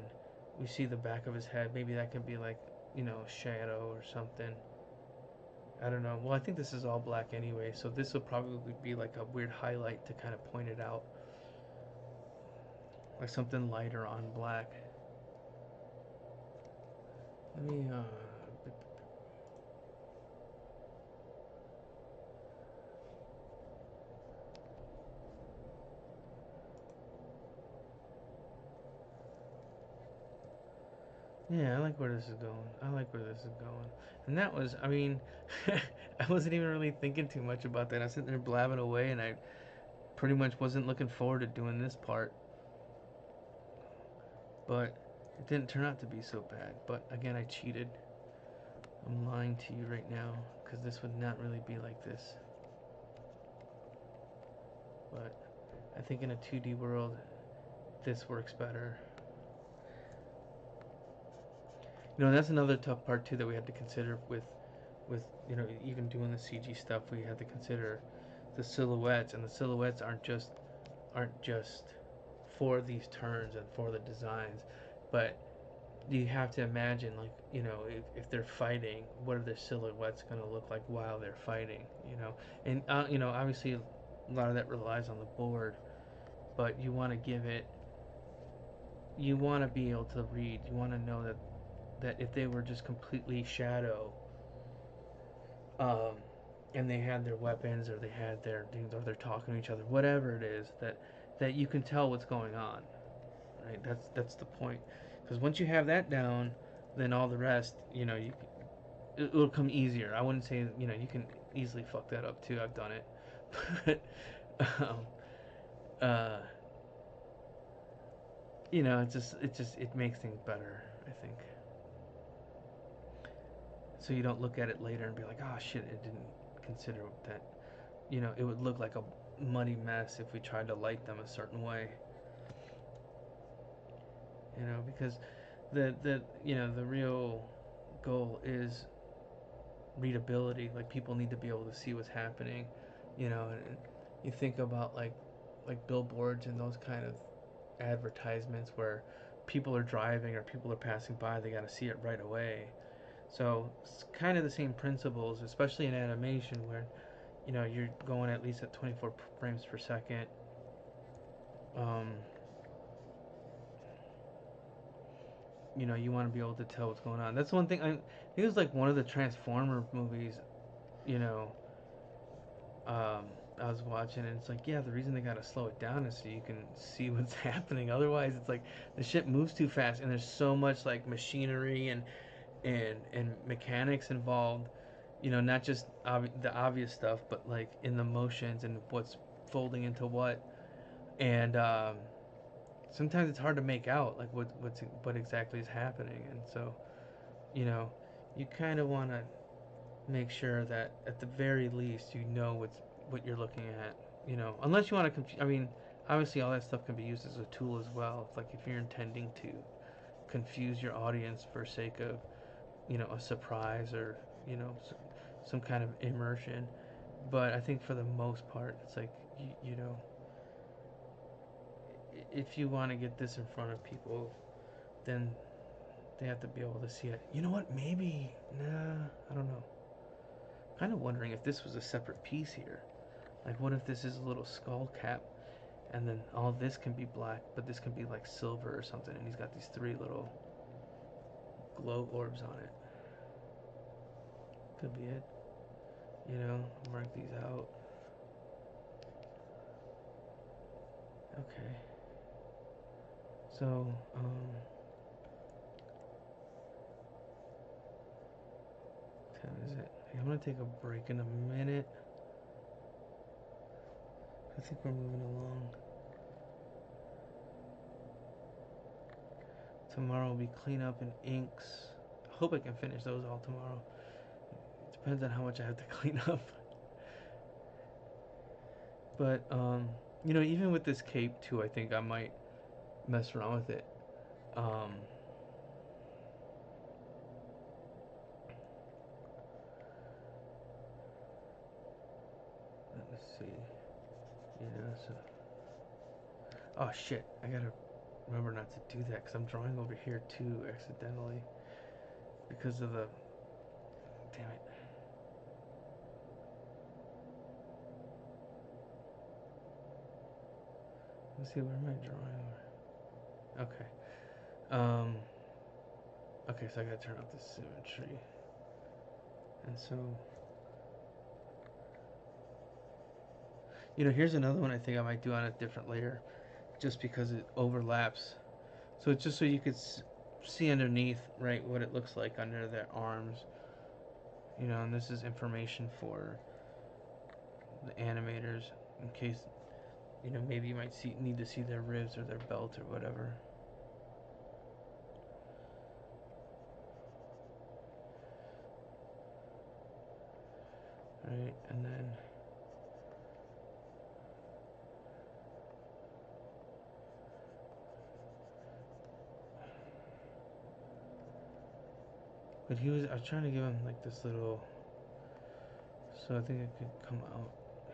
we see the back of his head. Maybe that could be like, a shadow or something. I don't know. Well, I think this is all black anyway, so this will probably be like a weird highlight to kind of point it out, like something lighter on black. Let me Yeah, I like where this is going. I like where this is going. And that was, I mean, I wasn't even really thinking too much about that. I was sitting there blabbing away, and I pretty much wasn't looking forward to doing this part. But it didn't turn out to be so bad. But again, I cheated. I'm lying to you right now, because this would not really be like this. But I think in a 2D world, this works better. That's another tough part too that we had to consider with with even doing the CG stuff, we had to consider the silhouettes, and the silhouettes aren't just for these turns and for the designs, but you have to imagine, like, if they're fighting, what are their silhouettes going to look like while they're fighting, and obviously a lot of that relies on the board, but you want to be able to read, you want to know that if they were just completely shadow, um, and they had their weapons, or they had their things, or they're talking to each other, whatever it is, that you can tell what's going on, right? That's the point. Because once you have that down, then all the rest, it'll come easier. I wouldn't say, you can easily fuck that up too. I've done it, but um, uh, it makes things better, I think. So you don't look at it later and be like, oh shit, it didn't consider that. It would look like a muddy mess if we tried to light them a certain way. Because the real goal is readability. Like, people need to be able to see what's happening. And you think about like billboards and those kind of advertisements where people are driving or people are passing by, they got to see it right away. So it's kind of the same principles, especially in animation, where you're going at least at 24 frames per second. um, you want to be able to tell what's going on. That's one thing. I think it was like one of the Transformer movies. You know, um, I was watching, and it's like, yeah, the reason they gotta slow it down is so you can see what's happening. Otherwise, it's like the ship moves too fast, and there's so much like machinery and mechanics involved. Not just the obvious stuff, but like in the motions and what's folding into what, and sometimes it's hard to make out like what exactly is happening, and so you know, you kind of want to make sure that at the very least what you're looking at. Unless you want to I mean, obviously all that stuff can be used as a tool as well. It's like if you're intending to confuse your audience for sake of a surprise, or some kind of immersion. But I think for the most part, it's like if you want to get this in front of people, then they have to be able to see it. You know what? Maybe, nah, I don't know. Kind of wondering if this was a separate piece here. Like, what if this is a little skull cap, and then all this can be black, but this can be like silver or something, and he's got these three little glow orbs on it. Could be it. Mark these out. Okay. So, what time is it? I'm gonna take a break in a minute. I think we're moving along. Tomorrow will be cleanup and inks. I hope I can finish those all tomorrow. It depends on how much I have to clean up. But even with this cape too, I think I might mess around with it. Um, let me see. So. Oh shit! I gotta remember not to do that because I'm drawing over here too accidentally because of the. Damn it. Let's see, where am I drawing over? Okay. Um. Okay, so I gotta turn off the symmetry, and so. Here's another one I think I might do on a different layer, just because it overlaps. So it's just so you could see underneath, right, what it looks like under their arms. And this is information for the animators in case, maybe you might need to see their ribs or their belt or whatever. Right, and then I was trying to give him like this little So I think I could come out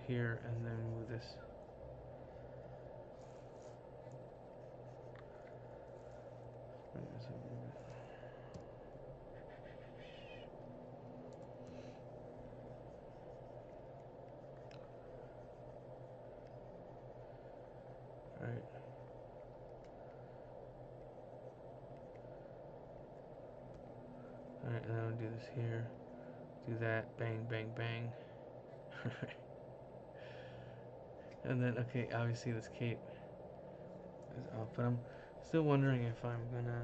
here and then move this. Alright. Alright, and then I'll do this here. Do that. Bang, bang, bang. And then, okay, obviously this cape is off, but I'm still wondering if I'm gonna.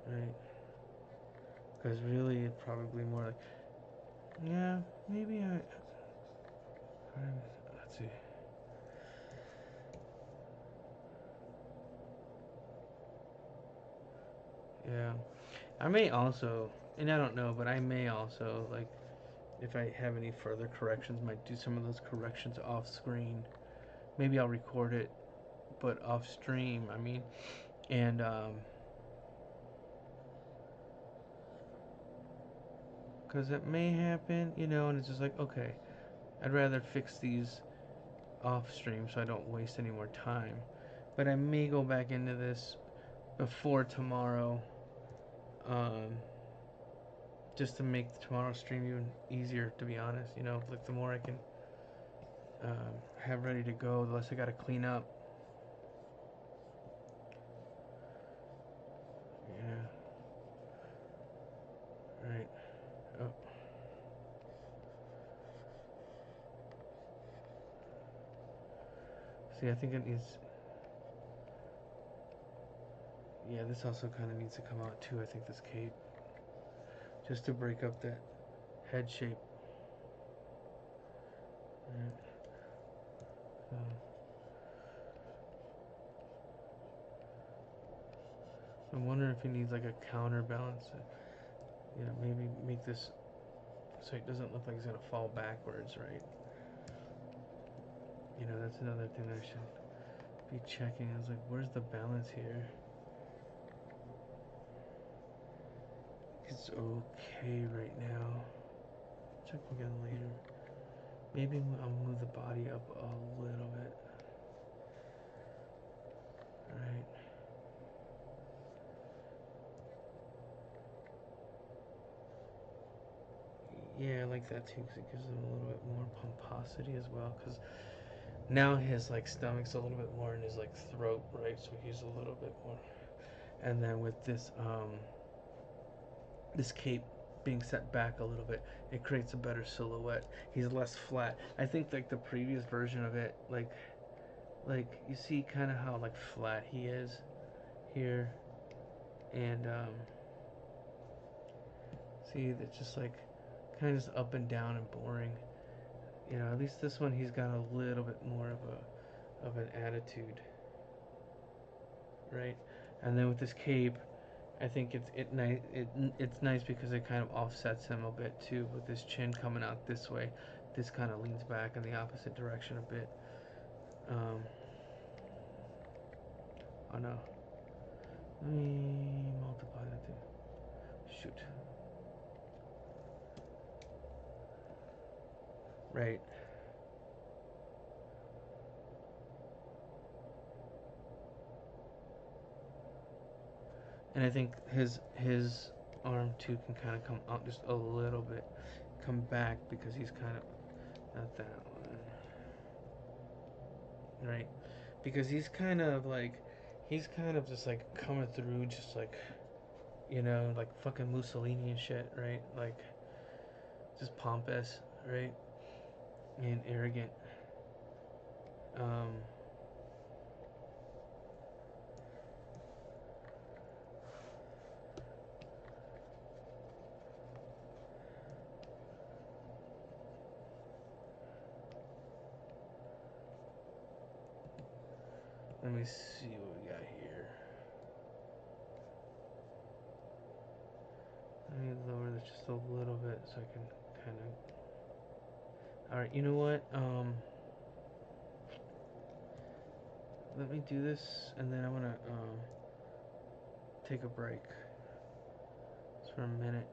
Right. Because really, it's probably more like. Yeah, maybe I. Let's see. Yeah. I may also, and I don't know, but I may also, like, if I have any further corrections, might do some of those corrections off screen. Maybe I'll record it, but off stream, I mean, and, because it may happen, you know, and it's just like, okay, I'd rather fix these off stream so I don't waste any more time. But I may go back into this before tomorrow, um, just to make tomorrow's stream even easier, to be honest. You know, like the more I can have ready to go, the less I gotta clean up. Yeah. Right. Oh. See, I think it needs. Yeah, this also kind of needs to come out too. I think this cape, just to break up that head shape. Right. So, I'm wondering if he needs like a counterbalance. You know, maybe make this so it doesn't look like it's gonna fall backwards, right? You know, that's another thing I should be checking. I was like, where's the balance here? It's okay right now. Check again later. Maybe I'll move the body up a little bit. Right. Yeah, I like that too because it gives him a little bit more pomposity as well. Because now his like stomach's a little bit more in his like throat, right? So he's a little bit more. And then with this cape being set back a little bit, it creates a better silhouette. He's less flat. I think like the previous version of it, like you see kind of how like flat he is here, and see it's just like kind of just up and down and boring. You know, at least this one he's got a little bit more of an attitude, right? And then with this cape, I think it's nice because it kind of offsets him a bit too, with his chin coming out this way. This kind of leans back in the opposite direction a bit. Um, oh no, let me multiply that too. Shoot. Right. And I think his arm too can kind of come out just a little bit, come back because he's kind of not that one, right? Because he's kind of just like coming through, just like you know, like fucking Mussolini and shit, right? Like just pompous, right? And arrogant. Um, Let me see what we got here. Let me lower this just a little bit so I can kind of. All right, you know what? Let me do this, and then I'm gonna take a break. As for a minute.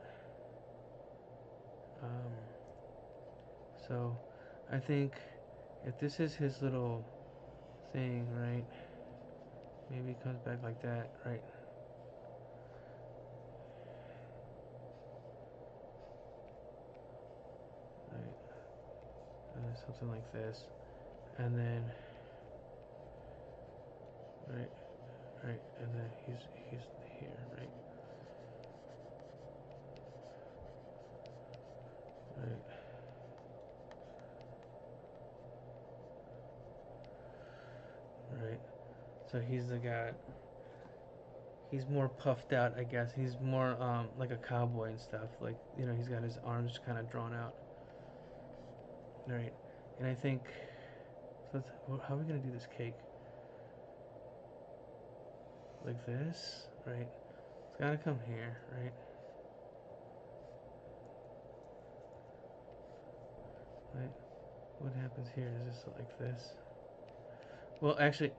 Um, so I think if this is his little thing, right? Maybe he comes back like that, right? Right. And then something like this. And then right, right, and then he's here, right? Right. Right. So he's the guy. He's more puffed out, I guess. He's more like a cowboy and stuff. Like, you know, he's got his arms kind of drawn out. Right. And I think so. How are we gonna do this cake? Like this, right? It's gotta come here, right? Right. What happens here is just like this. Well, actually,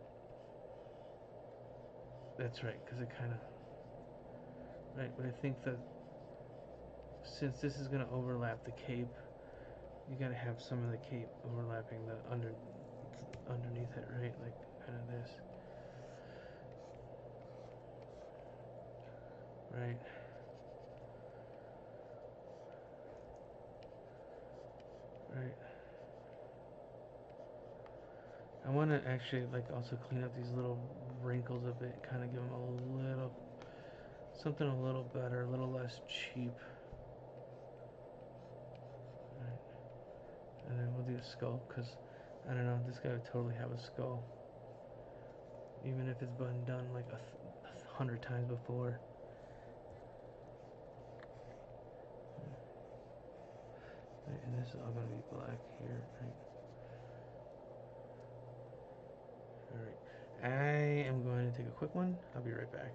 that's right, because it kind of right. But I think that since this is gonna overlap the cape, you gotta have some of the cape overlapping the underneath it, right? Like kind of this, right? Right. I want to actually like also clean up these little wrinkles a bit, kind of give them a little something a little better, a little less cheap. Right. And then we'll do a skull because I don't know, this guy would totally have a skull, even if it's been done like 100 times before. Right, and this is all gonna be black here, right? All right. I am going to take a quick one. I'll be right back.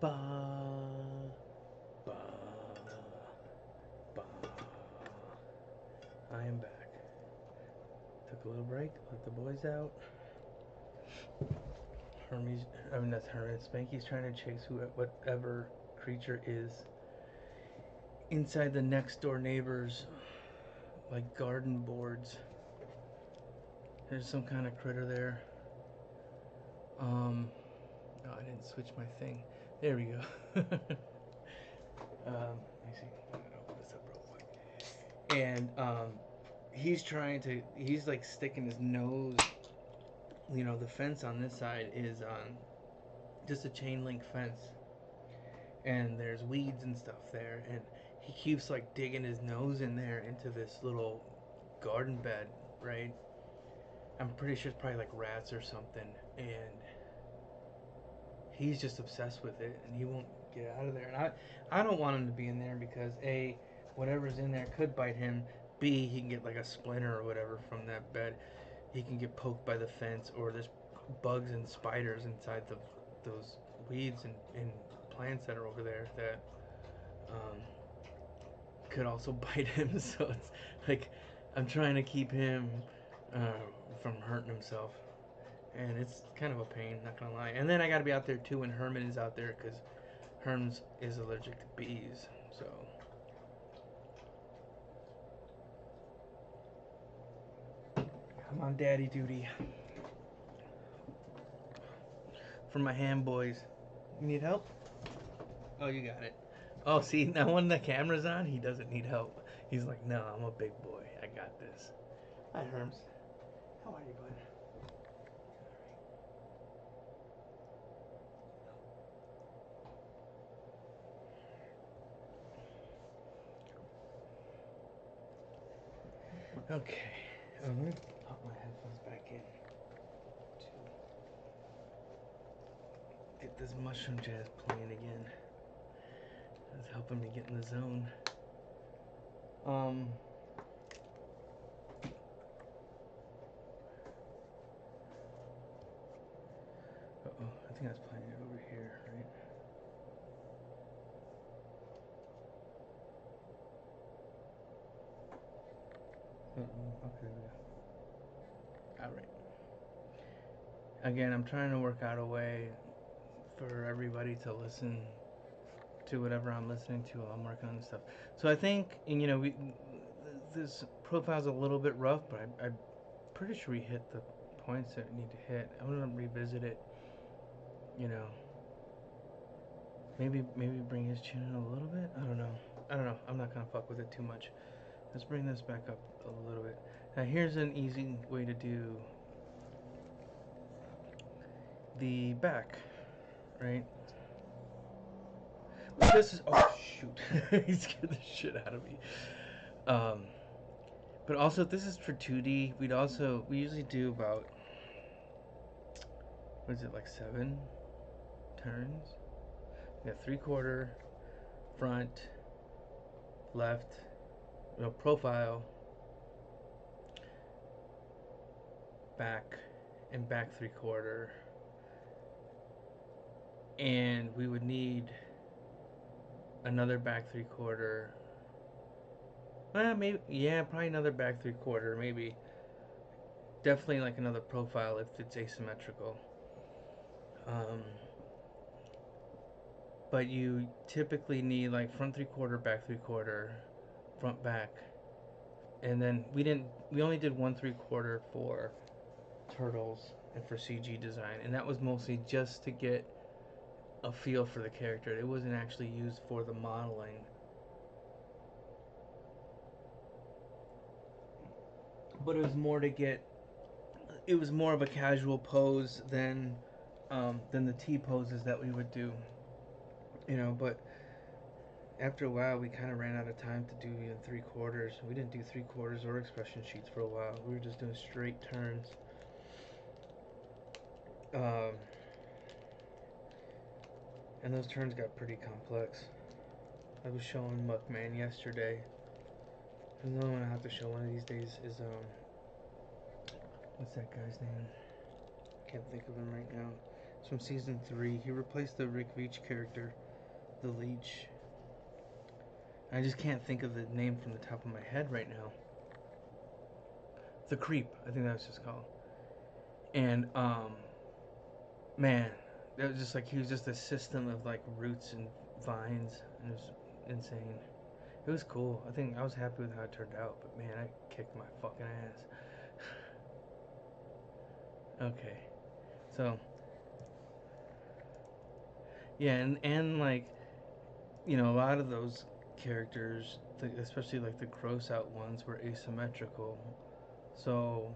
Ba, ba, ba. I am back. Took a little break, let the boys out. That's Hermie. Spanky's trying to chase whatever creature is inside the next door neighbor's like garden boards. There's some kind of critter there. No, I didn't switch my thing. There we go. Let me see. I'm gonna open this up real quick. And he's like sticking his nose. You know, the fence on this side is just a chain link fence, and there's weeds and stuff there, and he keeps like digging his nose in there into this little garden bed, right? I'm pretty sure it's probably like rats or something, and he's just obsessed with it, and he won't get out of there. And I don't want him to be in there because A, whatever's in there could bite him. B, he can get like a splinter or whatever from that bed. He can get poked by the fence, or there's bugs and spiders inside those weeds and plants that are over there that could also bite him. So it's like I'm trying to keep him from hurting himself, and it's kind of a pain, not gonna lie. And then I gotta be out there too when Herman is out there because Herms is allergic to bees. So I'm on daddy duty for my ham boys. You need help? Oh, you got it. Oh, see, now when the camera's on, he doesn't need help. He's like, no, I'm a big boy. I got this. Hi, Herms. How are you, bud? Okay. Let me pop my headphones back in to get this mushroom jazz playing again. That's helping me get in the zone. Uh-oh, I think I was playing it over here, right? Uh-oh, okay, yeah. Alright. Again, I'm trying to work out a way for everybody to listen to whatever I'm listening to while I'm working on this stuff. So I think, and you know, this profile's a little bit rough, but I'm pretty sure we hit the points that we need to hit. I'm gonna revisit it. You know, maybe bring his chin in a little bit. I don't know. I'm not gonna fuck with it too much. Let's bring this back up a little bit. Now here's an easy way to do the back, right? This is, oh shoot, he scared the shit out of me. But also, if this is for 2D, we usually do about, what is it, like 7 turns? We have 3/4, front, left, profile, back, and back 3/4. And we would need another back 3/4. Maybe, yeah, probably another back 3/4, maybe. Definitely like another profile if it's asymmetrical. But you typically need like front 3/4, back 3/4, front back, and then we only did 1 3/4 for turtles and for CG design, and that was mostly just to get a feel for the character. It wasn't actually used for the modeling. But it was more to get. It was more of a casual pose than the T poses that we would do. But after a while, we kind of ran out of time to do 3/4. We didn't do 3/4 or expression sheets for a while. We were just doing straight turns. And those turns got pretty complex. I was showing Muckman yesterday. Another one I have to show one of these days is what's that guy's name? Can't think of him right now. It's from season 3. He replaced the Rick Veitch character, the Leech. I just can't think of the name from the top of my head right now. The Creep, I think that's just called. And man, it was just like he was just a system of like roots and vines, and it was insane. It was cool. I think I was happy with how it turned out, but man, I kicked my fucking ass. Okay, so yeah, and like a lot of those characters, especially like the gross out ones, were asymmetrical, so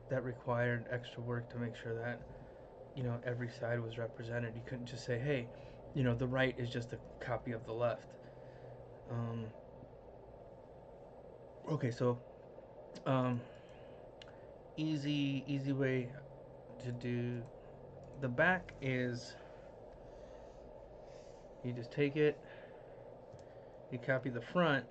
that required extra work to make sure that every side was represented. You couldn't just say, hey, the right is just a copy of the left. Okay, so um, easy way to do the back is you just take it, you copy the front.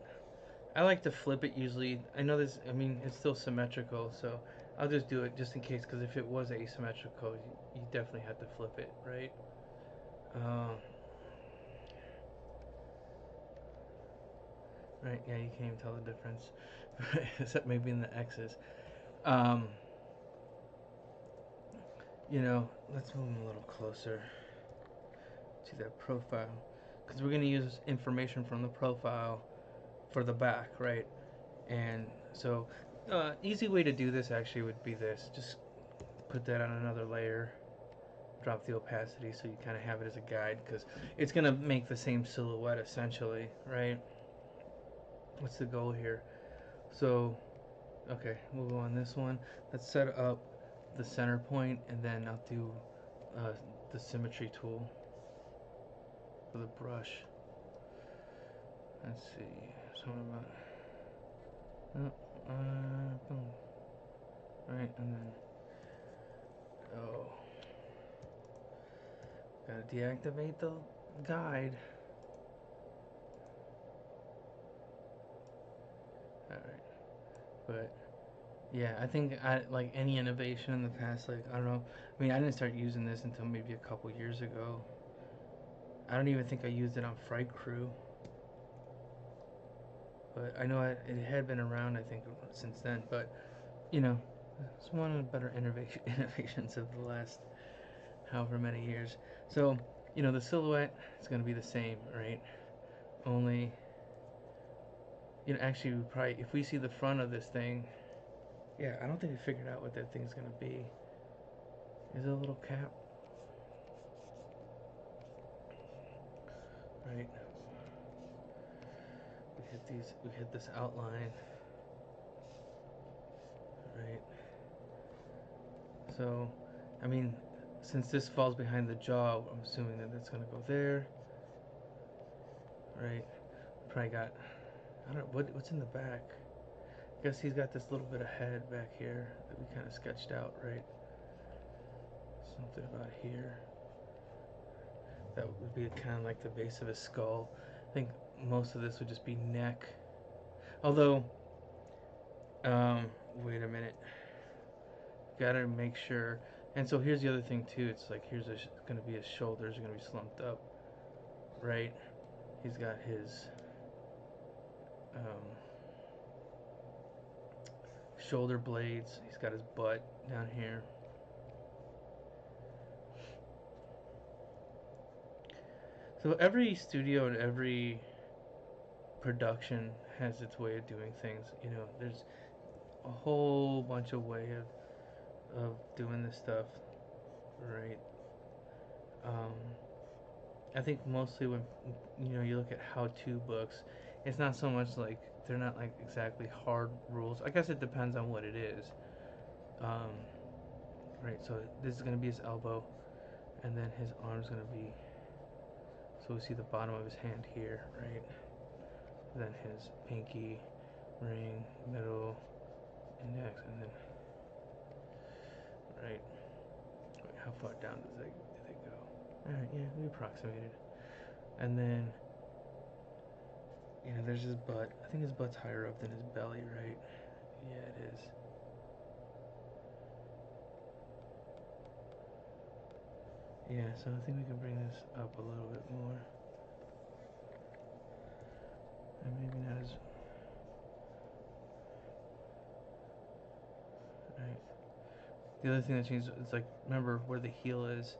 I like to flip it usually. I know this, I mean, it's still symmetrical, so I'll just do it just in case, because if it was asymmetrical, you definitely had to flip it, right? Right, yeah, you can't even tell the difference, except maybe in the X's. Um, let's move them a little closer to that profile, because we're going to use information from the profile for the back, right? And so, easy way to do this actually would be this: just put that on another layer, drop the opacity, so you kind of have it as a guide, because it's going to make the same silhouette essentially, right? What's the goal here? So, okay, we'll go on this one. Let's set up the center point, and then I'll do the symmetry tool for the brush. Let's see, something about boom, right, and then gotta deactivate the guide. All right, but yeah, I think I like any innovation in the past. Like I don't know. I mean, I didn't start using this until maybe a couple years ago. I don't even think I used it on Fright Crew, but I know it had been around. I think since then, but it's one of the better innovations of the last however many years. So the silhouette is going to be the same, right? Only actually we probably, if we see the front of this thing, yeah, I don't think we figured out what that thing's going to be. Is it a little cap? Right. We hit this outline, right? So, I mean, since this falls behind the jaw, I'm assuming that that's gonna go there, right? Probably got, I don't know, what's in the back. I guess he's got this little bit of head back here that we kind of sketched out, right? Something about here. That would be kind of like the base of his skull. I think most of this would just be neck. Although, wait a minute. Gotta make sure. And so here's the other thing too. It's like here's gonna be his shoulders are gonna be slumped up, right? He's got his um, shoulder blades. He's got his butt down here. So every studio and every production has its way of doing things. There's a whole bunch of way of doing this stuff, right? Um, I think mostly when you look at how-to books, it's not so much like they're not like exactly hard rules. I guess it depends on what it is. Um, right. So this is gonna be his elbow, and then his arm's gonna be. So we see the bottom of his hand here, right? Then his pinky, ring, middle, index, and then right. Wait, how far down do they go? All right. Yeah, we approximated, and then there's his butt. I think his butt's higher up than his belly, right? Yeah, it is. Yeah, so I think we can bring this up a little bit more. And maybe not as... Right. The other thing that changed is like, remember where the heel is.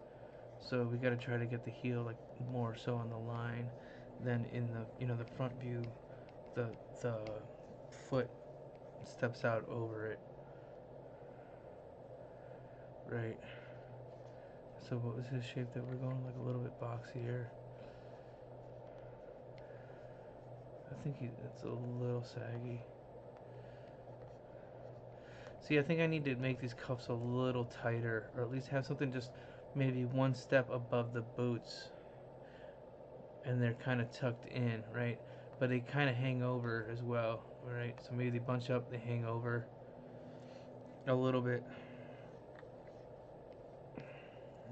So we got to try to get the heel like more so on the line than in the, you know, the front view. The foot steps out over it. Right. So what was his shape that we're going? Like a little bit boxier. I think it's a little saggy. See, I think I need to make these cuffs a little tighter, or at least have something just maybe one step above the boots, and they're kind of tucked in, right? But they kind of hang over as well, right? So maybe they bunch up, they hang over a little bit,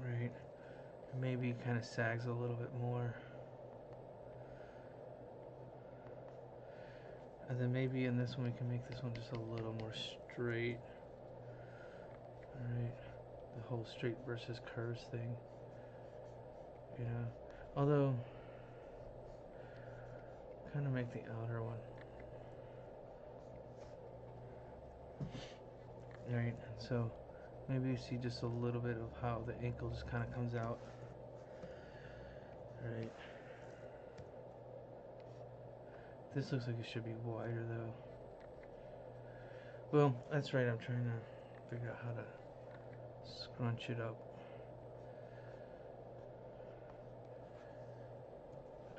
right? Maybe kind of sags a little bit more. And then maybe in this one we can make this one just a little more straight. Alright. The whole straight versus curves thing. You know. Although kinda make the outer one. Alright, so maybe you see just a little bit of how the ankle just kinda comes out. Alright. This looks like it should be wider though. Well, that's right, I'm trying to figure out how to scrunch it up.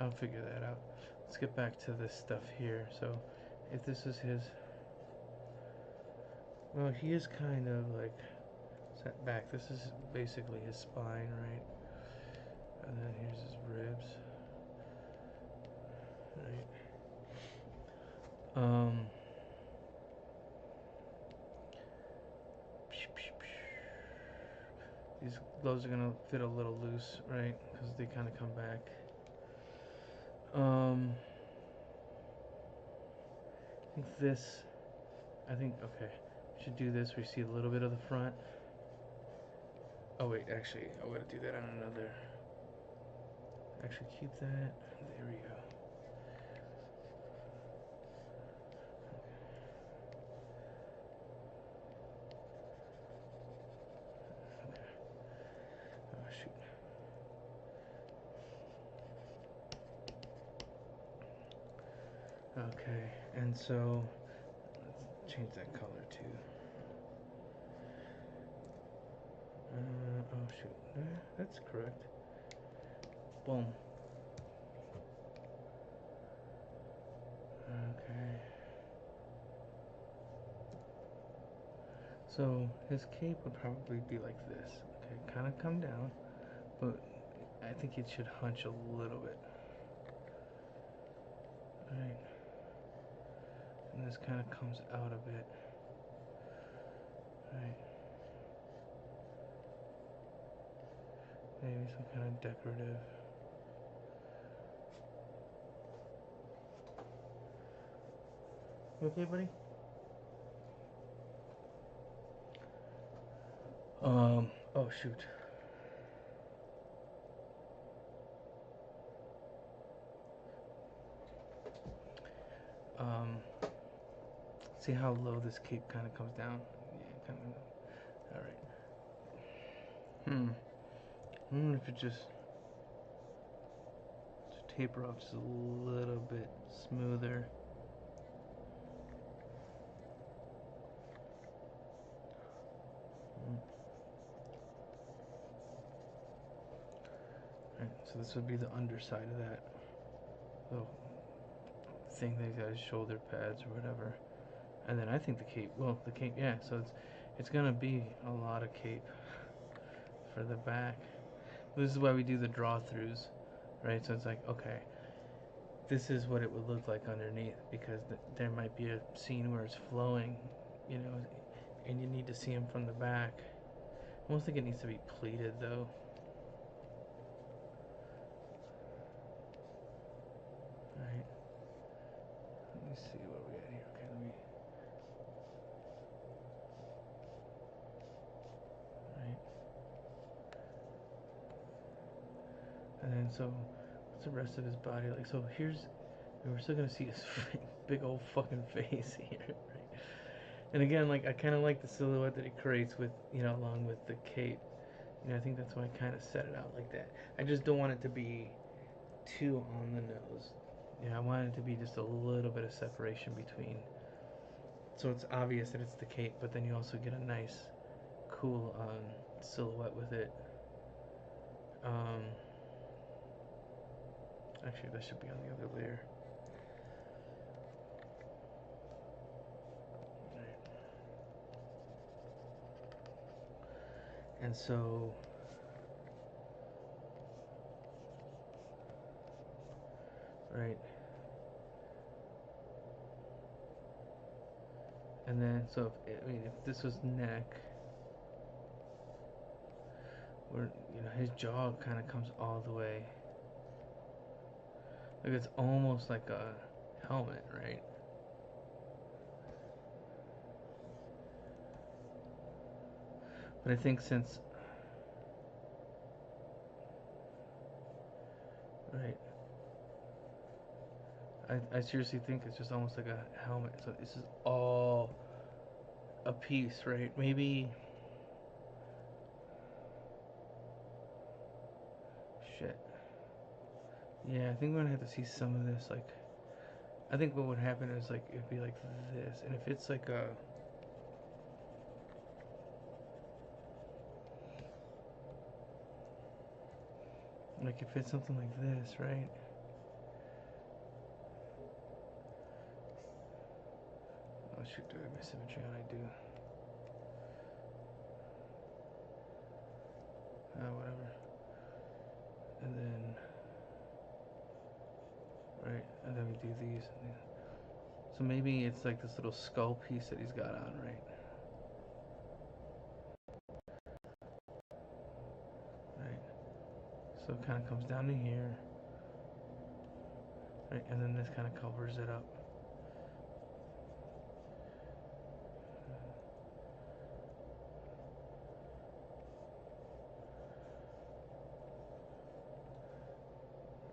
I'll figure that out. Let's get back to this stuff here. So, if this is his... Well, he is kind of like set back. This is basically his spine, right? And then here's his ribs. Right. These gloves are gonna fit a little loose, right? Because they kind of come back. I think this. Okay. We should do this. We see a little bit of the front. Oh wait, actually, I'm gonna do that on another. Actually, keep that. There we go. Oh shoot. Okay, and so let's change that color too. Oh shoot, that's correct. Boom. Okay. So his cape would probably be like this. Okay, kind of come down, but I think it should hunch a little bit. Right. And this kind of comes out a bit. Right. Maybe some kind of decorative. You okay, buddy? Oh shoot. Um, see how low this cape kind of comes down? Yeah, kind of. All right. I wonder if it just taper off just a little bit smoother. Right, so this would be the underside of that little thing that got his shoulder pads or whatever. And then I think the cape, well, the cape, yeah, so it's gonna be a lot of cape for the back. This is why we do the draw throughs, right? So it's like, okay, this is what it would look like underneath, because there might be a scene where it's flowing, you know, and you need to see him from the back. I almost think it needs to be pleated though. Right. Let me see what we got here. Okay, let me. Right. And so, what's the rest of his body like? So here's, we're still gonna see his big old fucking face here, right? And again, like I kind of like the silhouette that he creates with, along with the cape. I think that's why I kind of set it out like that. I just don't want it to be too on the nose. I want it to be just a little bit of separation between. So it's obvious that it's the cape, but then you also get a nice, cool silhouette with it. Um, Actually, that should be on the other layer. Right. And so, right. And then, so if this was neck, where his jaw kind of comes all the way, like it's almost like a helmet, right? But I think since, right, I seriously think it's just almost like a helmet. So this is all a piece, right? Maybe, shit. Yeah, I think we're gonna have to see some of this. Like, I think what would happen is like it'd be like this, and if it's like a, like if it's something like this, right? Oh shoot, do I have my symmetry on? I do. Whatever. And then, right, and then we do these. So maybe it's like this little skull piece that he's got on, right? Right. So it kind of comes down to here, right? And then this kind of covers it up.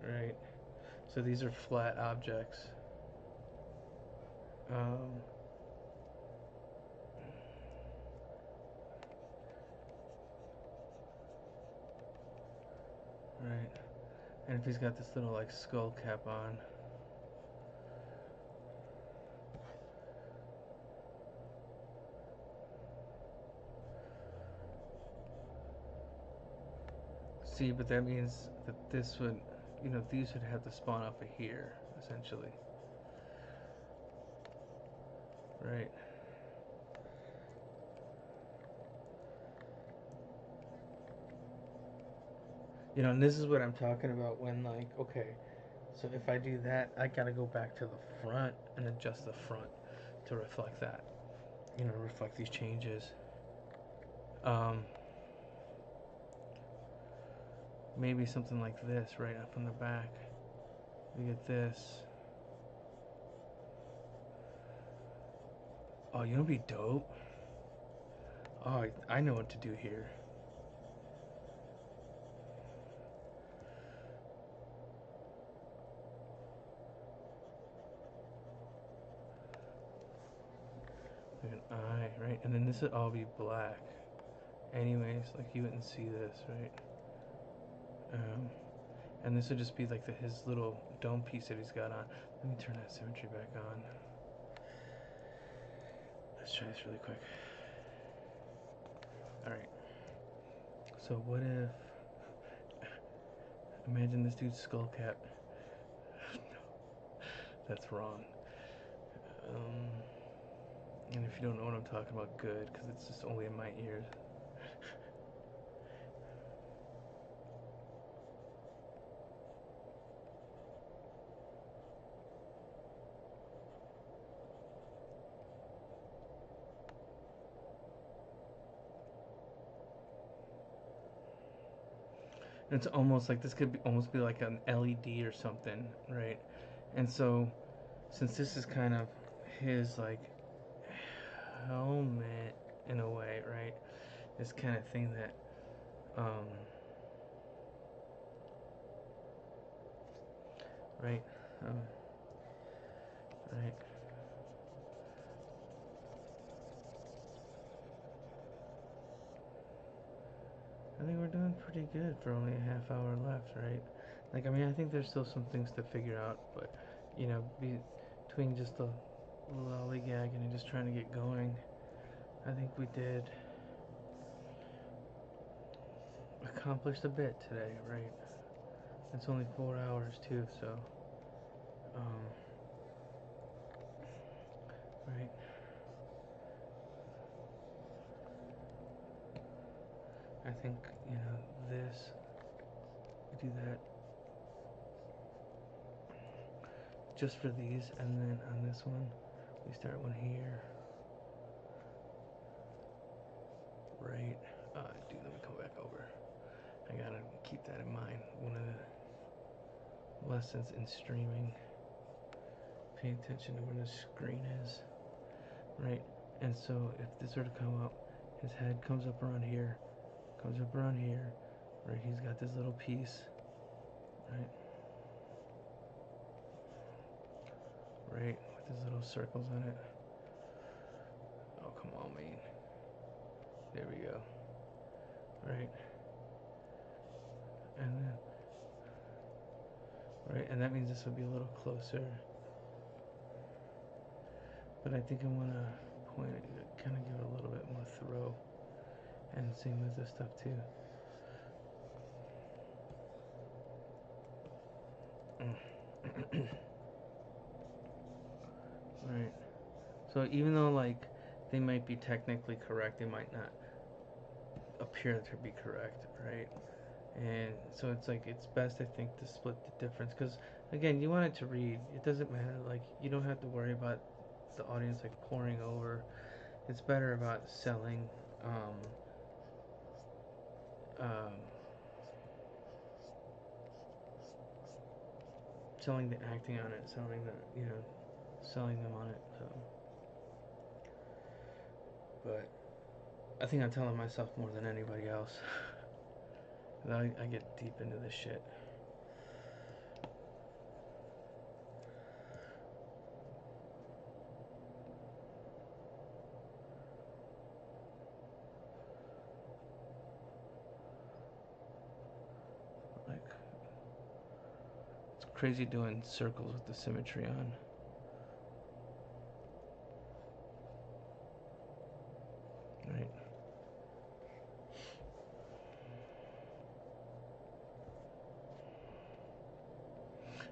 Right. So these are flat objects. Um, right. And if he's got this little like skull cap on. See, but that means that this would, these would have to spawn off of here, essentially. Right. And this is what I'm talking about when, like, okay, so if I do that, I gotta go back to the front and adjust the front to reflect that, reflect these changes. Um, Maybe something like this, right up from the back. We get this. Oh, you know what'd be dope? Oh, I know what to do here. Like an eye, right? And then this would all be black. Anyways, like you wouldn't see this, right? Um, and this would just be like his little dome piece that he's got on. Let me turn that symmetry back on. Let's try this really quick. Alright. So what if, imagine this dude's skull cap. No, that's wrong. Um, and if you don't know what I'm talking about, good, because it's just only in my ears. It's almost like this could almost be like an LED or something, right? And so, since this is kind of his like helmet in a way, right? This kind of thing that, um, right? Right. I think we're doing pretty good for only a half hour left, right? Like, I mean, I think there's still some things to figure out, but, between just the lollygagging and just trying to get going, I think we did accomplish a bit today, right? It's only 4 hours, too, so, um, right? I think, this, we do that just for these, and then on this one, we start one here, right? Dude, let me come back over. I gotta keep that in mind. One of the lessons in streaming, pay attention to where the screen is, right? And so if this were to come up, his head comes up around here, right? He's got this little piece, right? Right, with his little circles on it. Oh, come on, man. There we go. Right. And then, right, and that means this will be a little closer. But I think I want to point it, kind of give it a little bit more throw. And same with this stuff too. Right. So even though like they might be technically correct, they might not appear to be correct, right? And so it's like it's best I think to split the difference because again you want it to read. It doesn't matter, like you don't have to worry about the audience like pouring over. It's better about selling um, um, selling the acting on it, selling them on it. So, but I think I'm telling myself more than anybody else. I get deep into this shit. Like, it's crazy doing circles with the symmetry on. Right.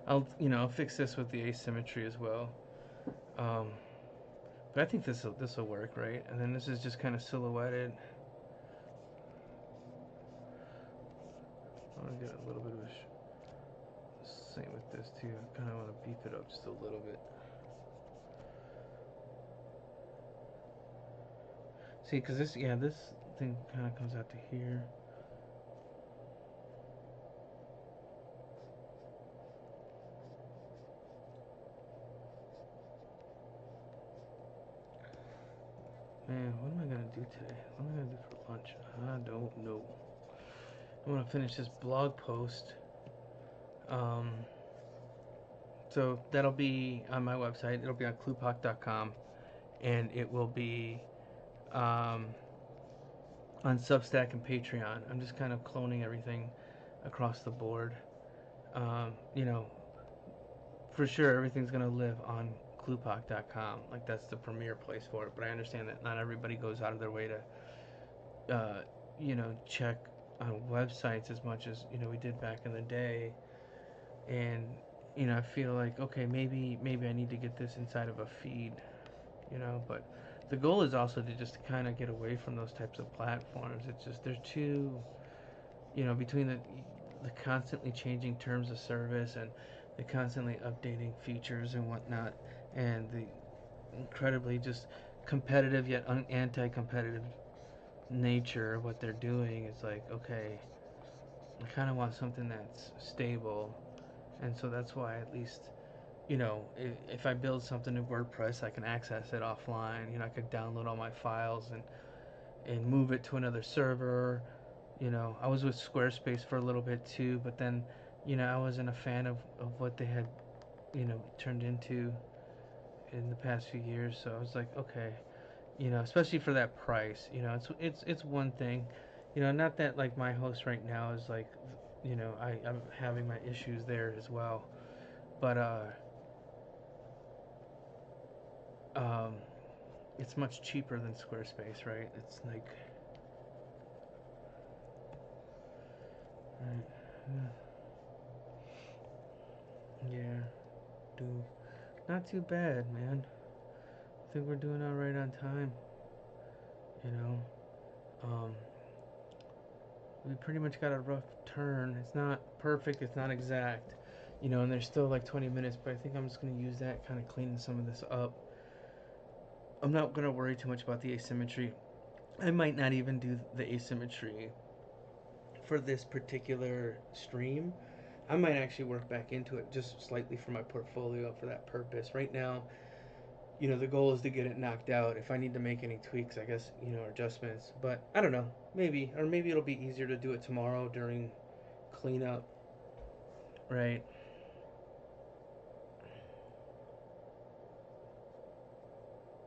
I'll fix this with the asymmetry as well. Um, but I think this will work, right? And then this is just kind of silhouetted. I want to get a little bit of same with this too. I kind of want to beef it up just a little bit. See, because this thing kind of comes out to here. Man, what am I gonna do today? What am I gonna do for lunch? I don't know. I want to finish this blog post. Um, so that'll be on my website. It'll be on klupak.com, and it will be um, on Substack and Patreon. I'm just kind of cloning everything across the board. Um, you know, for sure, everything's gonna live on klupak.com. Like that's the premier place for it. But I understand that not everybody goes out of their way to, check on websites as much as we did back in the day. And I feel like okay, maybe I need to get this inside of a feed. But the goal is also to just kind of get away from those types of platforms. It's just they're too, between the constantly changing terms of service and the constantly updating features and whatnot, and the incredibly just competitive yet anti-competitive nature of what they're doing. It's like okay, I kind of want something that's stable, and so that's why at least if I build something in WordPress, I can access it offline. I could download all my files and move it to another server. I was with Squarespace for a little bit too, but then, I wasn't a fan of what they had turned into in the past few years. So I was like, okay, especially for that price, it's one thing, not that like my host right now is like, I'm having my issues there as well, but um, it's much cheaper than Squarespace, right? It's like, right, yeah, do not too bad, man. I think we're doing all right on time. You know, um, we pretty much got a rough turn. It's not perfect. It's not exact. And there's still like 20 minutes, but I think I'm just gonna use that, kind of cleaning some of this up. I'm not gonna worry too much about the asymmetry. I might not even do the asymmetry for this particular stream. I might actually work back into it just slightly for my portfolio for that purpose. Right now, the goal is to get it knocked out. If I need to make any tweaks, I guess, adjustments. But I don't know. Maybe. Or maybe it'll be easier to do it tomorrow during cleanup. Right.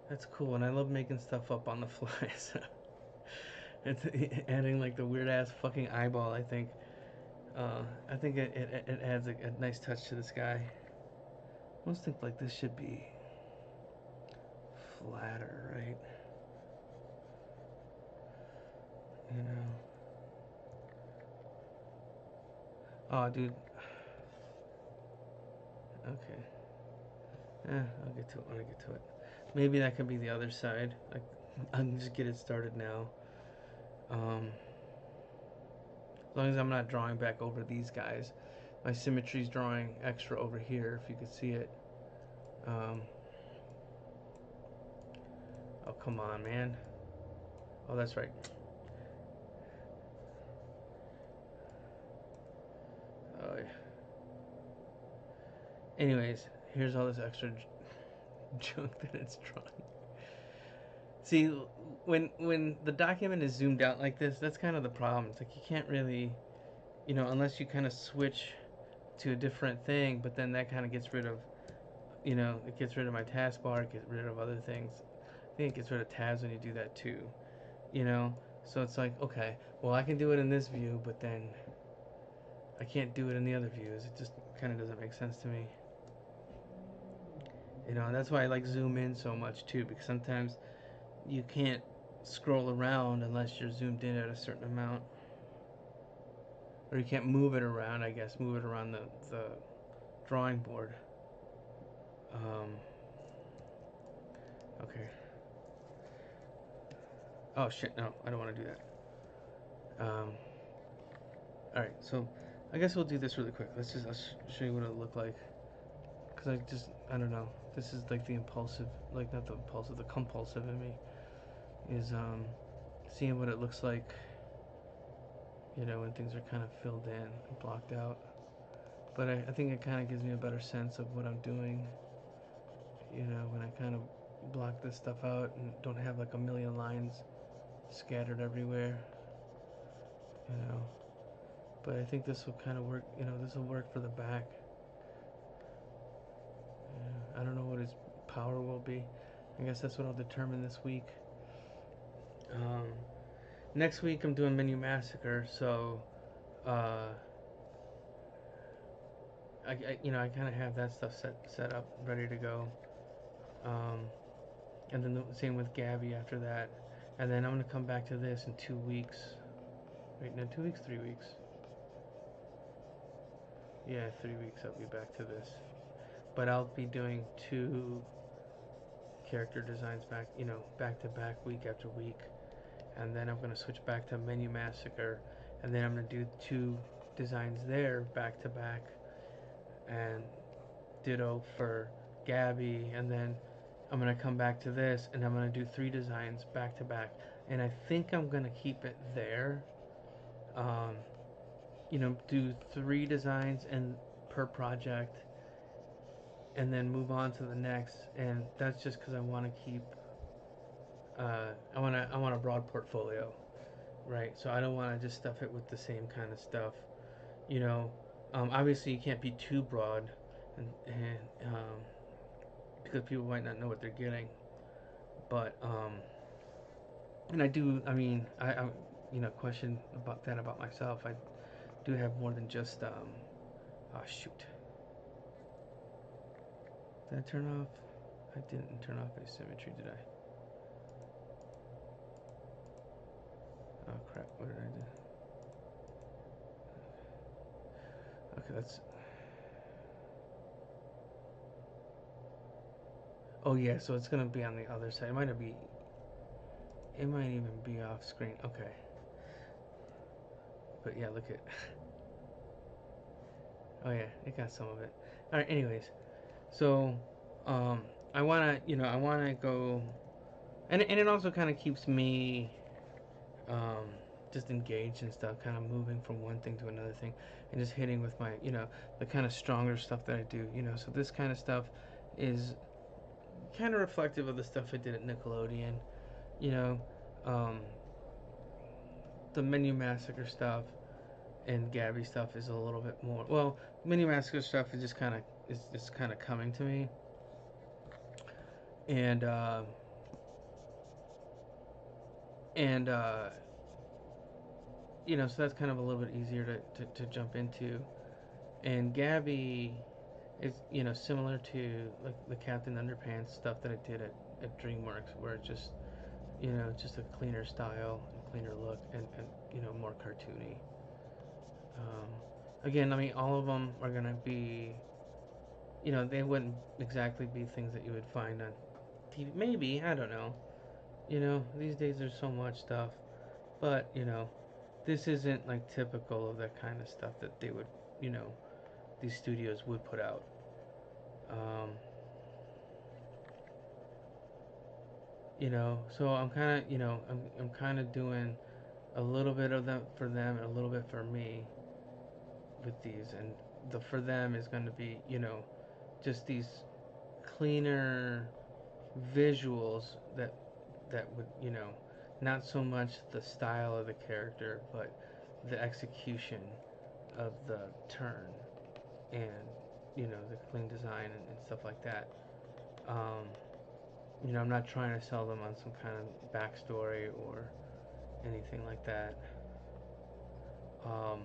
That's cool. And I love making stuff up on the fly. So it's adding like the weird ass fucking eyeball, I think. I think it adds a nice touch to this guy. I almost think like this should be flatter, right? You know. Oh, dude. Okay. I'll get to it when I get to it. Maybe that could be the other side. I can just get it started now. As long as I'm not drawing back over these guys. My symmetry's drawing extra over here, if you could see it. Um, oh, come on, man. Oh, that's right. Oh, yeah. Anyways, here's all this extra junk that it's drawing. See, when the document is zoomed out like this, that's kind of the problem. It's like you can't really, unless you kind of switch to a different thing, but then that kind of gets rid of, it gets rid of my taskbar, it gets rid of other things. I think it gets rid of tabs when you do that too, you know? So it's like, okay, well, I can do it in this view, but then I can't do it in the other views. It just kind of doesn't make sense to me. And that's why I like zoom in so much too, because sometimes you can't scroll around unless you're zoomed in at a certain amount. Or you can't move it around, I guess, move it around the drawing board. Um, okay. Oh shit, no, I don't want to do that. Alright, so I guess we'll do this really quick. I'll show you what it'll look like. Because I don't know. This is like the impulsive, like not the impulsive, the compulsive in me is seeing what it looks like, when things are kind of filled in and blocked out. But I think it kind of gives me a better sense of what I'm doing, when I kind of block this stuff out and don't have like a million lines scattered everywhere, you know. But I think this will kind of work, this will work for the back. Yeah, I don't know what his power will be. I guess that's what I'll determine this week. Um, Next week I'm doing Menu Massacre, so uh, I kind of have that stuff set up, ready to go. Um, and then the same with Gabby after that. And then I'm gonna come back to this in 2 weeks. Wait, no, 2 weeks, 3 weeks. Yeah, 3 weeks. I'll be back to this, but I'll be doing two character designs back to back, week after week. And then I'm gonna switch back to Menu Massacre, and then I'm gonna do two designs there back to back, and ditto for Gabby, and then I'm gonna come back to this, and I'm gonna do three designs back to back, and I think I'm gonna keep it there. Um, do three designs and per project, and then move on to the next, and that's just because I want to keep. I want a broad portfolio, right? So I don't want to just stuff it with the same kind of stuff. You know, Obviously you can't be too broad, and because people might not know what they're getting. But and I do. I mean, I question about that about myself. I do have more than just oh shoot. Did I turn off? I didn't turn off asymmetry, did I? Oh crap! What did I do? Okay, that's. Oh yeah, so it's gonna be on the other side. It might not be. It might even be off screen. Okay. But yeah, look at. Oh yeah, it got some of it. All right. Anyways, so um, I wanna go, and it also kind of keeps me um, just engaged and stuff, kind of moving from one thing to another thing, and just hitting with my, the kind of stronger stuff that I do. So this kind of stuff is kind of reflective of the stuff I did at Nickelodeon. You know, um, the Menu Massacre stuff and Gabby stuff is a little bit more. Well, Menu Massacre stuff is just kind of coming to me, and and so that's kind of a little bit easier to jump into. And Gabby is similar to like the Captain Underpants stuff that I did at DreamWorks, where it's just just a cleaner style and cleaner look, and more cartoony. Um, Again, I mean, all of them are gonna be, they wouldn't exactly be things that you would find on TV. Maybe, I don't know. These days there's so much stuff, but this isn't like typical of that kind of stuff that they would, you know, these studios would put out. Um, so I'm kind of, I'm kind of doing a little bit of them for them and a little bit for me with these, and the for them is going to be, just these cleaner visuals that would, not so much the style of the character, but the execution of the turn, and the clean design, and stuff like that. Um, I'm not trying to sell them on some kind of backstory or anything like that. Um,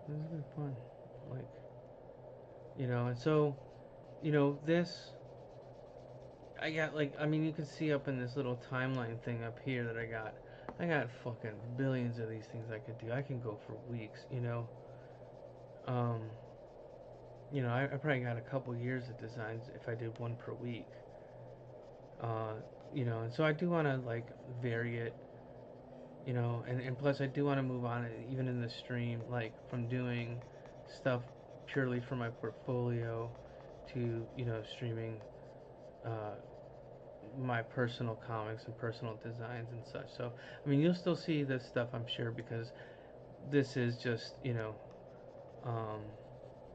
this has been fun, like and so this I got, like, I mean, you can see up in this little timeline thing up here that I got. I got fucking billions of these things I could do. I can go for weeks. Um, I probably got a couple years of designs if I did one per week. Uh, and so I do want to like vary it. And plus I do want to move on even in the stream, like from doing stuff purely for my portfolio to streaming uh, my personal comics and personal designs and such. So, I mean, you'll still see this stuff, I'm sure, because this is just, um,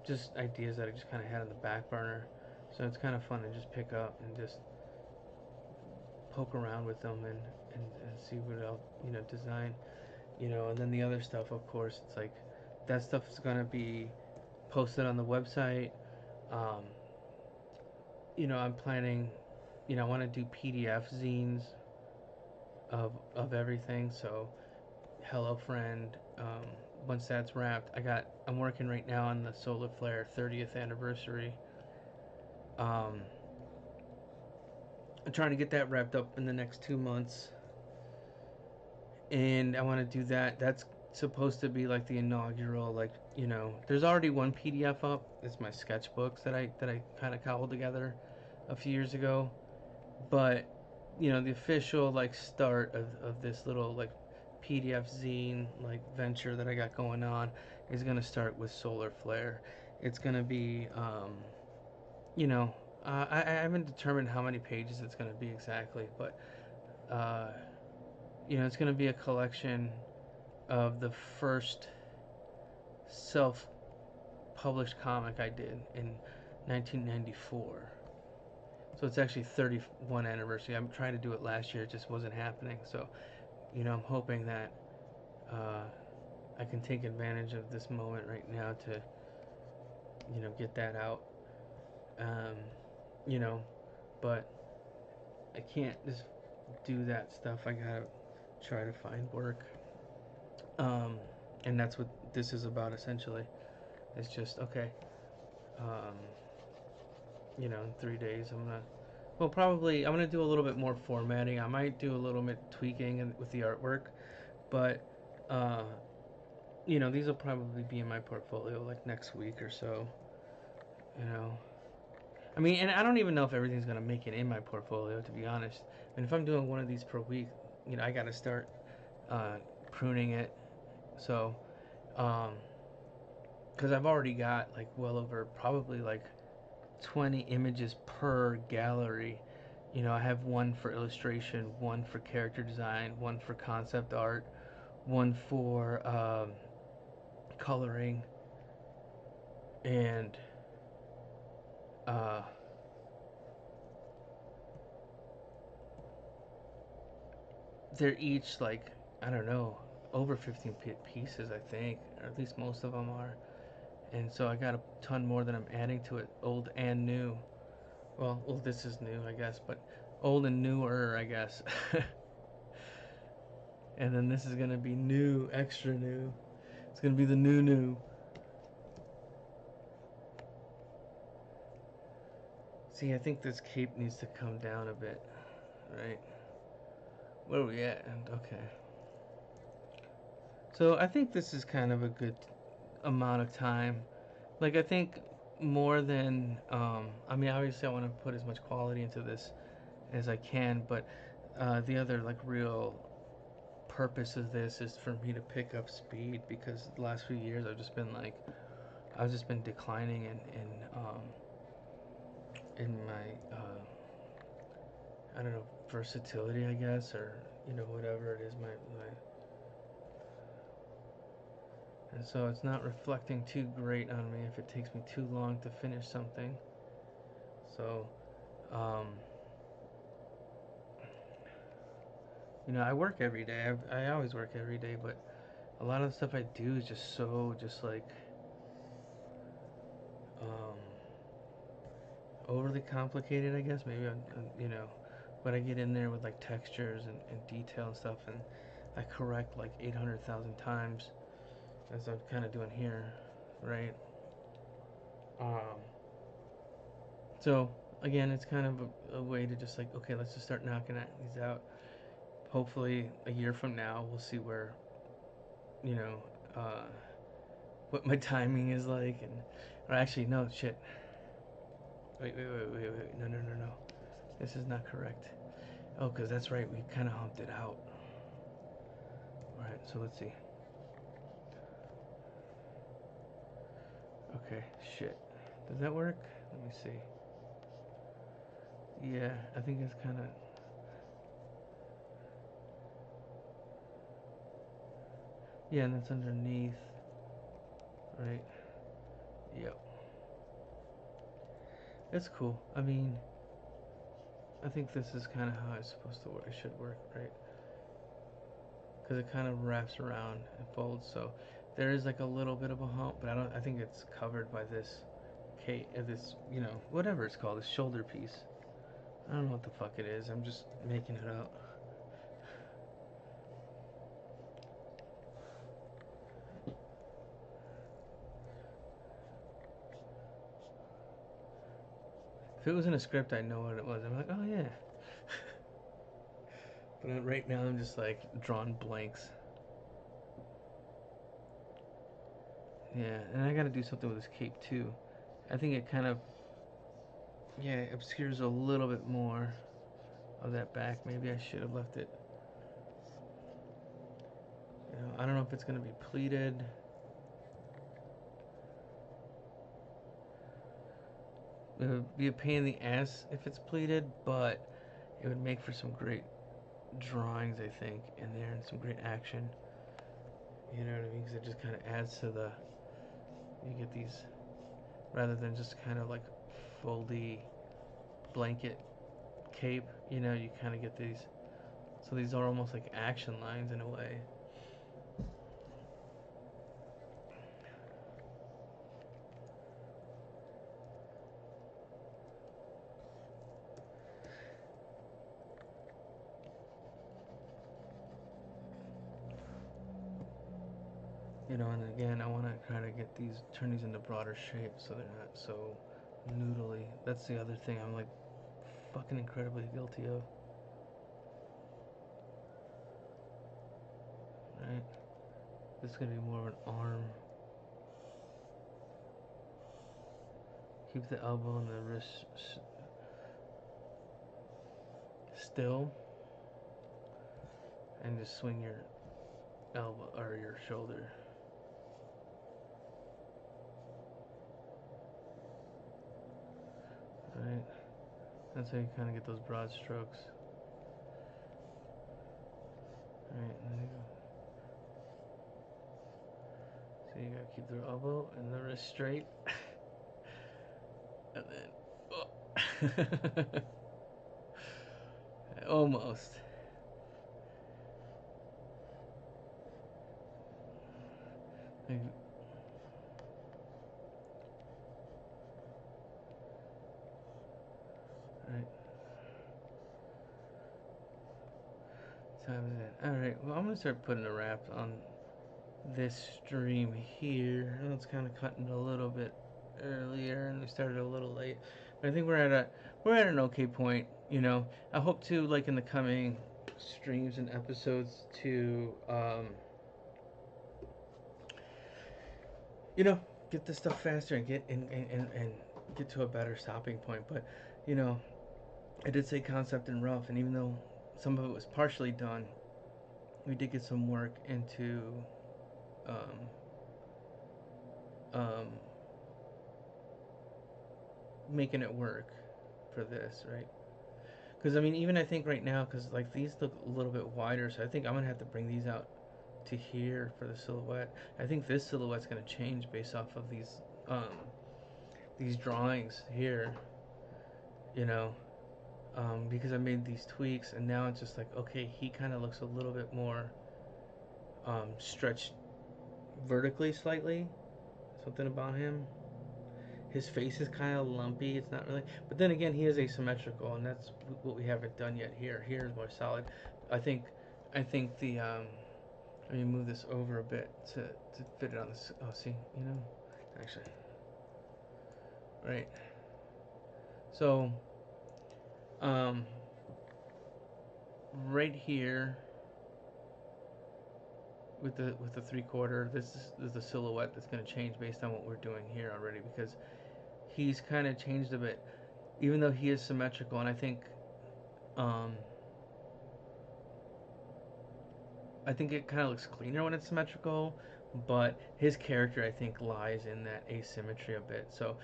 just ideas that I just kind of had on the back burner. So it's kind of fun to just pick up and just poke around with them, and see what I'll, design. And then the other stuff, of course, it's like that stuff is going to be posted on the website. Um, I'm planning, I want to do PDF zines of everything. So Hello Friend. Once that's wrapped, I'm working right now on the Solar Flare 30th anniversary. Um, I'm trying to get that wrapped up in the next 2 months, and I want to do that. That's supposed to be like the inaugural, like There's already one PDF up. It's my sketchbooks that I kind of cobbled together a few years ago, but the official like start of this little like PDF zine like venture that I got going on is gonna start with Solar Flare. It's gonna be you know I haven't determined how many pages it's gonna be exactly, but uh, it's gonna be a collection of the first self-published comic I did in 1994. So it's actually 31 anniversary. I'm trying to do it last year, it just wasn't happening. So I'm hoping that uh, I can take advantage of this moment right now to, get that out. Um, you know, but I can't just do that stuff. I gotta try to find work. Um, and that's what this is about essentially. It's just okay. Um, in 3 days I'm gonna. Well, probably I'm gonna do a little bit more formatting. I might do a little bit tweaking with the artwork, but uh, these will probably be in my portfolio like next week or so. You know, I mean, and I don't even know if everything's gonna make it in my portfolio, to be honest. I mean, if I'm doing one of these per week, I gotta start uh, pruning it. So, because I've already got like well over probably like 20 images per gallery. I have one for illustration, one for character design, one for concept art, one for coloring, and uh, they're each like, I don't know, over 15 pieces, I think, or at least most of them are. And so I got a ton more than I'm adding to it, old and new. Well, this is new, I guess, but old and newer, I guess. And then this is gonna be new, extra new. It's gonna be the new. See, I think this cape needs to come down a bit, right? Where are we at? Okay. So I think this is kind of a good amount of time. Like I think more than I mean, obviously I want to put as much quality into this as I can, but the other like real purpose of this is for me to pick up speed because the last few years I've just been declining in my I don't know, versatility, I guess, or whatever it is, my and so it's not reflecting too great on me if it takes me too long to finish something. So, um, I work every day. I always work every day, but a lot of the stuff I do is just so, just like, um, overly complicated, I guess. Maybe but I get in there with like textures and detail and stuff, and I correct like 800,000 times, as I'm kind of doing here, right? Um, so again, it's kind of a way to just like, okay, let's just start knocking these out. Hopefully, a year from now, we'll see where, you know, uh, what my timing is like, and or actually, no, shit. Wait. No. This is not correct. Oh, because that's right. We kind of humped it out. All right, so let's see. Okay, shit. Does that work? Let me see. Yeah, I think it's kind of. Yeah, and that's underneath, right? Yep. It's cool. I mean, I think this is kind of how it's supposed to work. It should work, right? Because it kind of wraps around and folds. So there is like a little bit of a hump, but I don't. I think it's covered by this, this whatever it's called, this shoulder piece. I don't know what the fuck it is. I'm just making it up. If it was in a script, I know what it was. I'm like, oh yeah. But right now, I'm just like drawing blanks. Yeah, and I got to do something with this cape too. I think it kind of obscures a little bit more of that back. Maybe I should have left it. I don't know if it's gonna be pleated. It would be a pain in the ass if it's pleated, but it would make for some great drawings, I think, in there, and some great action. You know what I mean? Because it just kind of adds to the. You get these rather than just kind of like foldy blanket cape. You kind of get these. So these are almost like action lines in a way. You know, and again, I want to kind of get these, turn these into broader shapes so they're not so noodly. That's the other thing I'm like fucking incredibly guilty of. Right? This is gonna be more of an arm. Keep the elbow and the wrist still, and just swing your elbow or your shoulder. Right? That's how you kind of get those broad strokes. Right? And then you go. So you gotta keep the elbow and the wrist straight. And then, oh. Almost. Like, right. Time is in. Alright, well, I'm gonna start putting a wrap on this stream here. I know it's kind of cutting a little bit earlier, and we started a little late, but I think we're at an okay point. You know, I hope to, like, in the coming streams and episodes to you know, get this stuff faster and and get to a better stopping point. But you know, I did say concept and rough, and even though some of it was partially done, we did get some work into um, um, making it work for this, right? Because I mean, even I think right now, because like these look a little bit wider, so I think I'm gonna have to bring these out to here for the silhouette. I think this silhouette's gonna change based off of these drawings here, you know, because I made these tweaks, and now it's just like, okay, he kind of looks a little bit more stretched vertically slightly. Something about him. His face is kind of lumpy. It's not really, but then again, he is asymmetrical, and that's what we haven't done yet here. Here is more solid. I think, I think the let me move this over a bit to fit it on this. Oh, see, you know, actually, right. So, um, right here with the 3/4, this is the silhouette that's going to change based on what we're doing here already, because he's kind of changed a bit, even though he is symmetrical, and um, I think it kind of looks cleaner when it's symmetrical, but his character, I think, lies in that asymmetry a bit. So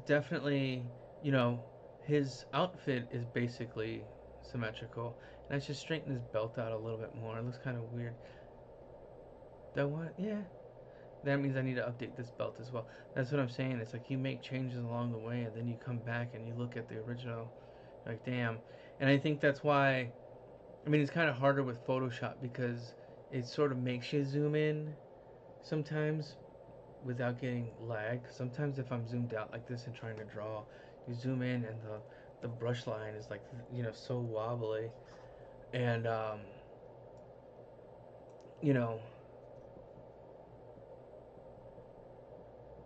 definitely, you know, his outfit is basically symmetrical, and I should straighten his belt out a little bit more. It looks kind of weird. That what? Yeah. That means I need to update this belt as well. That's what I'm saying. It's like you make changes along the way, and then you come back and you look at the original, like, damn. And I think that's why. I mean, it's kind of harder with Photoshop because it sort of makes you zoom in sometimes without getting lag. Sometimes if I'm zoomed out like this and trying to draw, you zoom in and the brush line is like, you know, so wobbly, and you know,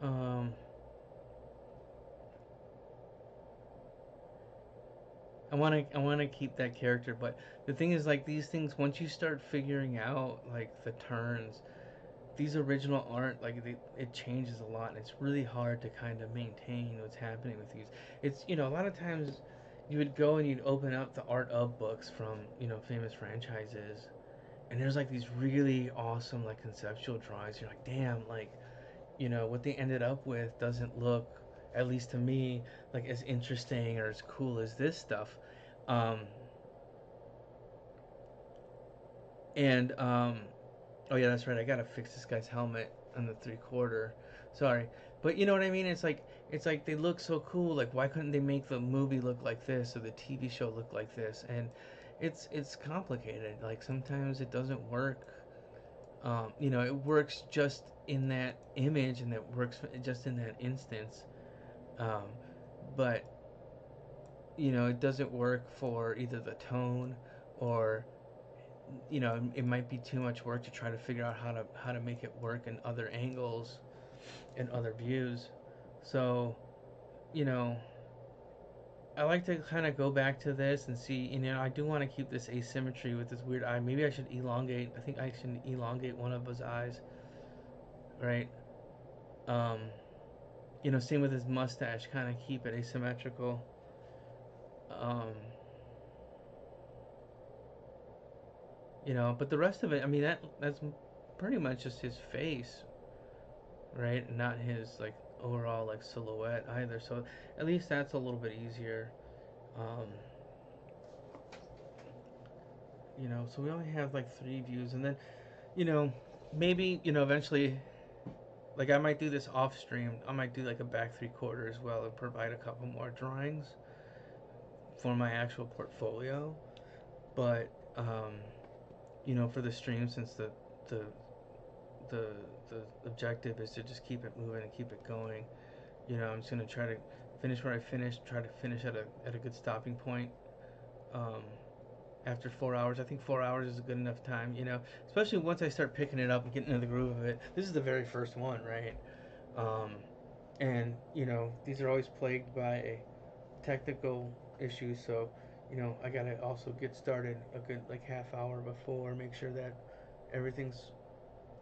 um, I want to keep that character, but the thing is, like, these things, once you start figuring out like the turns, these original art, like, it changes a lot, and it's really hard to kind of maintain what's happening with these. It's, you know, a lot of times you would go and you'd open up the art of books from, you know, famous franchises, and there's like these really awesome, like, conceptual drawings. You're like, damn, like, you know, what they ended up with doesn't look, at least to me, like as interesting or as cool as this stuff. um and Oh yeah, that's right. I gotta fix this guy's helmet on the 3/4. Sorry, but you know what I mean. It's like they look so cool. Like, why couldn't they make the movie look like this or the TV show look like this? And it's complicated. Like, sometimes it doesn't work. You know, it works just in that image, and it works just in that instance. Um, but you know, it doesn't work for either the tone or it might be too much work to try to figure out how to make it work in other angles and other views. So, you know, I like to kind of go back to this and see, I do want to keep this asymmetry with this weird eye. Maybe I should elongate. I think I should elongate one of his eyes, right? Um, same with his mustache, kind of keep it asymmetrical. Um, but the rest of it, I mean, that's pretty much just his face, right? Not his like overall like silhouette either. So at least that's a little bit easier. Um, so we only have like three views, and then you know maybe eventually, like I might do this off stream. I might do like a back three quarter as well and provide a couple more drawings for my actual portfolio. But for the stream, since the the the objective is to just keep it moving and keep it going. I'm just gonna try to finish where I finished. Try to finish at a good stopping point. Um, After 4 hours, I think 4 hours is a good enough time. Especially once I start picking it up and getting into the groove of it. This is the very first one, right? Um, and these are always plagued by technical issues. So I gotta also get started a good like half hour before, make sure that everything's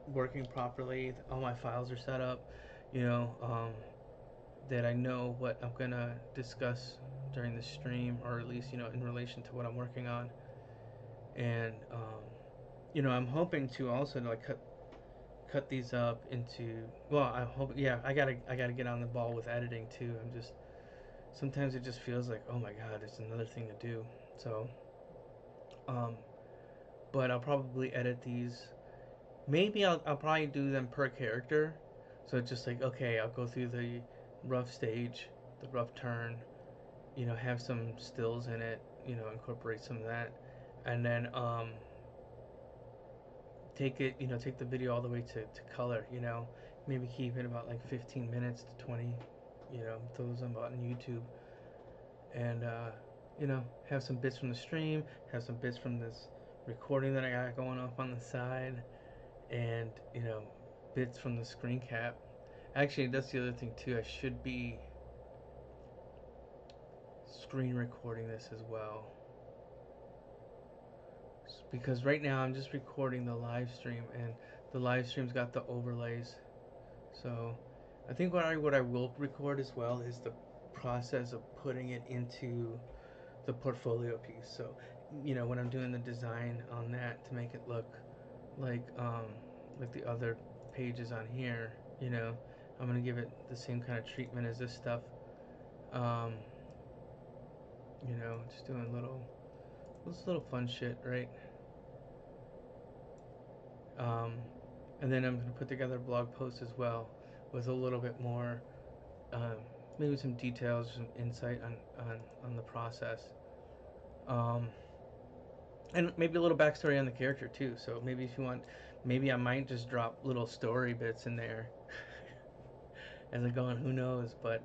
working properly, all my files are set up, you know, um, that I know what I'm gonna discuss during the stream, or at least in relation to what I'm working on. And I'm hoping to also like cut these up into. Well, I hope. Yeah, I gotta get on the ball with editing too. I'm just sometimes it just feels like, oh my god, it's another thing to do. So, um, but I'll probably edit these. Maybe I'll probably do them per character. So it's just like, okay, I'll go through the rough stage, the rough turn, have some stills in it, incorporate some of that, and then take the video all the way to color, maybe keep it about like 15 minutes to 20, throw them out on YouTube, and have some bits from the stream, have some bits from this recording that I got going off on the side, and bits from the screen cap. Actually, that's the other thing too. I should be screen recording this as well, because right now I'm just recording the live stream, and the live stream's got the overlays. So I think what I will record as well is the process of putting it into the portfolio piece. So when I'm doing the design on that to make it look like the other pages on here, I'm gonna give it the same kind of treatment as this stuff. Um, just doing this little fun shit, right? Um, and then I'm gonna put together a blog post as well with a little bit more, um, maybe some details, some insight on the process. Um, and maybe a little backstory on the character too. So maybe if you want, maybe I might just drop little story bits in there as I go on. Who knows? But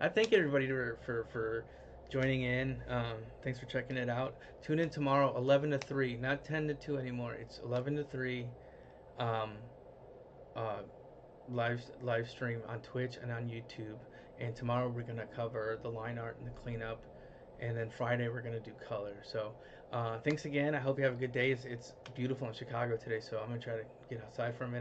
I thank everybody for joining in. Thanks for checking it out. Tune in tomorrow, 11 to 3, not 10 to 2 anymore. It's 11 to 3. Um, uh, live stream on Twitch and on YouTube. And tomorrow we're gonna cover the line art and the cleanup, and then Friday we're gonna do color. So thanks again. I hope you have a good day. It's beautiful in Chicago today, so I'm gonna try to get outside for a minute.